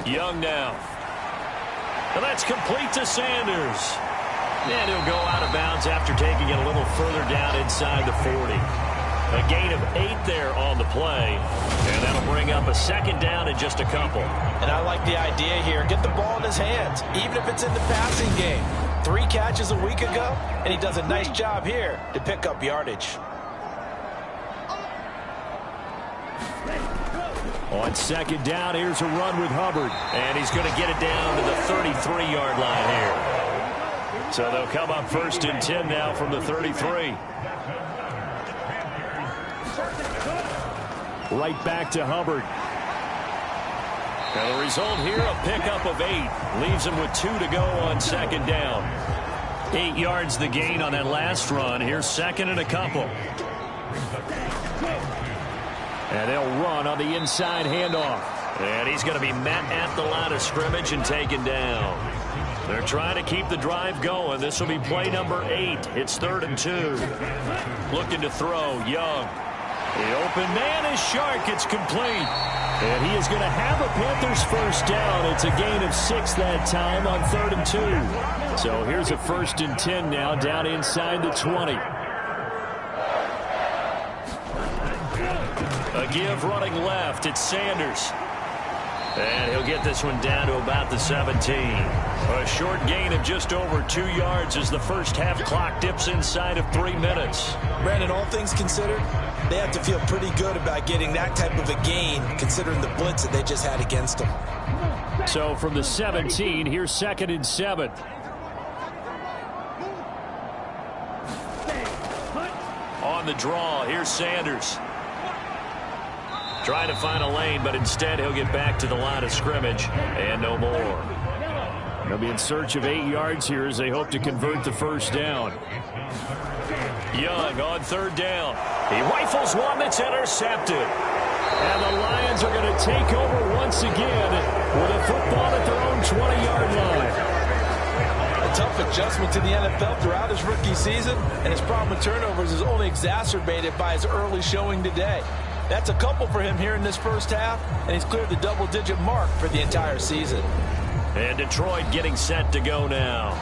Young now. And that's complete to Sanders. And he'll go out of bounds after taking it a little further down inside the 40. A gain of 8 there on the play. And that'll bring up a second down in just a couple. And I like the idea here. Get the ball in his hands, even if it's in the passing game. 3 catches a week ago, and he does a nice job here to pick up yardage. On second down, here's a run with Hubbard. And he's going to get it down to the 33-yard line here. So they'll come up 1st and 10 now from the 33. Right back to Hubbard. Now the result here, a pickup of 8. Leaves him with 2 to go on second down. 8 yards the gain on that last run. Here's 2nd and a couple. And they'll run on the inside handoff. And he's going to be met at the line of scrimmage and taken down. They're trying to keep the drive going. This will be play number 8. It's 3rd and 2. Looking to throw, Young. The open man is Shark. It's complete. And he is going to have a Panthers first down. It's a gain of 6 that time on 3rd and 2. So here's a 1st and 10 now down inside the 20. A give running left. It's Sanders. And he'll get this one down to about the 17. A short gain of just over 2 yards as the first half clock dips inside of 3 minutes. Brandon, all things considered, they have to feel pretty good about getting that type of a gain considering the blitz that they just had against them. So from the 17, here's 2nd and 7. On the draw, here's Sanders. Trying to find a lane, but instead he'll get back to the line of scrimmage and no more. They'll be in search of 8 yards here as they hope to convert the first down. Young on 3rd down. He rifles one that's intercepted. And the Lions are going to take over once again with a football at their own 20-yard line. A tough adjustment to the NFL throughout his rookie season, and his problem with turnovers is only exacerbated by his early showing today. That's a couple for him here in this first half, and he's cleared the double-digit mark for the entire season. And Detroit getting set to go now.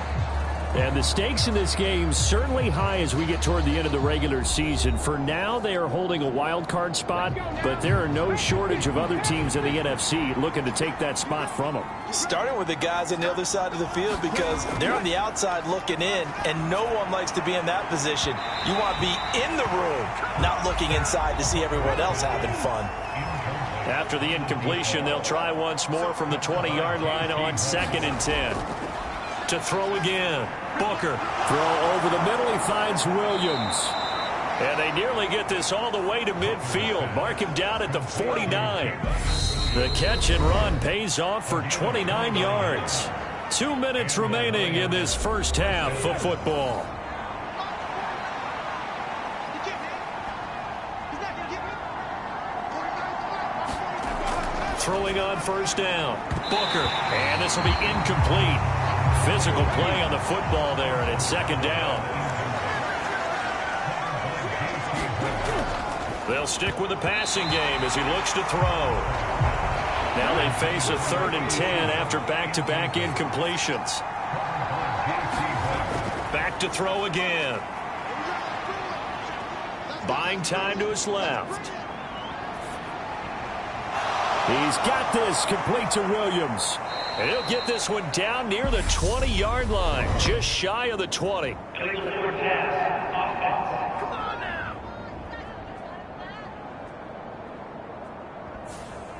And the stakes in this game certainly high as we get toward the end of the regular season. For now, they are holding a wild card spot, but there are no shortage of other teams in the NFC looking to take that spot from them. Starting with the guys on the other side of the field because they're on the outside looking in, and no one likes to be in that position. You want to be in the room, not looking inside to see everyone else having fun. After the incompletion, they'll try once more from the 20-yard line on 2nd and 10. To throw again. Booker. Throw over the middle. He finds Williams. And they nearly get this all the way to midfield. Mark him down at the 49. The catch and run pays off for 29 yards. 2 minutes remaining in this first half of football. Throwing on first down. Booker. And this will be incomplete. Physical play on the football there, and it's 2nd down. They'll stick with the passing game as he looks to throw. Now they face a 3rd and 10 after back-to-back incompletions. Back to throw again. Buying time to his left. He's got this, complete to Williams. And he'll get this one down near the 20-yard line, just shy of the 20.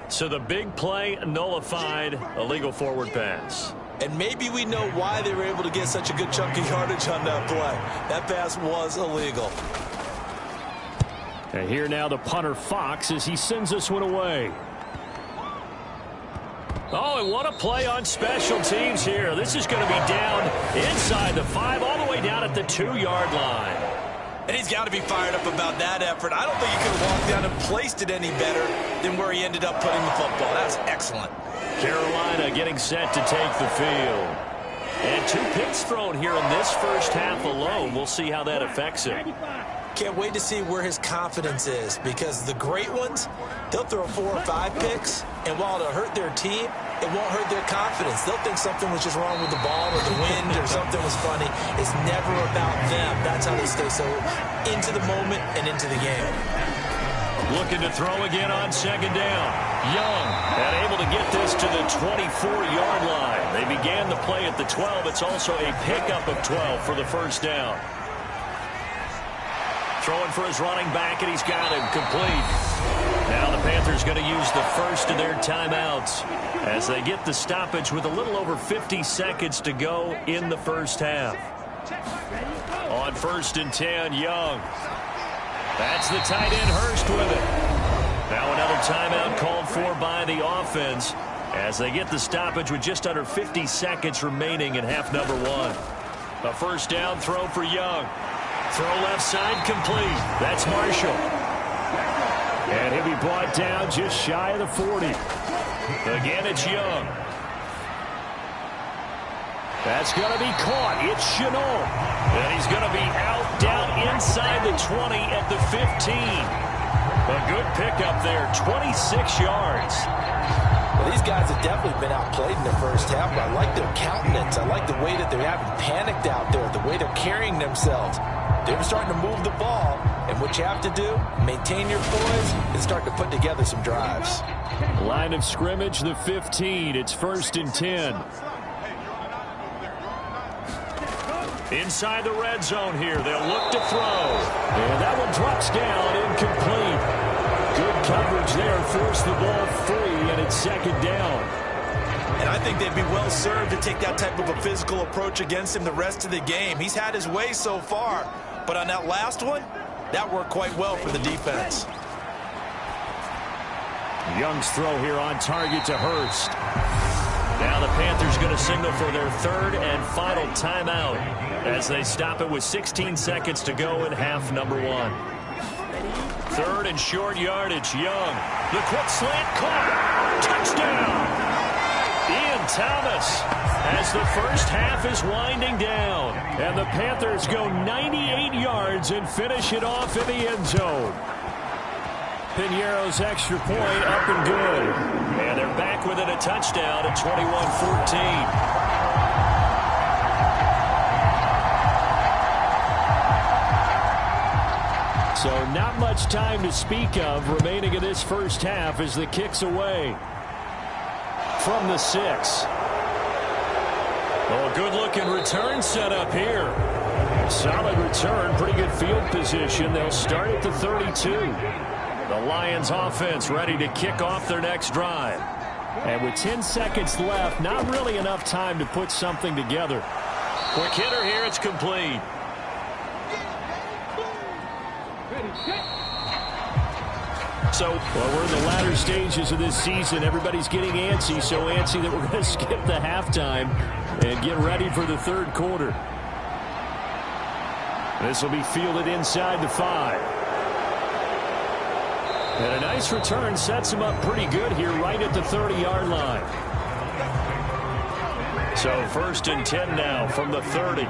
So the big play nullified, a legal forward pass. And maybe we know why they were able to get such a good chunk of yardage on that play. That pass was illegal. And here now the punter Fox as he sends this one away. Oh, and what a play on special teams here. This is going to be down inside the 5, all the way down at the 2-yard line. And he's got to be fired up about that effort. I don't think he could have walked down and placed it any better than where he ended up putting the football. That's excellent. Carolina getting set to take the field. And 2 picks thrown here in this first half alone. We'll see how that affects him. Can't wait to see where his confidence is, because the great ones, they'll throw 4 or 5 picks, and while it'll hurt their team, it won't hurt their confidence. They'll think something was just wrong with the ball or the wind or something was funny. It's never about them. That's how they stay so into the moment and into the game. Looking to throw again on 2nd down. Young, and able to get this to the 24-yard line. They began the play at the 12. It's also a pickup of 12 for the first down. Throwing for his running back, and he's got him complete. Now the Panthers going to use the first of their timeouts as they get the stoppage with a little over 50 seconds to go in the first half. On 1st and 10, Young. That's the tight end, Hurst, with it. Now another timeout called for by the offense as they get the stoppage with just under 50 seconds remaining in half number 1. A first down throw for Young. Throw left side complete. That's Marshall. And he'll be brought down just shy of the 40. Again, it's Young. That's going to be caught. It's Chenault. And he's going to be out down inside the 20 at the 15. A good pickup there, 26 yards. Well, these guys have definitely been outplayed in the first half, but I like their countenance. I like the way that they're having panicked out there, the way they're carrying themselves. They're starting to move the ball, and what you have to do, maintain your poise and start to put together some drives. Line of scrimmage, the 15. It's 1st and 10. Inside the red zone here. They'll look to throw. And that one drops down, incomplete. Good coverage there. Force the ball free, and it's 2nd down. And I think they'd be well served to take that type of a physical approach against him the rest of the game. He's had his way so far, but on that last one, that worked quite well for the defense. Young's throw here on target to Hurst. Now the Panthers going to signal for their 3rd and final timeout as they stop it with 16 seconds to go in half number 1. 3rd and short yardage. Young. The quick slant caught. Touchdown. Thomas as the first half is winding down. And the Panthers go 98 yards and finish it off in the end zone. Piñeiro's extra point up and good. And they're back within a touchdown at 21-14. So not much time to speak of remaining in this first half as the kick's away from the 6. Oh, good-looking return set up here. Solid return, pretty good field position. They'll start at the 32. The Lions offense ready to kick off their next drive. And with 10 seconds left, not really enough time to put something together. Quick hitter here, it's complete. So, well, we're in the latter stages of this season. Everybody's getting antsy, so antsy that we're going to skip the halftime and get ready for the third quarter. This will be fielded inside the 5. And a nice return sets him up pretty good here right at the 30-yard line. So 1st and 10 now from the 30.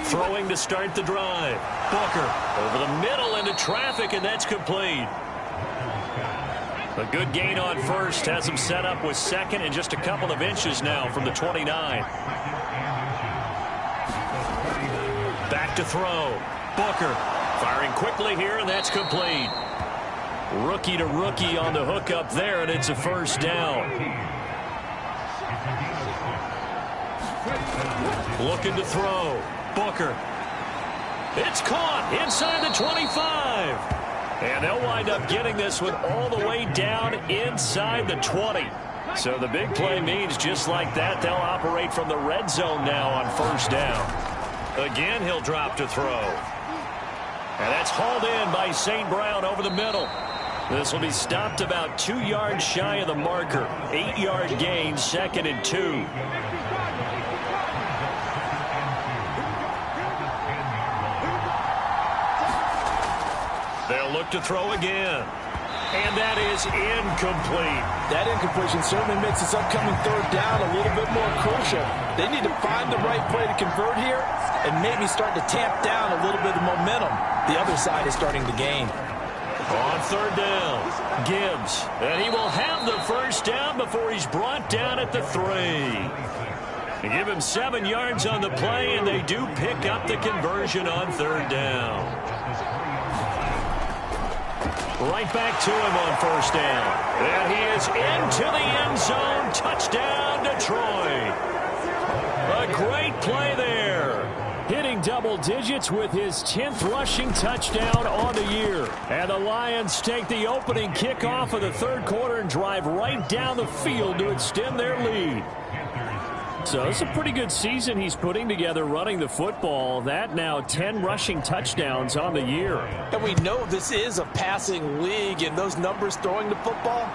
Throwing to start the drive. Booker over the middle into traffic, and that's complete. A good gain on first has him set up with second and just a couple of inches now from the 29. Back to throw. Booker firing quickly here, and that's complete. Rookie to rookie on the hook up there, and it's a first down. Looking to throw. Booker. It's caught inside the 25. And they'll wind up getting this one all the way down inside the 20. So the big play means just like that, they'll operate from the red zone now on first down. Again, he'll drop to throw. And that's hauled in by St. Brown over the middle. This will be stopped about 2 yards shy of the marker. 8-yard gain, 2nd and 2. They'll look to throw again. And that is incomplete. That incompletion certainly makes this upcoming third down a little bit more crucial. They need to find the right play to convert here and maybe start to tamp down a little bit of momentum. The other side is starting to gain. On third down, Gibbs. And he will have the first down before he's brought down at the 3. They give him 7 yards on the play, and they do pick up the conversion on third down. Right back to him on first down. And he is into the end zone. Touchdown, Detroit. A great play there. Hitting double digits with his 10th rushing touchdown on the year. And the Lions take the opening kickoff of the third quarter and drive right down the field to extend their lead. So it's a pretty good season he's putting together running the football. That now 10 rushing touchdowns on the year. And we know this is a passing league, and those numbers throwing the football,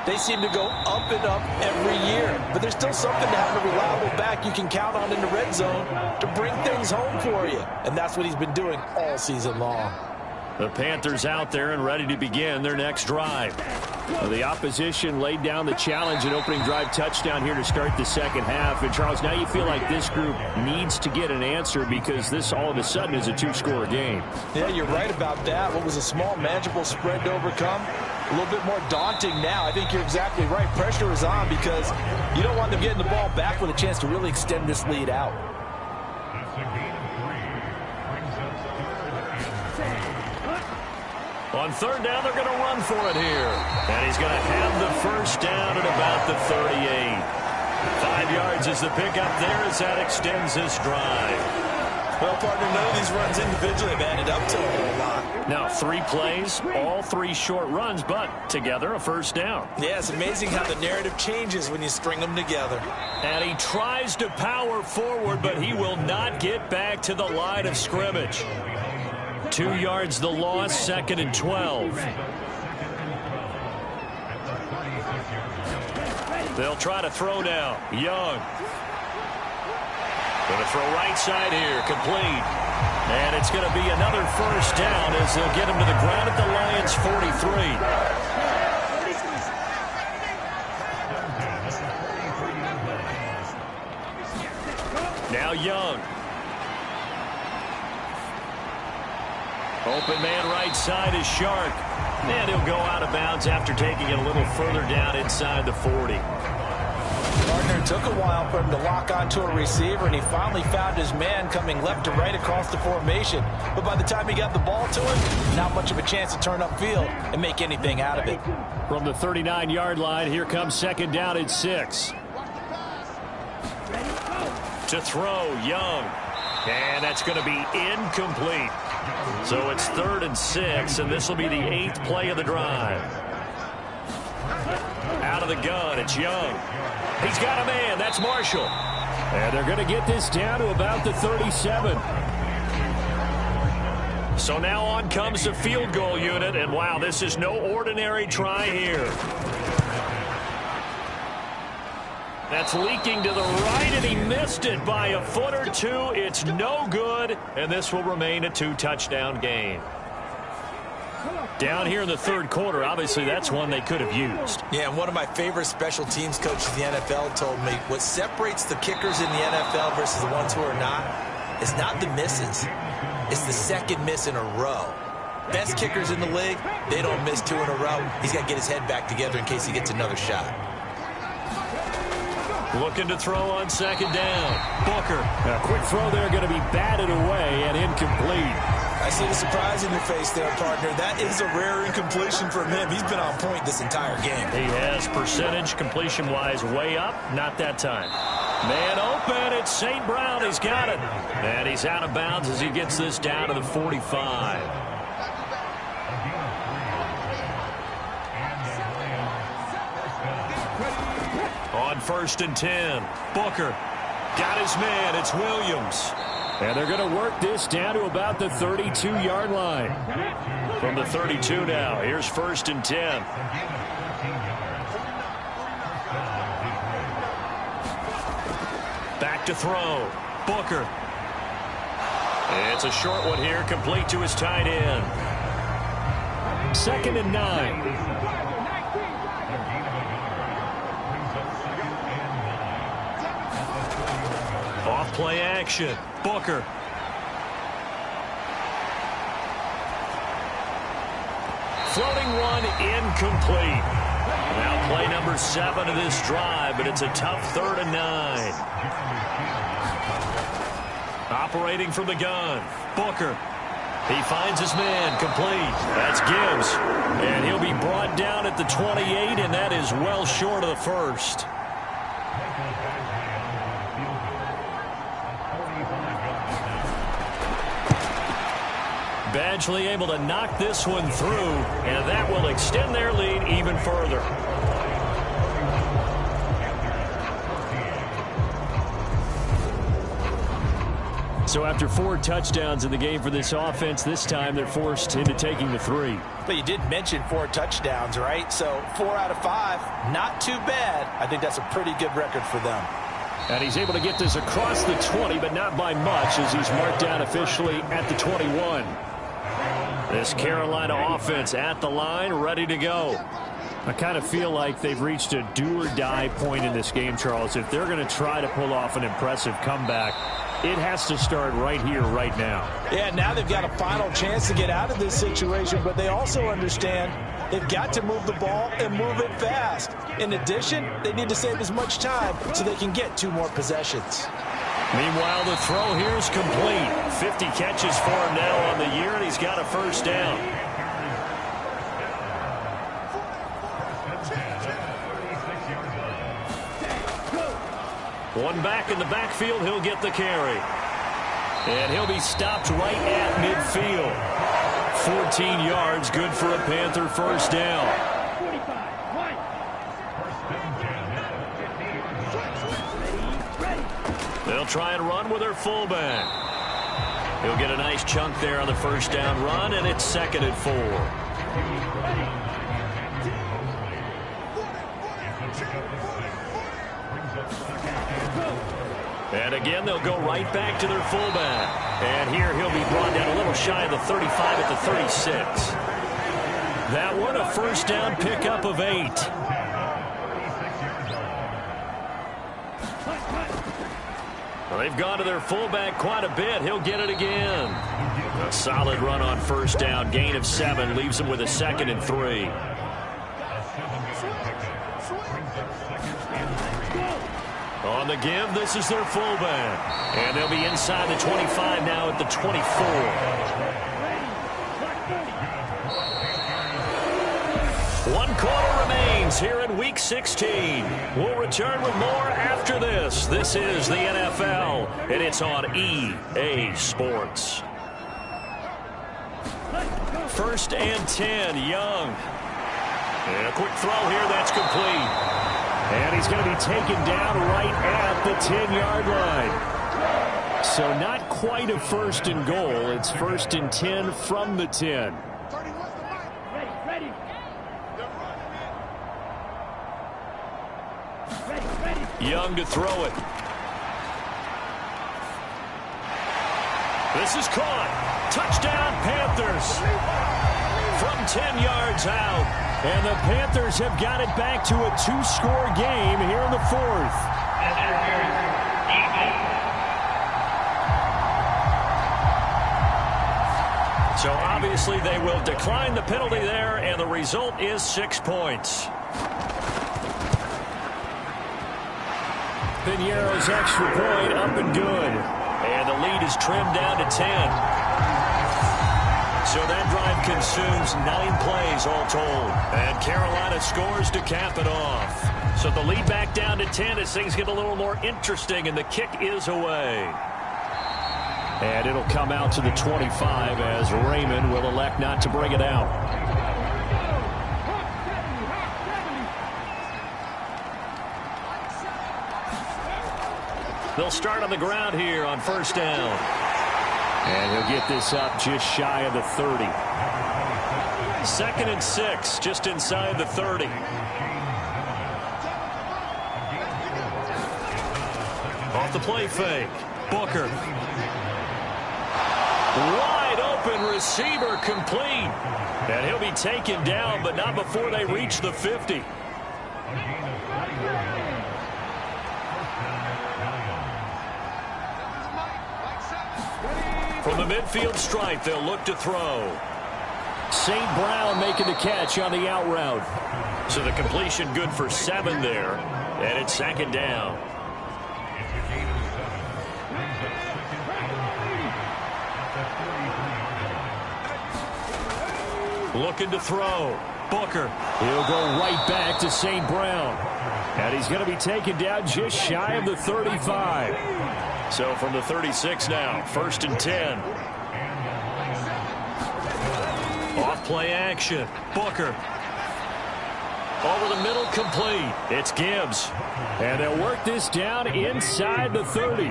they seem to go up and up every year. But there's still something to have a reliable back you can count on in the red zone to bring things home for you. And that's what he's been doing all season long. The Panthers out there and ready to begin their next drive. The opposition laid down the challenge, an opening drive touchdown here to start the second half. And, Charles, now you feel like this group needs to get an answer because this all of a sudden is a 2-score game. Yeah, you're right about that. What was a small, manageable spread to overcome, a little bit more daunting now. I think you're exactly right. Pressure is on because you don't want them getting the ball back with a chance to really extend this lead out. On third down, they're going to run for it here. And he's going to have the first down at about the 38. 5 yards is the pickup there as that extends this drive. Well, partner, none of these runs individually have added up to a whole lot. Now, 3 plays, all 3 short runs, but together a first down. Yeah, it's amazing how the narrative changes when you string them together. And he tries to power forward, but he will not get back to the line of scrimmage. 2 yards the loss, 2nd and 12. They'll try to throw now. Young. Going to throw right side here, complete. And it's going to be another first down as they'll get him to the ground at the Lions' 43. Young. Open man right side is Shark. And he'll go out of bounds after taking it a little further down inside the 40. Partner, it took a while for him to lock onto a receiver, and he finally found his man coming left to right across the formation. But by the time he got the ball to him, not much of a chance to turn upfield and make anything out of it. From the 39-yard line, here comes second down and 6. To throw, Young. And that's going to be incomplete. So it's 3rd and 6, and this will be the 8th play of the drive. Out of the gun, it's Young. He's got a man. That's Marshall. And they're going to get this down to about the 37. So now on comes the field goal unit, and wow, this is no ordinary try here. That's leaking to the right, and he missed it by a foot or two. It's no good, and this will remain a 2-touchdown game. Down here in the 3rd quarter, obviously that's one they could have used. Yeah, and one of my favorite special teams coaches in the NFL told me what separates the kickers in the NFL versus the ones who are not is not the misses. It's the second miss in a row. Best kickers in the league, they don't miss 2 in a row. He's got to get his head back together in case he gets another shot. Looking to throw on second down. Booker. A quick throw there going to be batted away and incomplete. I see the surprise in your face there, partner. That is a rare incompletion from him. He's been on point this entire game. He has percentage completion-wise way up. Not that time. Man open. It's St. Brown. He's got it. And he's out of bounds as he gets this down to the 45. On 1st and 10, Booker got his man. It's Williams. And they're going to work this down to about the 32-yard line. From the 32 now, here's 1st and 10. Back to throw. Booker. It's a short one here, complete to his tight end. 2nd and 9. Off-play action. Booker. Floating one, incomplete. Now play number 7 of this drive, but it's a tough 3rd and 9. Operating from the gun. Booker. He finds his man, complete. That's Gibbs. And he'll be brought down at the 28, and that is well short of the first. Badgley able to knock this one through, and that will extend their lead even further. So after 4 touchdowns in the game for this offense, this time they're forced into taking the 3. But you did mention 4 touchdowns, right? So 4 out of 5, not too bad. I think that's a pretty good record for them. And he's able to get this across the 20, but not by much, as he's marked down officially at the 21. This Carolina offense at the line, ready to go. I kind of feel like they've reached a do-or-die point in this game, Charles. If they're going to try to pull off an impressive comeback, it has to start right here, right now. Yeah, now they've got a final chance to get out of this situation, but they also understand they've got to move the ball and move it fast. In addition, they need to save as much time so they can get 2 more possessions. Meanwhile, the throw here is complete. 50 catches for him now on the year, and he's got a first down. One back in the backfield, he'll get the carry. And he'll be stopped right at midfield. 14 yards, good for a Panther first down. They'll try and run with their fullback. He'll get a nice chunk there on the first down run, and it's 2nd and 4. And again, they'll go right back to their fullback. And here he'll be brought down a little shy of the 35 at the 36. That one, a first down pickup of 8. Well, they've gone to their fullback quite a bit. He'll get it again. A solid run on first down. Gain of 7 leaves them with a 2nd and 3. On the give, this is their fullback. And they'll be inside the 25 now at the 24. One quarter remains here in Week 16. We'll return with more after this. This is the NFL, and it's on EA Sports. 1st and 10, Young. And a quick throw here, that's complete. And he's going to be taken down right at the 10-yard line. So not quite a 1st and goal. It's 1st and 10 from the 10. Young to throw it. This is caught. Touchdown, Panthers. From 10 yards out. And the Panthers have got it back to a 2-score game here in the 4th. So obviously they will decline the penalty there, and the result is 6 points. Piñeiro's extra point up and good. And the lead is trimmed down to 10. So that drive consumes 9 plays all told. And Carolina scores to cap it off. So the lead back down to 10 as things get a little more interesting, and the kick is away. And it'll come out to the 25 as Raymond will elect not to bring it out. They'll start on the ground here on 1st down. And he'll get this up just shy of the 30. 2nd and 6, just inside the 30. Off the play fake. Booker. Wide open receiver complete. And he'll be taken down, but not before they reach the 50. From the midfield stripe, they'll look to throw. St. Brown making the catch on the out route. So the completion good for 7 there. And it's 2nd down. Looking to throw. Booker. He'll go right back to St. Brown. And he's going to be taken down just shy of the 35. So from the 36 now, 1st and 10. Off play action. Booker. Over the middle, complete. It's Gibbs. And they'll work this down inside the 30.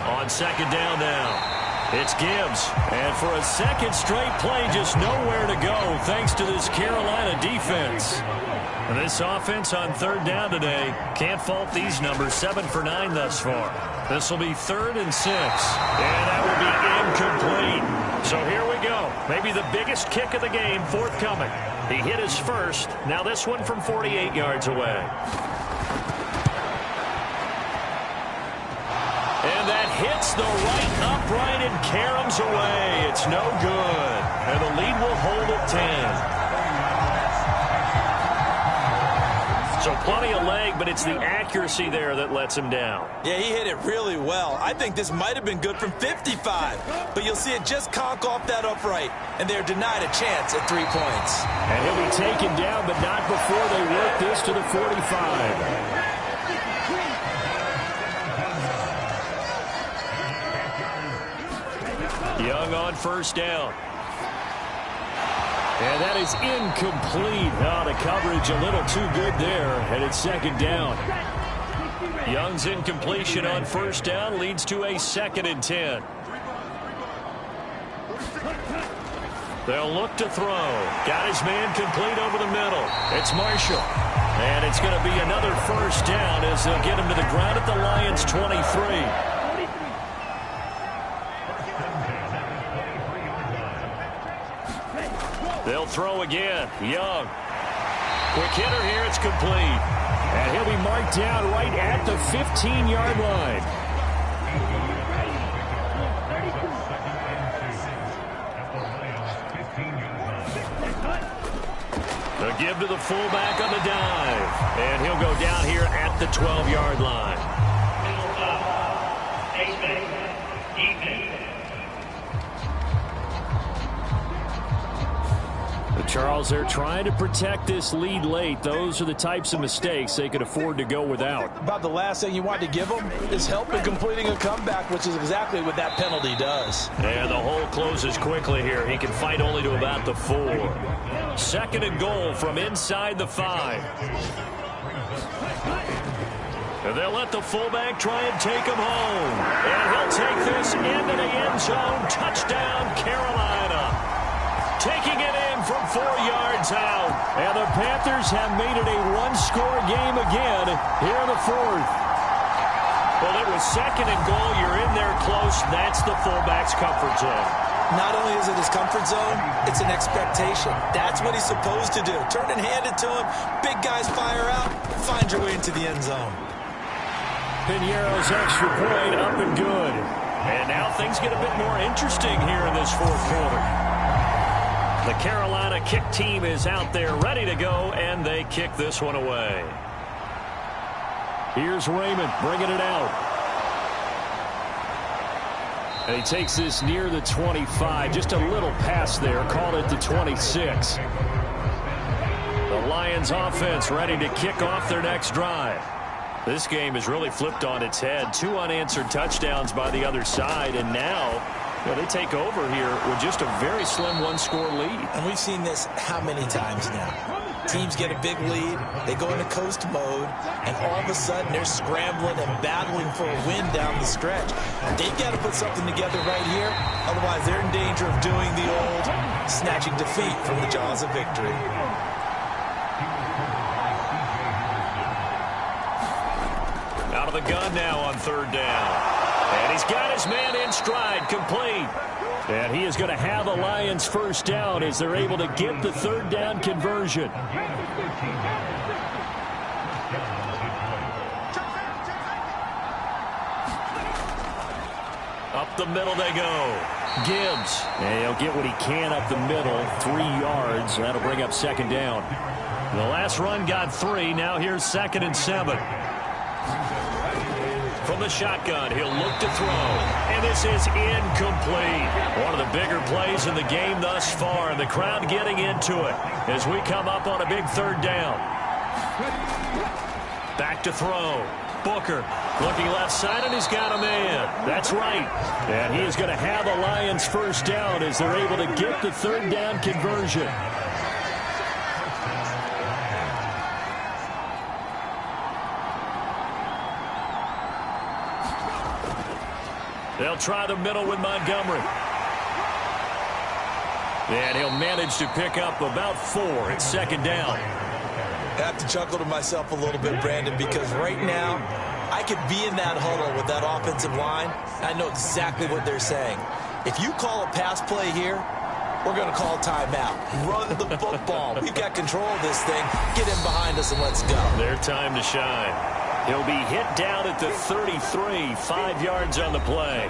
On 2nd down now. It's Gibbs. And for a 2nd straight play, just nowhere to go thanks to this Carolina defense. And this offense on 3rd down today, can't fault these numbers. 7 for 9 thus far. This will be 3rd and 6. And that will be incomplete. So here we go. Maybe the biggest kick of the game forthcoming. He hit his first. Now this one from 48 yards away. And that hits the right upright and caroms away. It's no good. And the lead will hold at 10. So plenty of leg, but it's the accuracy there that lets him down. Yeah, he hit it really well. I think this might have been good from 55. But you'll see it just conk off that upright. And they're denied a chance at 3 points. And he'll be taken down, but not before they work this to the 45. Young on 1st down. And that is incomplete. Oh, the coverage a little too good there. And it's 2nd down. Young's incompletion on 1st down leads to a 2nd and 10. They'll look to throw. Got his man complete over the middle. It's Marshall. And it's going to be another 1st down as they'll get him to the ground at the Lions' 23. They'll throw again. Young. Quick hitter here, it's complete. And he'll be marked down right at the 15-yard line. The give to the fullback on the dive. And he'll go down here at the 12-yard line. Charles, they're trying to protect this lead late. Those are the types of mistakes they could afford to go without. About the last thing you want to give them is help in completing a comeback, which is exactly what that penalty does. And the hole closes quickly here. He can fight only to about the 4. 2nd and goal from inside the 5. And they'll let the fullback try and take him home. And he'll take this into the end zone. Touchdown, Carolina. Taking it in from 4 yards out. And the Panthers have made it a one-score game again here in the 4th. Well, it was 2nd and goal. You're in there close. That's the fullback's comfort zone. Not only is it his comfort zone, it's an expectation. That's what he's supposed to do. Turn and hand it to him. Big guys fire out. Find your way into the end zone. Piñeiro's extra point up and good. And now things get a bit more interesting here in this 4th quarter. The Carolina kick team is out there ready to go, and they kick this one away. Here's Raymond bringing it out. And he takes this near the 25. Just a little pass there. Called it the 26. The Lions offense ready to kick off their next drive. This game is really flipped on its head. 2 unanswered touchdowns by the other side, and now they take over here with just a very slim one-score lead. And we've seen this how many times now? Teams get a big lead, they go into coast mode, and all of a sudden they're scrambling and battling for a win down the stretch. They've got to put something together right here, otherwise they're in danger of doing the old snatching defeat from the jaws of victory. Out of the gun now on 3rd down. And he's got his man in stride, complete. And he is going to have the Lions first down as they're able to get the 3rd down conversion. Up the middle they go. Gibbs. And he'll get what he can up the middle, 3 yards. That'll bring up 2nd down. The last run got 3. Now here's 2nd and 7. From the shotgun, he'll look to throw. And this is incomplete. One of the bigger plays in the game thus far. And the crowd getting into it as we come up on a big 3rd down. Back to throw. Booker looking left side, and he's got a man. That's right. And he is going to have the Lions first down as they're able to get the 3rd down conversion. They'll try the middle with Montgomery. And he'll manage to pick up about 4. It's 2nd down. I have to chuckle to myself a little bit, Brandon, because right now I could be in that huddle with that offensive line. I know exactly what they're saying. If you call a pass play here, we're going to call timeout. Run the football. We've got control of this thing. Get in behind us and let's go. Their time to shine. He'll be hit down at the 33, 5 yards on the play.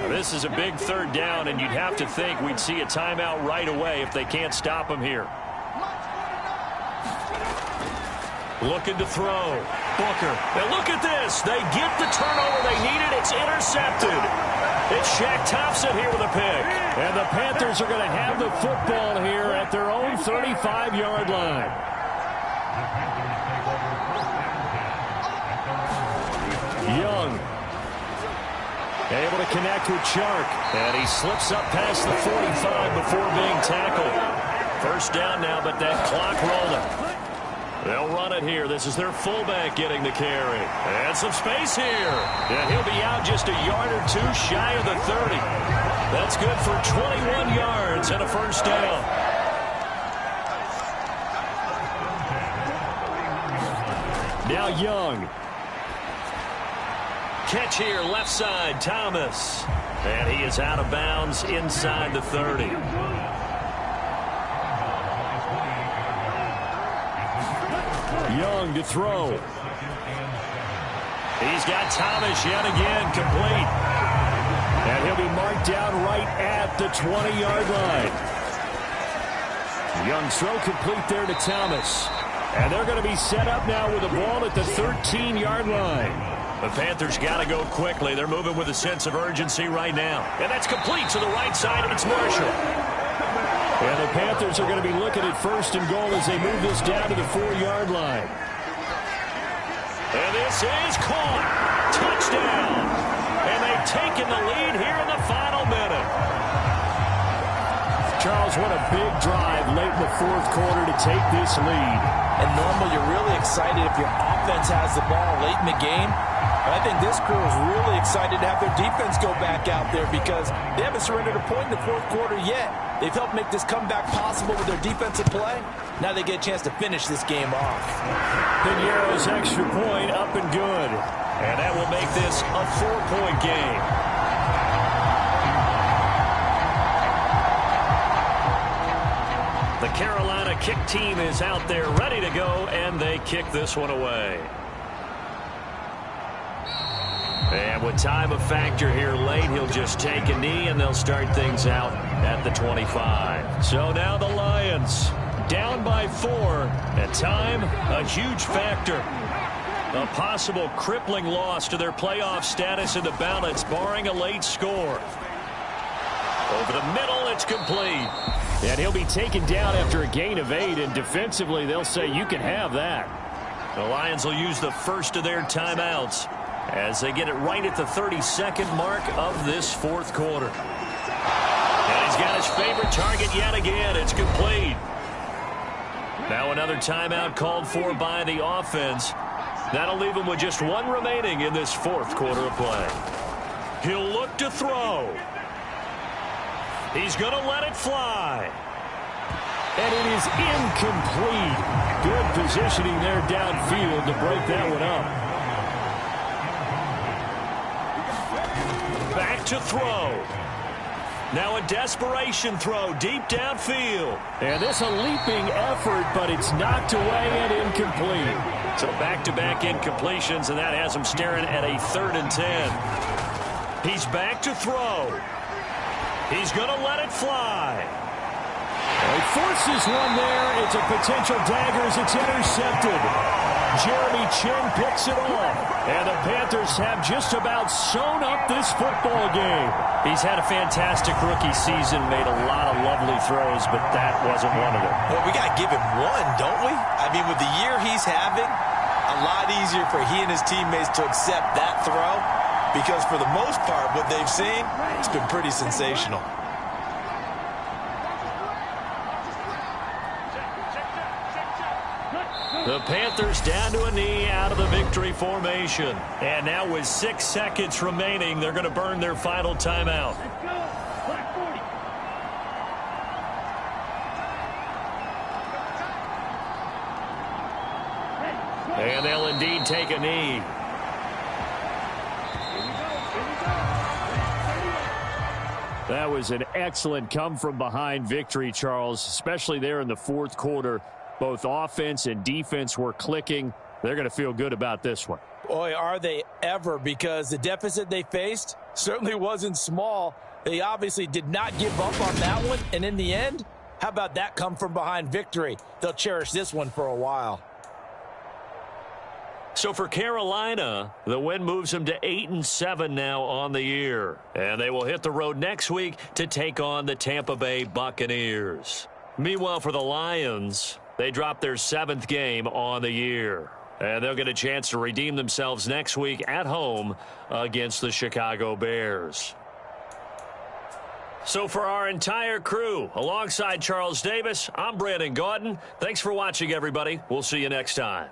Now, this is a big 3rd down, and you'd have to think we'd see a timeout right away if they can't stop him here. Looking to throw. Booker. Now look at this. They get the turnover they needed. It's intercepted. It's Shaq Thompson here with a pick. And the Panthers are going to have the football here at their own 35-yard line. Young. Able to connect with Chark. And he slips up past the 45 before being tackled. First down now, but that clock rolling. They'll run it here. This is their fullback getting the carry. And some space here. And he'll be out just a yard or 2 shy of the 30. That's good for 21 yards and a first down. Now Young. Catch here, left side, Thomas. And he is out of bounds inside the 30. Young to throw. He's got Thomas yet again, complete. And he'll be marked down right at the 20-yard line. Young throw complete there to Thomas. And they're going to be set up now with the ball at the 13-yard line. The Panthers got to go quickly. They're moving with a sense of urgency right now. And that's complete to the right side. It's Marshall. And the Panthers are going to be looking at first and goal as they move this down to the 4-yard line. And this is caught. Touchdown. And they've taken the lead here in the final minute. Charles, what a big drive late in the fourth quarter to take this lead. And normally you're really excited if your offense has the ball late in the game. But I think this crew is really excited to have their defense go back out there because they haven't surrendered a point in the fourth quarter yet. They've helped make this comeback possible with their defensive play. Now they get a chance to finish this game off. Piñeiro's extra point up and good. And that will make this a 4-point game. The Carolina kick team is out there ready to go, and they kick this one away. And with time a factor here late, he'll just take a knee, and they'll start things out at the 25. So now the Lions down by 4, and time a huge factor. A possible crippling loss to their playoff status in the balance, barring a late score. Over the middle, it's complete. And he'll be taken down after a gain of 8, and defensively they'll say you can have that. The Lions will use the first of their timeouts as they get it right at the 32nd mark of this fourth quarter. And he's got his favorite target yet again. It's complete. Now another timeout called for by the offense. That'll leave him with just 1 remaining in this fourth quarter of play. He'll look to throw. He's going to let it fly. And it is incomplete. Good positioning there downfield to break that one up. Back to throw. Now a desperation throw deep downfield. And this a leaping effort, but it's knocked away and incomplete. So back-to-back incompletions, and that has him staring at a 3rd and 10. He's back to throw. He's going to let it fly. He forces one there. It's a potential dagger as it's intercepted. Jeremy Chin picks it off. And the Panthers have just about sewn up this football game. He's had a fantastic rookie season, made a lot of lovely throws, but that wasn't one of them. Well, we got to give him one, don't we? I mean, with the year he's having, a lot easier for he and his teammates to accept that throw. Because for the most part, what they've seen, it's been pretty sensational. The Panthers down to a knee out of the victory formation. And now with 6 seconds remaining, they're going to burn their final timeout. And they'll indeed take a knee. That was an excellent come-from-behind victory, Charles, especially there in the fourth quarter. Both offense and defense were clicking. They're going to feel good about this one. Boy, are they ever, because the deficit they faced certainly wasn't small. They obviously did not give up on that one, and in the end, how about that come-from-behind victory? They'll cherish this one for a while. So for Carolina, the win moves them to 8-7 now on the year. And they will hit the road next week to take on the Tampa Bay Buccaneers. Meanwhile, for the Lions, they dropped their 7th game on the year. And they'll get a chance to redeem themselves next week at home against the Chicago Bears. So for our entire crew, alongside Charles Davis, I'm Brandon Gaudin. Thanks for watching, everybody. We'll see you next time.